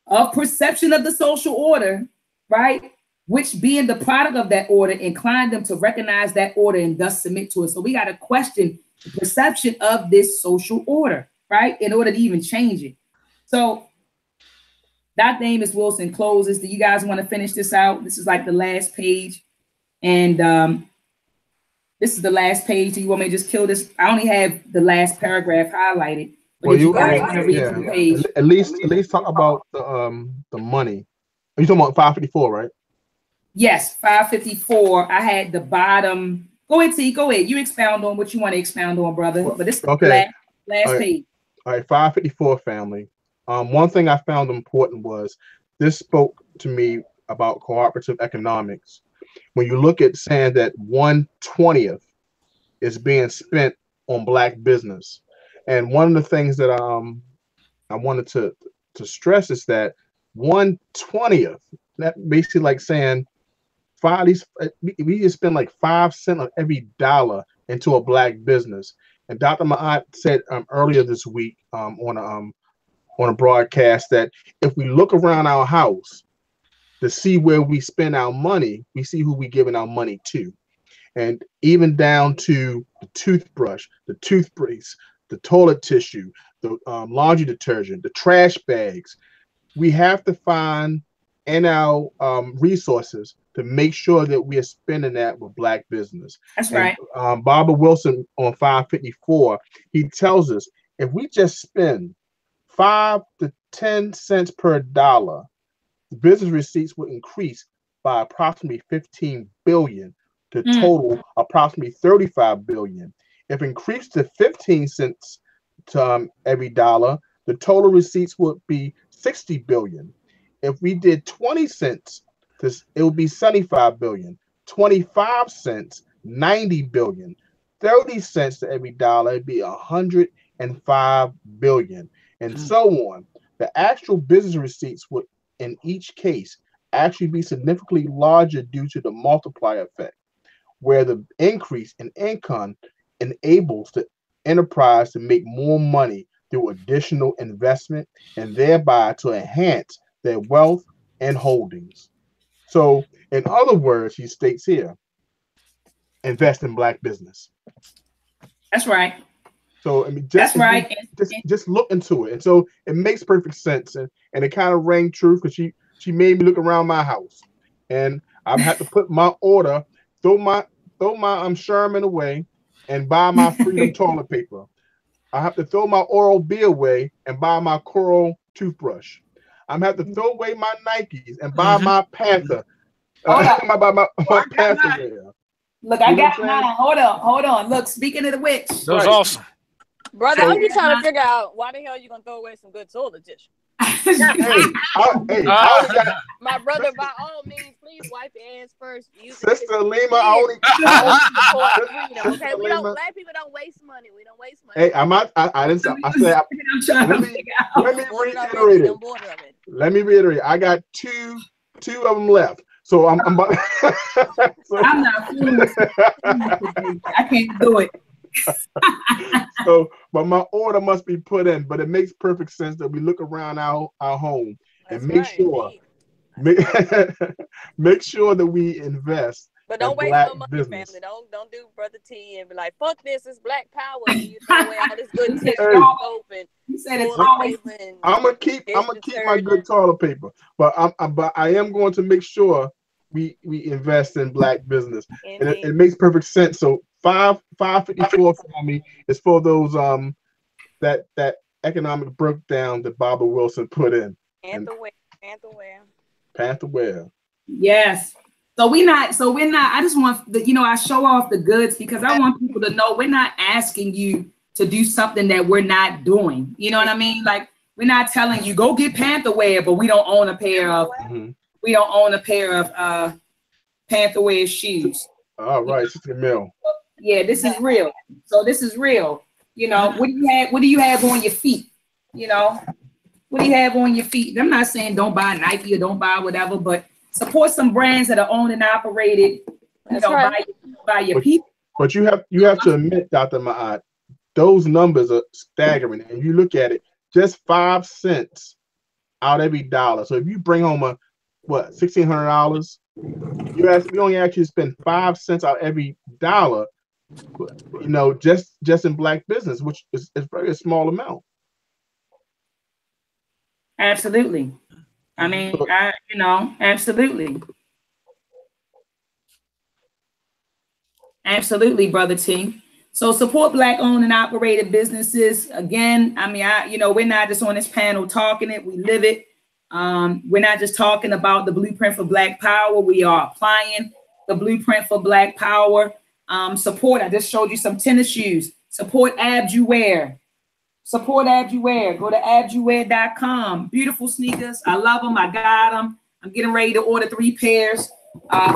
of perception of the social order, right? Which being the product of that order, inclined them to recognize that order and thus submit to it. So we got to question the perception of this social order, right? In order to even change it. So Dr. Amos Wilson closes. Do you guys want to finish this out? This is like the last page. And This is the last page. Do you want me to just kill this? I only have the last paragraph highlighted. But Well, if you guys want to read yeah, through the page, at least talk about the money. Are you talking about 554, right? yes, 554. I had the bottom. Go ahead, T. Go ahead. You expound on what you want to expound on, brother. But this is the last page. All right, 554 family. One thing I found important was this spoke to me about cooperative economics. When you look at saying that 1/20th is being spent on Black business, and one of the things that I wanted to stress is that 1/20th, that basically like saying we just spend like 5 cents on every dollar into a Black business. And Dr. Maat said earlier this week on a broadcast that if we look around our house to see where we spend our money, we see who we giving our money to. And even down to the toothbrush, the toothpaste, the toilet tissue, the laundry detergent, the trash bags, we have to find in our resources to make sure that we are spending that with Black business. That's right. Barbara Wilson on 554, he tells us if we just spend 5 to 10 cents per dollar, the business receipts will increase by approximately 15 billion to total approximately 35 billion. If increased to 15 cents to every dollar, the total receipts would be 60 billion. If we did 20 cents, it would be 75 billion. 25 cents, 90 billion. 30 cents to every dollar, it'd be 105 billion, and so on. The actual business receipts would, in each case, actually be significantly larger due to the multiplier effect, where the increase in income enables the enterprise to make more money through additional investment and thereby to enhance their wealth and holdings. So, in other words, he states here, invest in Black business. That's right. So, I mean, that's right. Just look into it. And so it makes perfect sense. And it kind of rang true because she made me look around my house. And I've had to put my order, throw my Sherman away and buy my Freedom toilet paper. I have to throw my Oral-B away and buy my Coral toothbrush. I'm have to throw away my Nikes and buy my Panther. My Panther wear. Look, I got mine. Hold on. Look, speaking of the witch. That was awesome. Brother, I'm just trying to figure out why the hell you gonna throw away some good toilet tissue. My brother, by all means, please wipe your hands first. Sister Lima, okay, Black people don't waste money. We don't waste money. Hey, I didn't. I said. Let me reiterate it. Let me reiterate. I got two of them left. So I'm about. I'm not fooling with I can't do it. But my order must be put in. But it makes perfect sense that we look around our home and make sure that we invest. But don't waste no money, business. Family. Don't do Brother T and be like, fuck this, it's Black power. And you throw away all this good tissue open. You said it's always. I'm gonna keep my good toilet paper, but I am going to make sure we invest in Black business. And it makes perfect sense. So 554 family is for those that economic breakdown that Barbara Wilson put in. Pantherware. Yes. So we're not. I just want I show off the goods because I want people to know we're not asking you to do something that we're not doing. You know what I mean? Like we're not telling you go get Pantherwear, but we don't own a pair of Pantherwear shoes. All right, Sister Mill. Yeah, this is real. So this is real. What do you have on your feet? What do you have on your feet? I'm not saying don't buy Nike or don't buy whatever, but support some brands that are owned and operated. By your people. But you have to admit, Dr. Maat, those numbers are staggering. And you look at it, just 5 cents out every dollar. So if you bring home $1,600, we only actually spend 5 cents out every dollar. Just in Black business, which is very small amount. Absolutely. I mean, absolutely. Absolutely, Brother T. So support Black owned and operated businesses. Again, I mean, we're not just on this panel talking it, we live it. We're not just talking about the blueprint for Black power. We are applying the blueprint for Black power. Support, I just showed you some tennis shoes. Support Abjuwear. Support Abjuwear. Go to abjuwear.com. Beautiful sneakers. I love them. I got them. I'm getting ready to order 3 pairs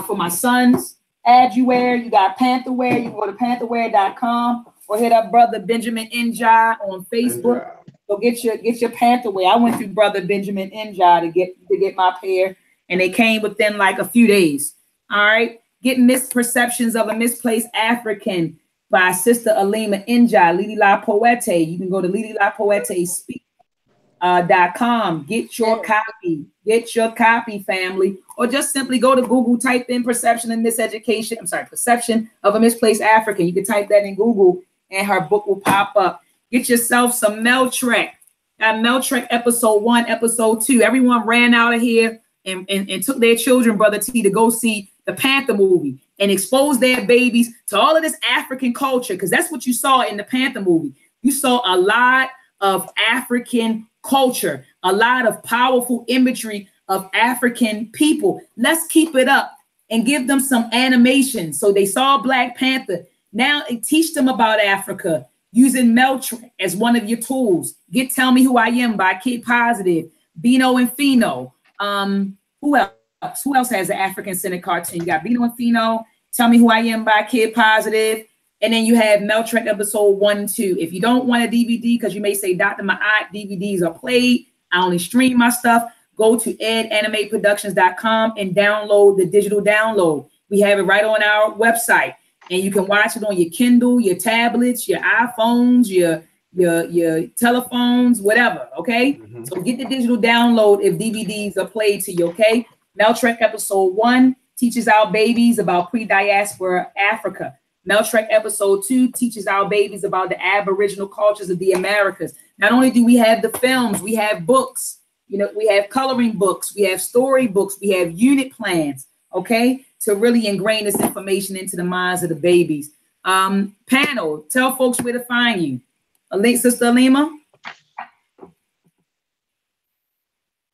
for my sons. Abjuwear. You got Pantherwear. You can go to pantherwear.com or hit up Brother Benjamin Njai on Facebook. So get your Pantherwear. I went through Brother Benjamin Njai to get my pair, and they came within like a few days. All right. Get Misperceptions of a Misplaced African by Sister Alima Njai, Lili La Poete. You can go to lililapoetespeak.com. Get your copy. Get your copy, family. Or just simply go to Google, type in Perception and Miseducation. I'm sorry, Perception of a Misplaced African. You can type that in Google and her book will pop up. Get yourself some Meltrek. Meltrek episode 1, episode 2. Everyone ran out of here and took their children, Brother T, to go see the Panther movie and expose their babies to all of this African culture, because that's what you saw in the Panther movie. You saw a lot of African culture, a lot of powerful imagery of African people. Let's keep it up and give them some animation. So they saw Black Panther. Now teach them about Africa using Meltrek as one of your tools. Get Tell Me Who I Am by Kid Positive, Bino and Fino. Who else? Who else has an African-centered cartoon? You got Bino and Fino, Tell Me Who I Am by Kid Positive, and then you have Meltrek episode 1 and 2. If you don't want a DVD, because you may say, Dr. Maat, DVDs are played, I only stream my stuff, go to edanimateproductions.com and download the digital download. We have it right on our website, and you can watch it on your Kindle, your tablets, your iPhones, your telephones, whatever, okay? Mm-hmm. So get the digital download if DVDs are played to you, okay? Meltrek episode 1 teaches our babies about pre-diaspora Africa. Meltrek episode 2 teaches our babies about the Aboriginal cultures of the Americas. Not only do we have the films, we have books. You know, we have coloring books, we have story books, we have unit plans, okay, to really ingrain this information into the minds of the babies. Panel, tell folks where to find you. Sister Alima?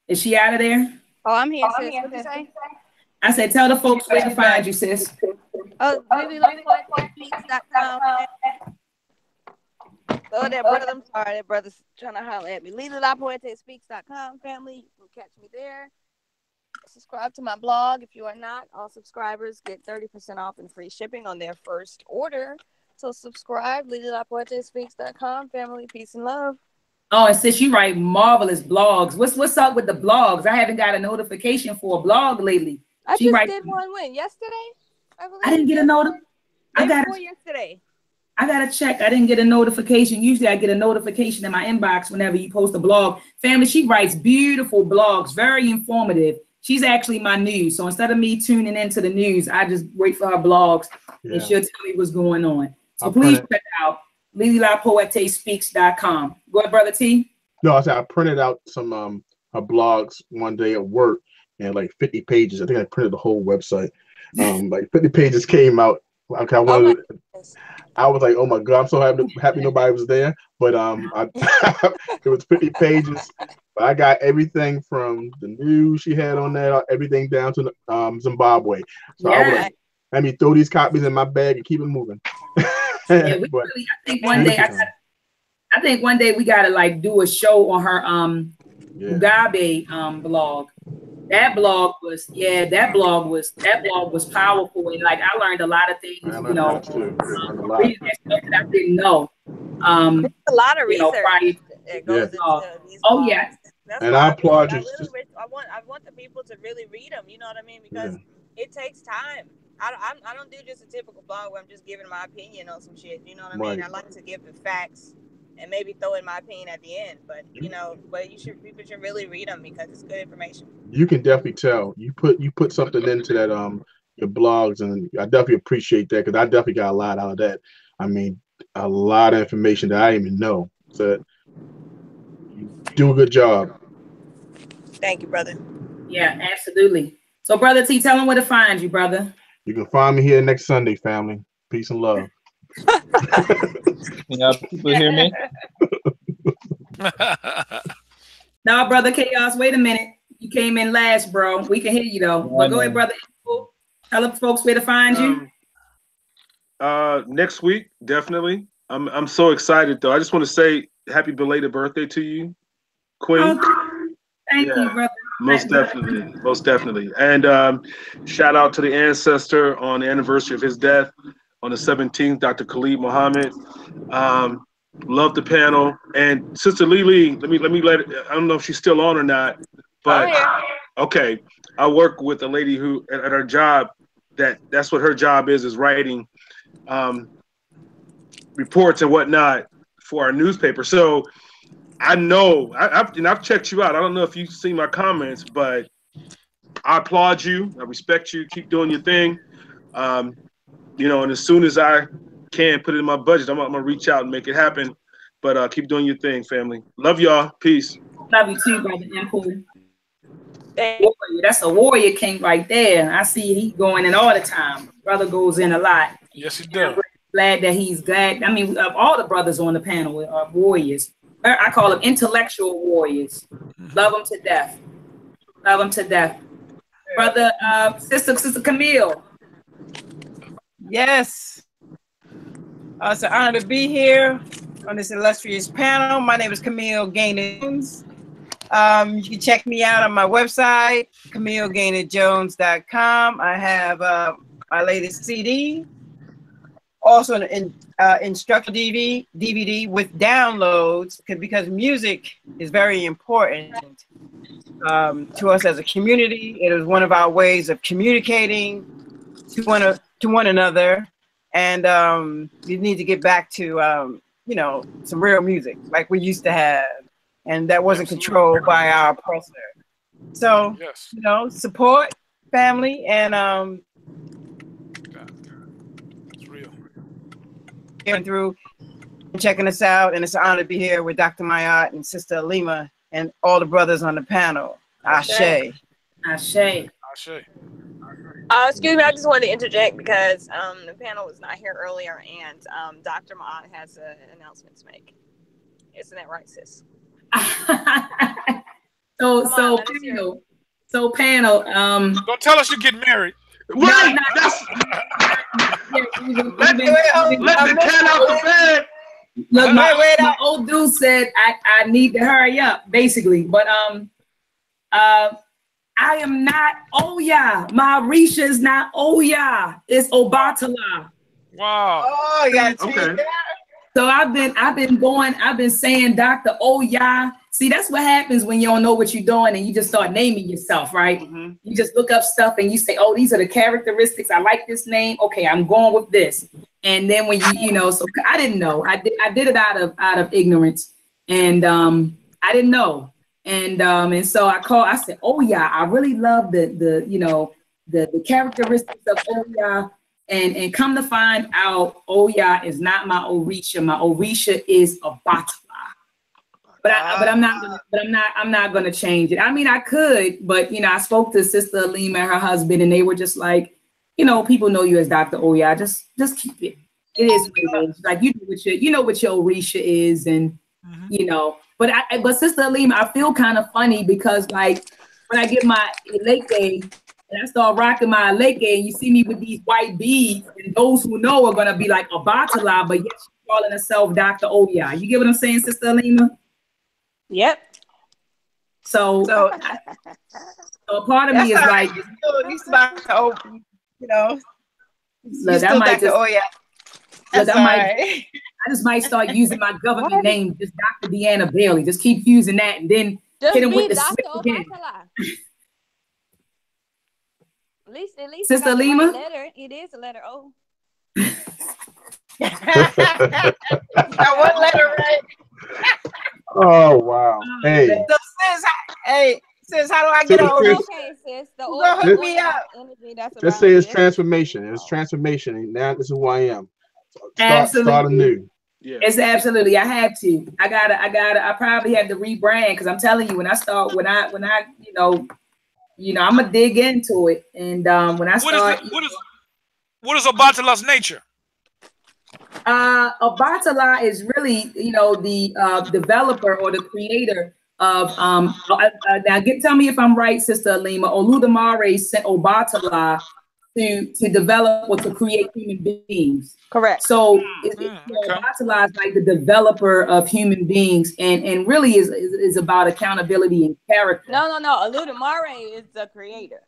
Is she out of there? Oh, I'm here, sis. What did you say? I said, tell the folks where to find you, sis. Oh, LiliLaPoetespeaks.com. Oh, that brother, I'm sorry, that brother's trying to holler at me. LiliLaPoetespeaks.com, family. You can catch me there. Subscribe to my blog. If you are not, all subscribers get 30% off and free shipping on their first order. So subscribe, LiliLaPoetespeaks.com, family. Peace and love. Oh, and sis, you write marvelous blogs. What's up with the blogs? I haven't got a notification for a blog lately. I just did one yesterday. I didn't get a notification. Yesterday. I gotta check. I didn't get a notification. Usually I get a notification in my inbox whenever you post a blog. Family, she writes beautiful blogs, very informative. She's actually my news. So instead of me tuning into the news, I just wait for her blogs and she'll tell me what's going on. So please check out LiliLaPoetespeaks.com. Go ahead, Brother T. No, I said I printed out some her blogs one day at work, and like 50 pages. I think I printed the whole website. Like 50 pages came out. Like I was like, oh my God, I'm so happy nobody was there. But it was 50 pages. But I got everything from the news she had on there, everything down to Zimbabwe. So I was like, let me throw these copies in my bag and keep it moving. Yeah, I think one day we gotta like do a show on her Mugabe blog. That blog was powerful, and like I learned a lot of things, reading that stuff that I didn't know. There's a lot of research that goes into these blogs. And I applaud you. I want the people to really read them. You know what I mean? Because it takes time. I don't do just a typical blog where I'm just giving my opinion on some shit. You know what I mean? I like to give the facts and maybe throw in my opinion at the end. But people should really read them because it's good information. You can definitely tell. You put something into that your blogs, and I definitely appreciate that because I definitely got a lot out of that. I mean, a lot of information that I didn't even know. So you do a good job. Thank you, brother. Yeah, absolutely. So, Brother T, tell them where to find you, brother. You can find me here next Sunday, family. Peace and love. Can y'all people hear me? No, brother Chaos, wait a minute. You came in last, bro. We can hear you though. But go ahead, brother. Tell the folks where to find you. Next week, definitely. I'm so excited though. I just want to say happy belated birthday to you, Queen. Oh, thank you, brother. Most definitely. And shout out to the ancestor on the anniversary of his death on the 17th, Dr. Khalid Muhammad. Love the panel. And Sister Lily, let me I don't know if she's still on or not, but okay. I work with a lady who at her job that's what her job is writing reports and whatnot for our newspaper. So I know I've checked you out. I don't know if you've seen my comments, but I applaud you. I respect you. Keep doing your thing. And as soon as I can put it in my budget, I'm gonna reach out and make it happen. But keep doing your thing, family. Love y'all. Peace. Love you too, brother. That's a warrior king right there. I see he going in all the time. Brother goes in a lot. Yes, he does. Glad that he's glad. I mean, all the brothers on the panel are warriors. I call them intellectual warriors. Love them to death. Love them to death. Brother, Sister Camille. Yes. It's an honor to be here on this illustrious panel. My name is Camille Gaynor-Jones. You can check me out on my website, CamilleGaynor-Jones.com. I have my latest CD, also an instructional DVD with downloads, because music is very important to us as a community. It is one of our ways of communicating to one another, and we need to get back to some real music like we used to have, and that wasn't controlled by our oppressor. So support family, and it's real. Getting through and checking us out, and it's an honor to be here with Dr. Maat and Sister Alima and all the brothers on the panel. Ashe. Ashe. Ashe. Excuse me, I just wanted to interject because the panel was not here earlier, and Dr. Maat has an announcement to make. Isn't that right, sis? Panel. Don't tell us you get married. Wait, let the cat out the bag. Look, my old dude said I need to hurry up, basically. But I am not Oya. My Risha is not Oya. It's Obatala. Wow. Oh, you got okay. So I've been saying Dr. Oya. See, that's what happens when you don't know what you're doing and you just start naming yourself, right? Mm-hmm. You just look up stuff and you say, oh, these are the characteristics. I like this name. Okay, I'm going with this. And then when so I didn't know. I did it out of ignorance, and I didn't know. And so I said, oh yeah, I really love the characteristics of Oya. And come to find out, Oya is not my Orisha. My Orisha is a Batala. But I'm not gonna change it. I mean, I could, but I spoke to Sister Alima and her husband, and they were just like, people know you as Dr. Oya. Just keep it. It is what it is. Like you know what your Orisha is, and But Sister Alima, I feel kind of funny because like when I get my Eleke and I start rocking my Eleke, and you see me with these white beads, and those who know are gonna be like a Batala, but yet she's calling herself Dr. Oya. You get what I'm saying, Sister Alima? Yep. So a part of me is like, you still Dr. that might just, Oya. I just might start using my government name, just Dr. Deanna Bailey. Just keep using that, and then just hit him with the switch again. At least Sister Alima? Letter. It is a letter O. Got one letter right. Oh wow! Hey, so sis, how do I get over? Okay, sis. The O hook me up. Just say it's transformation. It's transformation, and now this is who I am. Start anew. Yeah. It's absolutely. I had to. I probably had to rebrand because I'm telling you, when I I'm gonna dig into it, and when I start. What is Obatala's nature? Obatala is really, the developer or the creator of now tell me if I'm right, Sister Alima. Oludamare sent Obatala to develop or to create human beings. Correct. So Okay. Obatala is like the developer of human beings, and really is about accountability and character. No. Oludamare is the creator.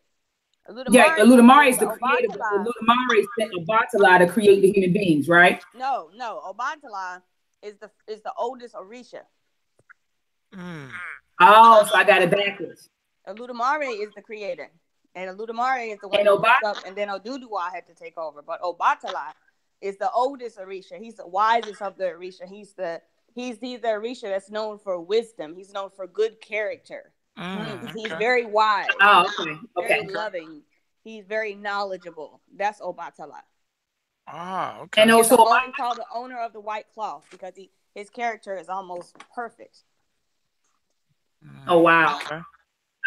Oludamare is the creator. Oludamare sent Obatala to create the human beings, right? No. Obatala is the oldest Orisha. Oh, so I got it backwards. Oludamare is the creator, and Oludamare is the one who picked up, and then Oduduwa had to take over. But Obatala is the oldest Orisha. He's the wisest of the Orisha. He's the Orisha that's known for wisdom. He's known for good character. He's very wise. Oh, okay. Very loving. He's very knowledgeable. That's Obatala. Ah, okay. And also called the owner of the white cloth because his character is almost perfect. Oh wow! Okay.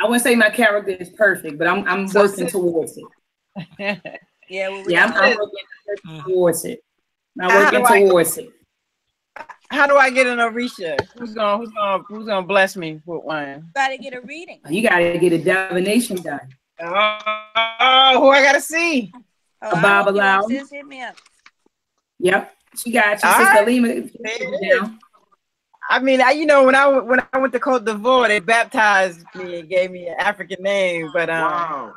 I wouldn't say my character is perfect, but I'm working towards it. I'm working towards it. How do I get an Orisha? Who's gonna bless me with one? You gotta get a reading. You gotta get a divination done. Oh, who I gotta see? Babalawo. Sis, hit me up. Yep, she got you, Sister Lima. I mean, when I went to Cote d'Ivoire, they baptized me and gave me an African name, but wow.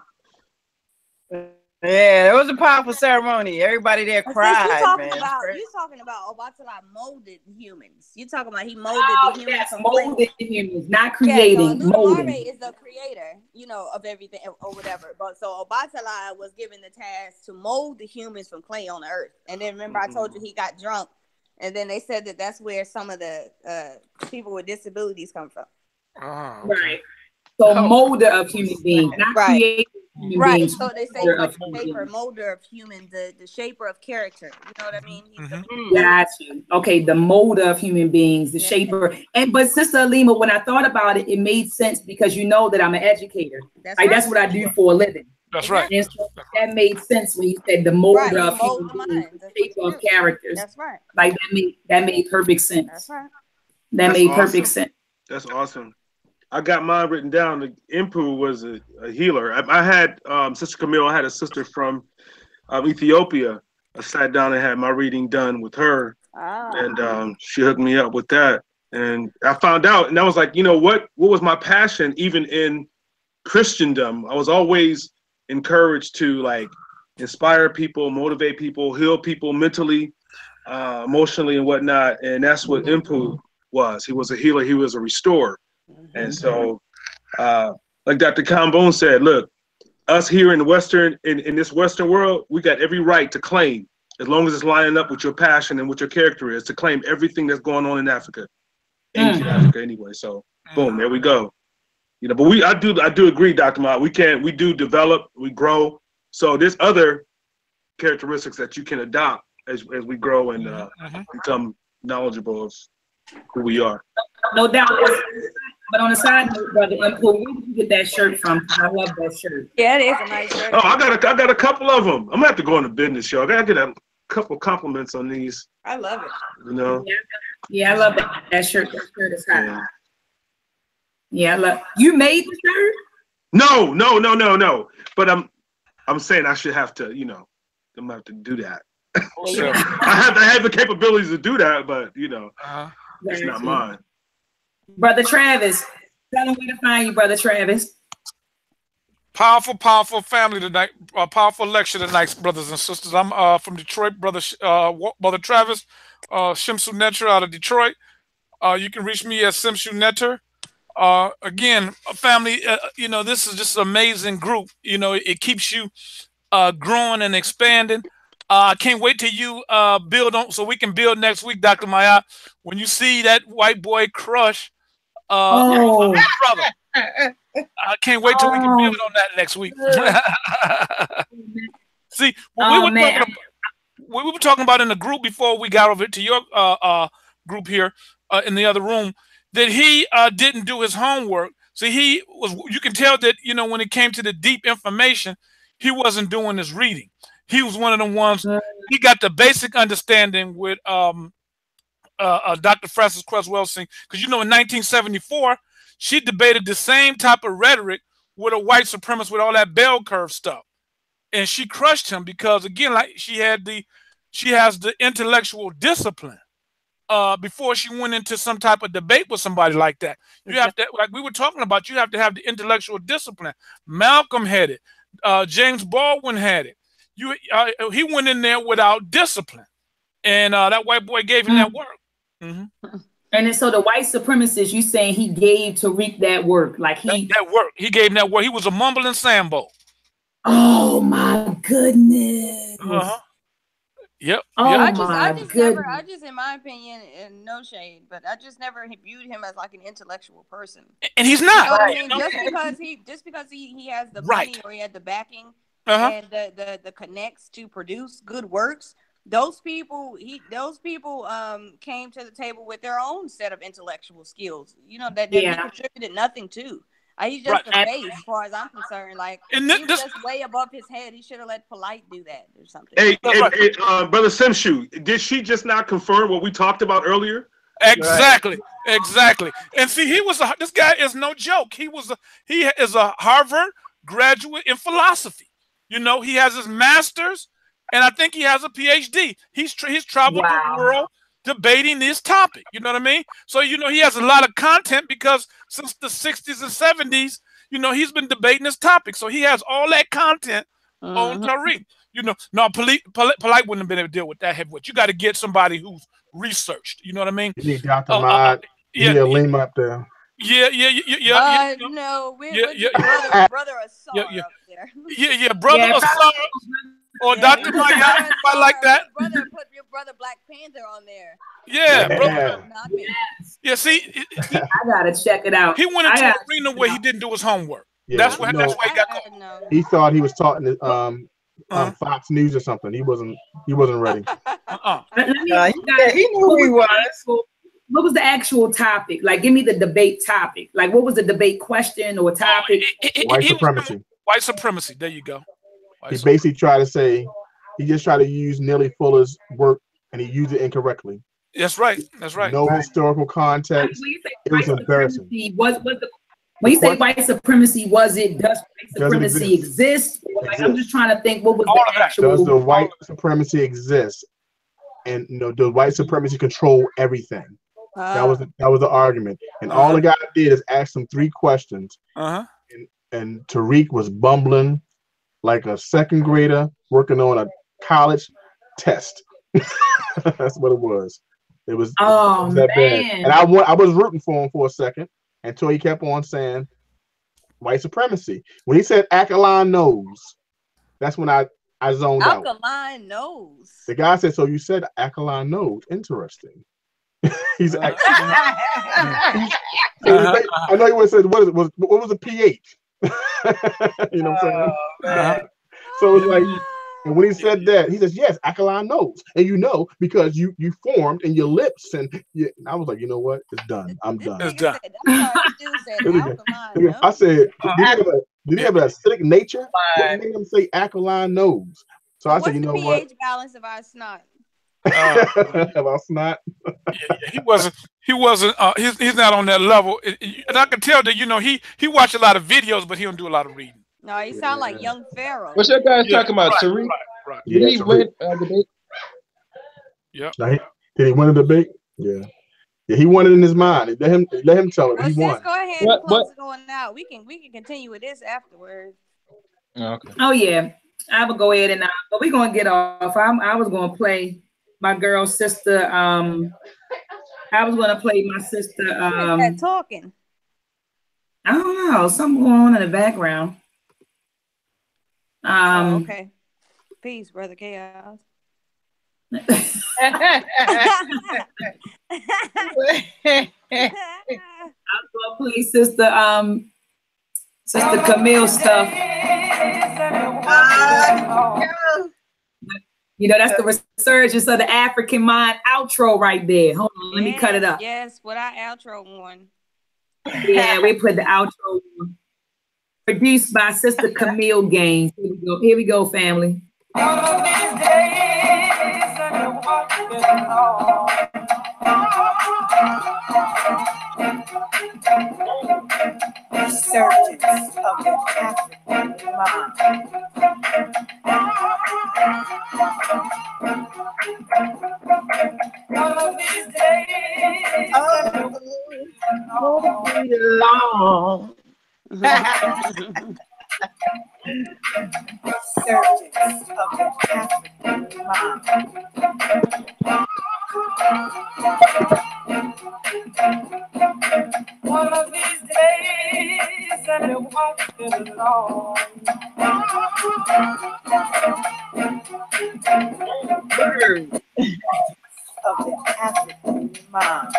Yeah, it was a powerful ceremony. Everybody there cried, man. You're talking about Obatala molded humans. You're talking about he molded the humans. Yes, molded humans, not creating. So Oludamare is the creator, of everything or whatever. But so Obatala was given the task to mold the humans from clay on the earth. And then remember, I told you he got drunk, and then they said that's where some of the people with disabilities come from. Oh, okay. Right. So molder of human beings, not creator. Right, so they say molder of human, the shaper of character. You know what I mean? Got you. Okay, the molder of human beings, the shaper. But Sister Alima, when I thought about it, it made sense because you know that I'm an educator. That's what I do for a living. That's right. And so that made sense when you said the molder of human beings, the shaper of characters. That's right. Like that made perfect sense. That's right. That made perfect sense. That's awesome. I got mine written down. The Impu was a healer. I had Sister Camille. I had a sister from Ethiopia. I sat down and had my reading done with her, and she hooked me up with that. And I found out, and I was like, what was my passion? Even in Christendom, I was always encouraged to like inspire people, motivate people, heal people mentally, emotionally, and whatnot. And that's what Impu was. He was a healer. He was a restorer. And so, like Dr. Kambone said, look, us here in the in this Western world, we got every right to claim, as long as it's lining up with your passion and what your character is, to claim everything that's going on in Africa, ancient Africa anyway. So, boom, there we go. But I do agree, Dr. Maat. We do develop, we grow. So there's other characteristics that you can adopt as we grow and become knowledgeable of who we are. No doubt. But on the side note, Brother Impu, where did you get that shirt from? I love that shirt. Yeah, it is a nice shirt. Oh, I got a couple of them. I'm gonna have to go on a business show. I gotta get a couple compliments on these. I love it. Yeah, I love that shirt. That shirt is hot. Yeah, I love. You made the shirt? No. But I'm saying I should have to. I'm gonna have to do that. Sure. I have the capabilities to do that, but it's not mine. Brother Travis, tell them where to find you, Brother Travis. Powerful family tonight. Powerful lecture tonight, brothers and sisters. I'm from Detroit, Brother Travis, Shimsu Netter out of Detroit. You can reach me at Shimsu Netter. Again, family, this is just an amazing group. It keeps you growing and expanding. I can't wait till you build on, so we can build next week, Dr. Maat. When you see that white boy crush, brother, I can't wait till we can build on that next week. See, we were talking about in the group before we got over to your group here in the other room, that he didn't do his homework. So you can tell that, when it came to the deep information, he wasn't doing his reading. He was one of the ones he got the basic understanding with Dr. Frances Cress Welsing, because in 1974 she debated the same type of rhetoric with a white supremacist with all that bell curve stuff, and she crushed him because, again, like she has the intellectual discipline. Before she went into some type of debate with somebody like that, you have to, like we were talking about, you have to have the intellectual discipline. Malcolm had it. James Baldwin had it. He went in there without discipline, and that white boy gave him that work. Mm-hmm. And then, so the white supremacist, you saying he gave Tariq that work, like that work. He gave him that work. He was a mumbling Sambo. Oh my goodness. Yep. Oh, yep. I just, in my opinion, and no shade, but I just never viewed him as like an intellectual person. And he's not. You know what I mean? Just because he has the money or he had the backing and the connects to produce good works. Those people came to the table with their own set of intellectual skills. That he contributed nothing to. He's just a face, as far as I'm concerned. Like, he's just way above his head. He should have let Polite do that or something. Hey, Brother Simshu, did she just not confirm what we talked about earlier? Exactly. And see, this guy is no joke. He is a Harvard graduate in philosophy. He has his master's, and I think he has a PhD. He's traveled the world debating this topic. You know what I mean? So, he has a lot of content because since the 60s and 70s, he's been debating this topic. So he has all that content on Tariq. No, Polite wouldn't have been able to deal with that heavyweight. You got to get somebody who's researched. You know what I mean? You need Dr. Maat. Lean up there. Yeah. No, we're brother Asar up there. Yeah, brother Asar. Or Dr. Maat, like that. Put your brother Black Panther on there. Yeah, brother. Yeah, see, I gotta check it out. He went into an arena where he didn't do his homework. Yeah, that's why he got caught. He thought he was taught in Fox News or something. He wasn't ready. He knew who he was. What was the actual topic? Like, give me the debate topic. Like, what was the debate question or topic? White supremacy. White supremacy. There you go. He basically tried to say, he just tried to use Neely Fuller's work, and he used it incorrectly. That's right. No historical context. It was embarrassing. When you say white supremacy, does white supremacy exist? Like, I'm just trying to think, what was the actual? Does the white supremacy exist? And does white supremacy control everything? That was the argument. And all the guy did is ask him 3 questions. And Tariq was bumbling like a second grader working on a college test. That's what it was. It was that bad. And I was rooting for him for a second until he kept on saying white supremacy. When he said Alkaline Nose, that's when I zoned out. Alkaline Nose. The guy said, "So you said Alkaline Nose? Interesting." He's I know he would have said, "What was the pH?" You know what I'm saying? So it's like, and when he said that, he says, "Yes, Alkaline Nose," and because you formed in your lips, and I was like, you know what? It's done. I'm done. It's done. I said, did he have an acidic nature? What made him say Alkaline Nose? So I said, you know what? What's the pH balance of our snot? Of our snot? He wasn't. He's not on that level. And I can tell that he watched a lot of videos, but he don't do a lot of reading. No, he sound like young Pharaoh. What's that guy talking about? Tariq? Right. Did he win a debate? Yeah. Did he win a debate? Yeah. Yeah, he won it in his mind. Let him tell it. He won. Go ahead and close it on out. We can continue with this afterwards. Okay. Oh yeah, I will go ahead and but we're gonna get off. I was gonna play my girl sister. I was gonna play my sister. Who is that talking? I don't know. Something going on in the background. Okay. Peace, brother Chaos. I was gonna play sister Camille stuff. That's the resurgence of the African mind outro right there. Hold on, let me cut it up. Yes, what our outro one. Yeah, we put the outro on. Produced by Sister Camille Gaines. Here we go, family. Resurgence of the African mind. One of these days, won't be long. Resurgence of the African mind. One of these days, and it won't be long. Birds of the African mind.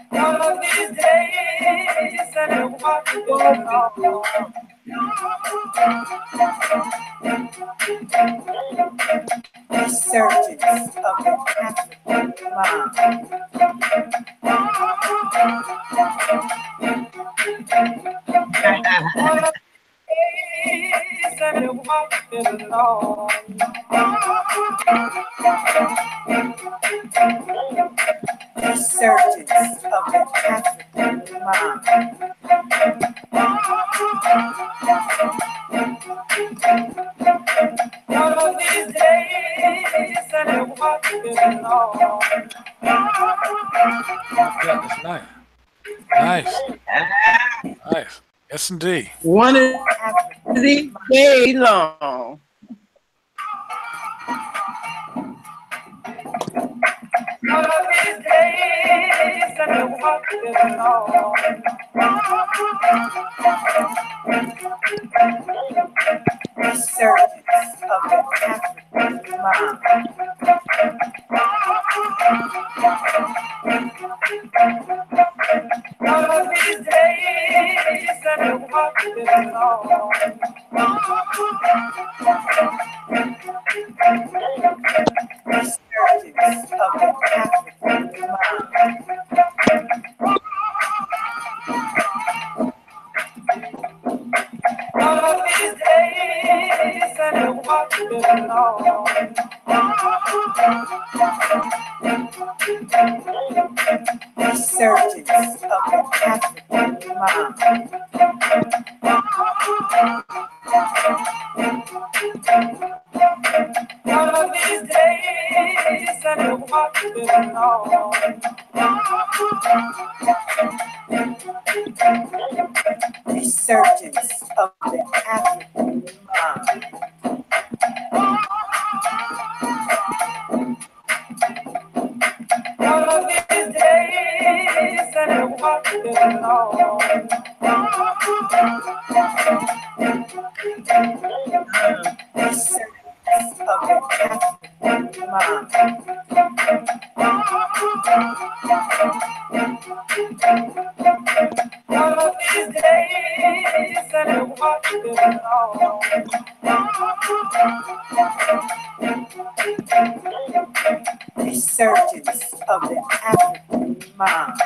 One of these days, and it won't be long. Resurgence of the African mind. One of these days, and it won't be long. Resurgence of the African mind. One of these days, and it won't be long. Yeah, that's nice. Nice. Nice. Yes, indeed. One of these days long. One of these days, and it won't be long. Resurgence of the African mind. One of these days, and it won't be long. Resurgence of the African mind. One of these days, and it won't be long. Resurgence of the African mind. One of these days, and it won't be long. Resurgence of the African mind. One of these days, and it won't be long. Resurgence of the African mind. One of these days, and it won't be long. Resurgence of the African mind.